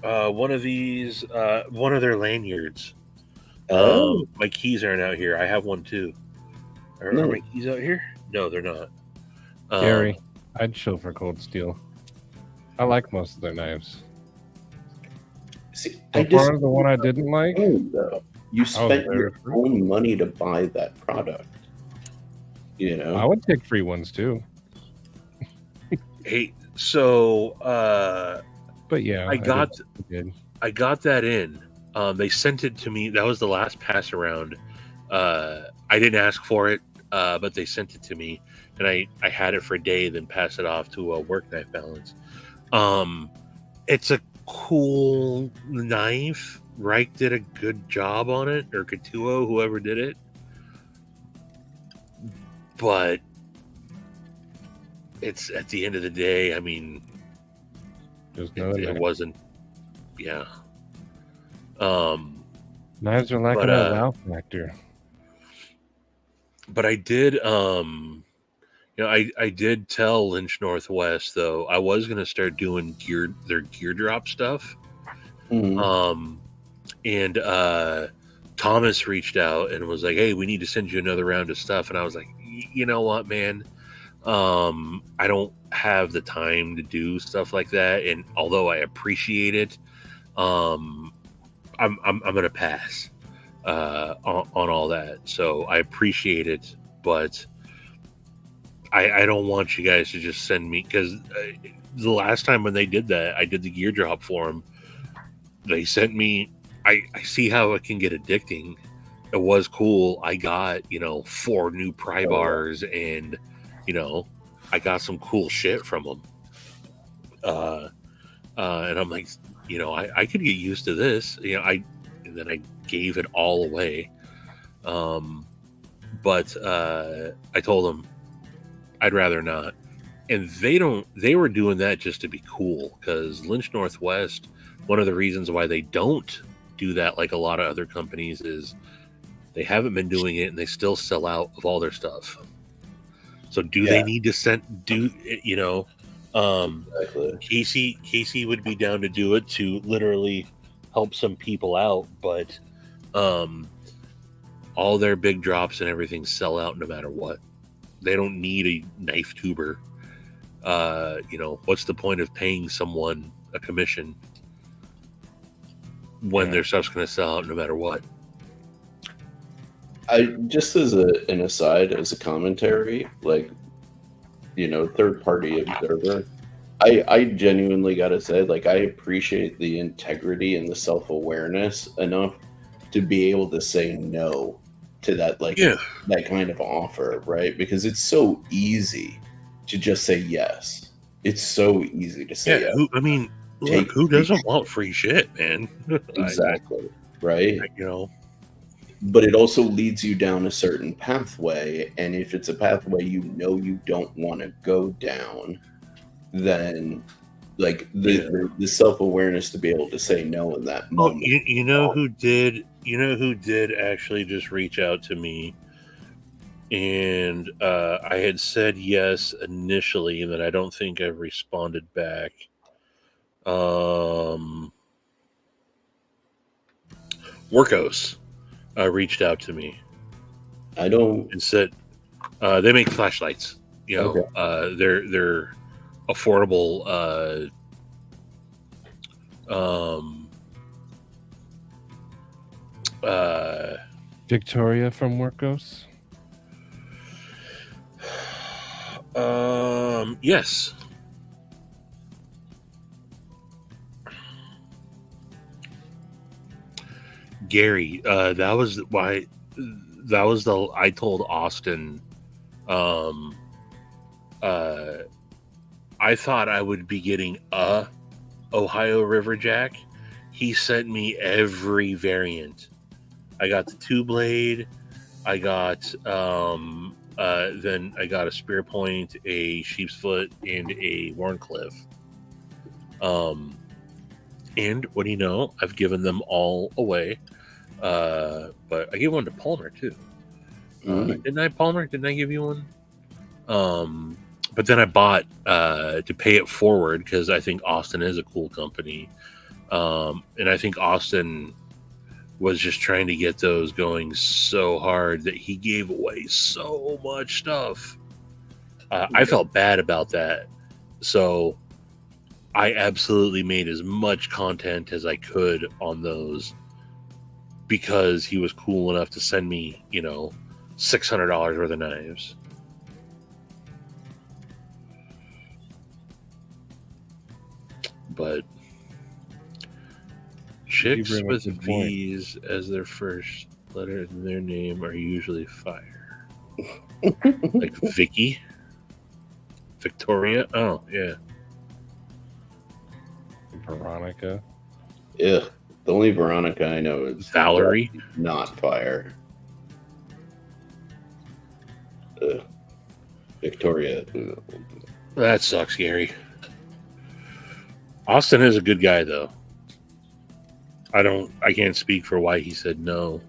One of these, one of their lanyards. Oh, my keys aren't out here. I have one too. Are my keys out here? No, they're not. Gary, I'd chill for Cold Steel. I like most of their knives. See, part of the one I didn't like. Though. You spent your own money to buy that product. I would take free ones too. Hey, so but yeah, I got that in. They sent it to me. That was the last pass around. I didn't ask for it, but they sent it to me, and I had it for a day, then passed it off to a work knife balance. It's a cool knife. Reich did a good job on it, or Katuo, whoever did it. But it's at the end of the day, I mean, it wasn't. Yeah. Knives are lacking that wow factor. But I did, I did tell Lynch Northwest though I was gonna start doing their gear drop stuff. Mm-hmm. And Thomas reached out and was like, "Hey, we need to send you another round of stuff." And I was like, "You know what, man? I don't have the time to do stuff like that. And although I appreciate it, I'm gonna pass on all that. So I appreciate it, but I don't want you guys to just send me, because the last time when they did that, I did the gear drop for them. They sent me. I see how it can get addicting. It was cool. I got 4 new pry bars, and I got some cool shit from them. And I'm like, I could get used to this. And then I gave it all away. But I told them I'd rather not. And they were doing that just to be cool, because Lynch Northwest, one of the reasons why they don't do that like a lot of other companies is they haven't been doing it, and they still sell out of all their stuff. So they need to exactly. Casey would be down to do it to literally help some people out, but all their big drops and everything sell out no matter what. They don't need a knife tuber. What's the point of paying someone a commission when their stuff's going to sell out no matter what? I just as an aside, as a commentary, third party observer, I genuinely gotta say, I appreciate the integrity and the self-awareness enough to be able to say no to that that kind of offer, right? Because it's so easy to just say yes. It's so easy to say yes. Who doesn't want free shit, man? Exactly. Right? But it also leads you down a certain pathway, and if it's a pathway you don't want to go down, then the self-awareness to be able to say no in that moment. Who did actually just reach out to me, and I had said yes initially, and that I don't think I've responded back. Workos reached out to me. And said they make flashlights. Okay. They're affordable. Victoria from Workos. Yes. Gary, that was why I told Austin, I thought I would be getting a Ohio River Jack. He sent me every variant. I got the 2-blade. I got then I got a Spear Point, a Sheep's Foot, and a Warncliffe. And what do you know? I've given them all away. But I gave one to Palmer too. Didn't I, Palmer? Didn't I give you one? But then I bought to pay it forward because I think Austin is a cool company. And I think Austin was just trying to get those going so hard that he gave away so much stuff. I felt bad about that. So I absolutely made as much content as I could on those because he was cool enough to send me, $600 worth of knives. But chicks with V's as their first letter in their name are usually fire. Like Vicky, Victoria. Oh, yeah. Veronica. Yeah. The only Veronica I know is Valerie. Not fire. Victoria. That sucks, Gary. Austin is a good guy, though. I can't speak for why he said no,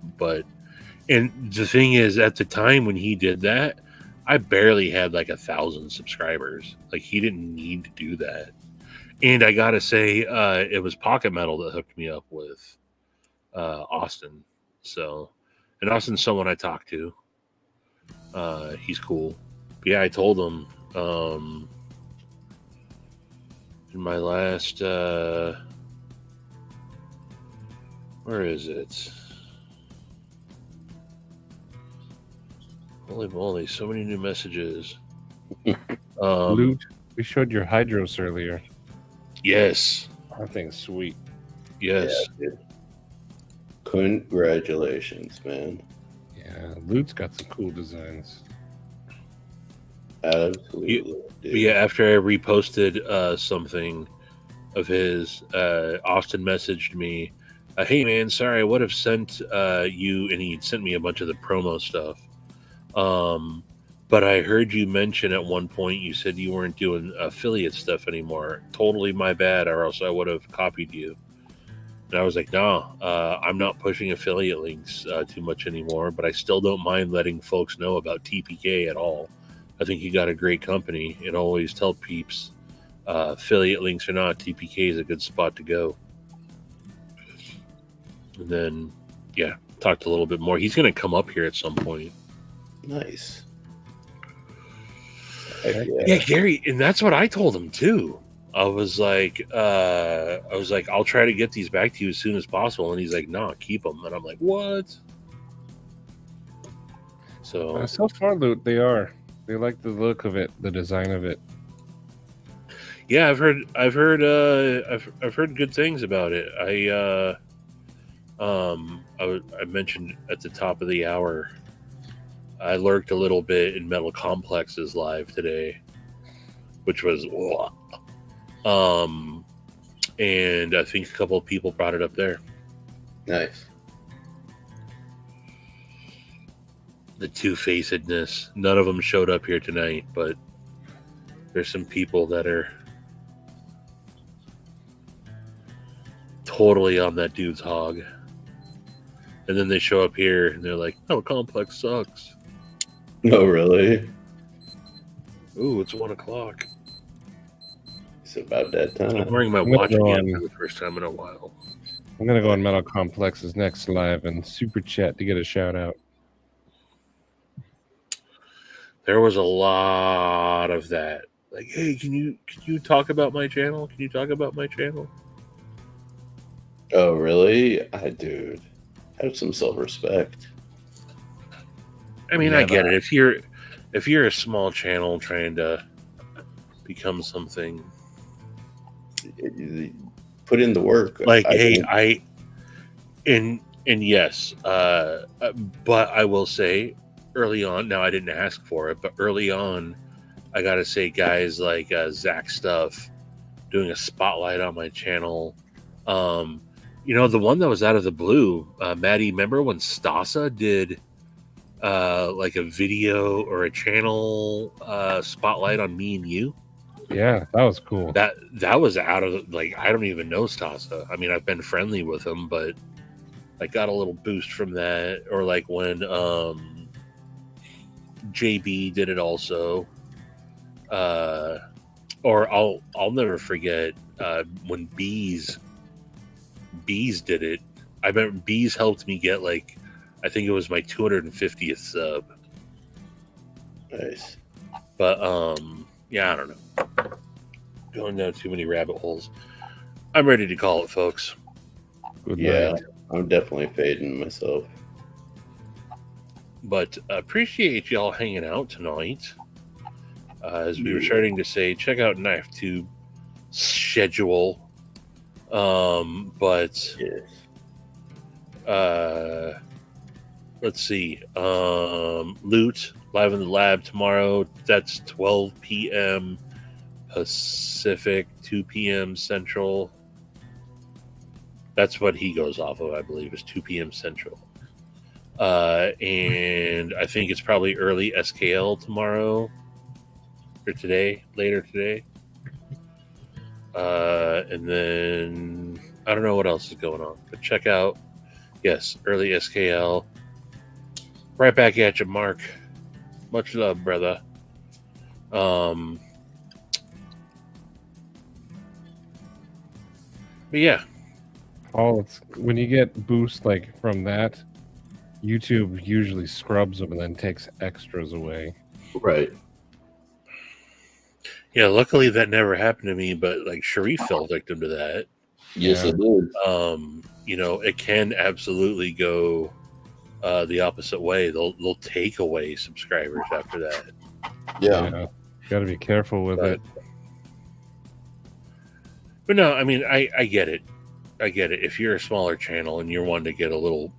and the thing is, at the time when he did that, I barely had like 1,000 subscribers. Like, he didn't need to do that. And I gotta say, it was Pocket Metal that hooked me up with Austin. So, and Austin's someone I talked to. He's cool. But yeah, I told him in my last where is it? Holy moly, so many new messages. Loot, we showed your Hydros earlier. Yes. That thing's sweet. Yes. Yeah, congratulations, man. Yeah, Loot's got some cool designs. Absolutely. Yeah, after I reposted something of his, Austin messaged me, hey man, sorry, I would have sent you, and he sent me a bunch of the promo stuff. But I heard you mention at one point you said you weren't doing affiliate stuff anymore. Totally my bad, or else I would have copied you. And I was like, no, I'm not pushing affiliate links too much anymore, but I still don't mind letting folks know about TPK at all. I think you got a great company, and always tell peeps, affiliate links or not, TPK is a good spot to go. And then, yeah, talked a little bit more. He's going to come up here at some point. Nice. Yeah, Gary, and that's what I told him too. I was like, I'll try to get these back to you as soon as possible. And he's like, no, keep them. And I'm like, what? So far, Loot, they like the look of it, the design of it. Yeah, I've heard good things about it. I mentioned at the top of the hour, I lurked a little bit in Metal Complex's live today, which was, and I think a couple of people brought it up there. Nice. The two-facedness. None of them showed up here tonight, but there's some people that are totally on that dude's hog. And then they show up here and they're like, "Oh, Complex sucks." Oh, really? Ooh, it's 1:00. It's about that time. I'm wearing my watch again for the first time in a while. I'm gonna go on Metal Complex's next live and super chat to get a shout out. There was a lot of that. Like, hey, can you talk about my channel? Can you talk about my channel? Oh, really? Dude, have some self-respect. I mean, I get it. If you're a small channel trying to become something, Put in the work. like, and And yes, but I will say early on, now I didn't ask for it, but early on, I got to say, guys like Zach Stuff doing a spotlight on my channel. The one that was out of the blue, Maddie, remember when Stasa did like a video or a channel spotlight on me and you? Yeah, that was cool. That was out of, like, I don't even know Stasa. I mean, I've been friendly with him, but I got a little boost from that. Or like when JB did it also. Or I'll never forget when Bees did it. I remember Bees helped me get, like, I think it was my 250th sub. Nice. But yeah, I don't know. Going down too many rabbit holes. I'm ready to call it, folks. Good Yeah, night. I'm definitely fading myself. But appreciate y'all hanging out tonight. As we were starting to say, check out Knife Tube schedule. But Yes. let's see. Loot live in the lab tomorrow. That's 12 p.m. Pacific, 2 p.m. Central. That's what he goes off of, I believe, is 2 p.m. Central. And I think it's probably early SKL tomorrow or today, later today. And then I don't know what else is going on, but check out, yes, early SKL. Right back at you, Mark. Much love, brother. But yeah, It's when you get boost like from that, YouTube usually scrubs them and then takes extras away. Right. yeah. Luckily, that never happened to me, but like Sharif fell victim to that. Yes, Yeah. it is. It can absolutely go the opposite way. They'll take away subscribers after that. Yeah. Got to be careful with But- it. But no, I mean, I get it. I get it. If you're a smaller channel and you're wanting to get a little,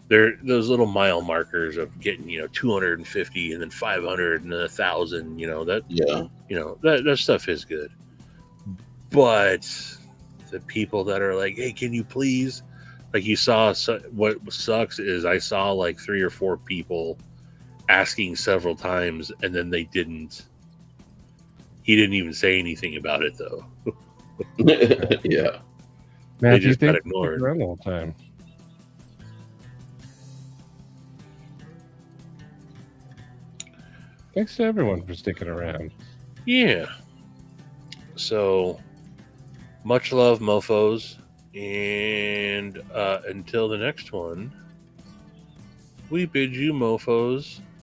there those little mile markers of getting 250 and then 500 and then 1,000. That Yeah. that stuff is good. But the people that are like, hey, can you please? Like you saw, what sucks is I saw like 3 or 4 people asking several times, and then they didn't. He didn't even say anything about it though. Yeah. Matthew, just got thanks for ignored. sticking around the whole time. Thanks to everyone for sticking around. Yeah. So much love, mofos, and until the next one, we bid you, mofos,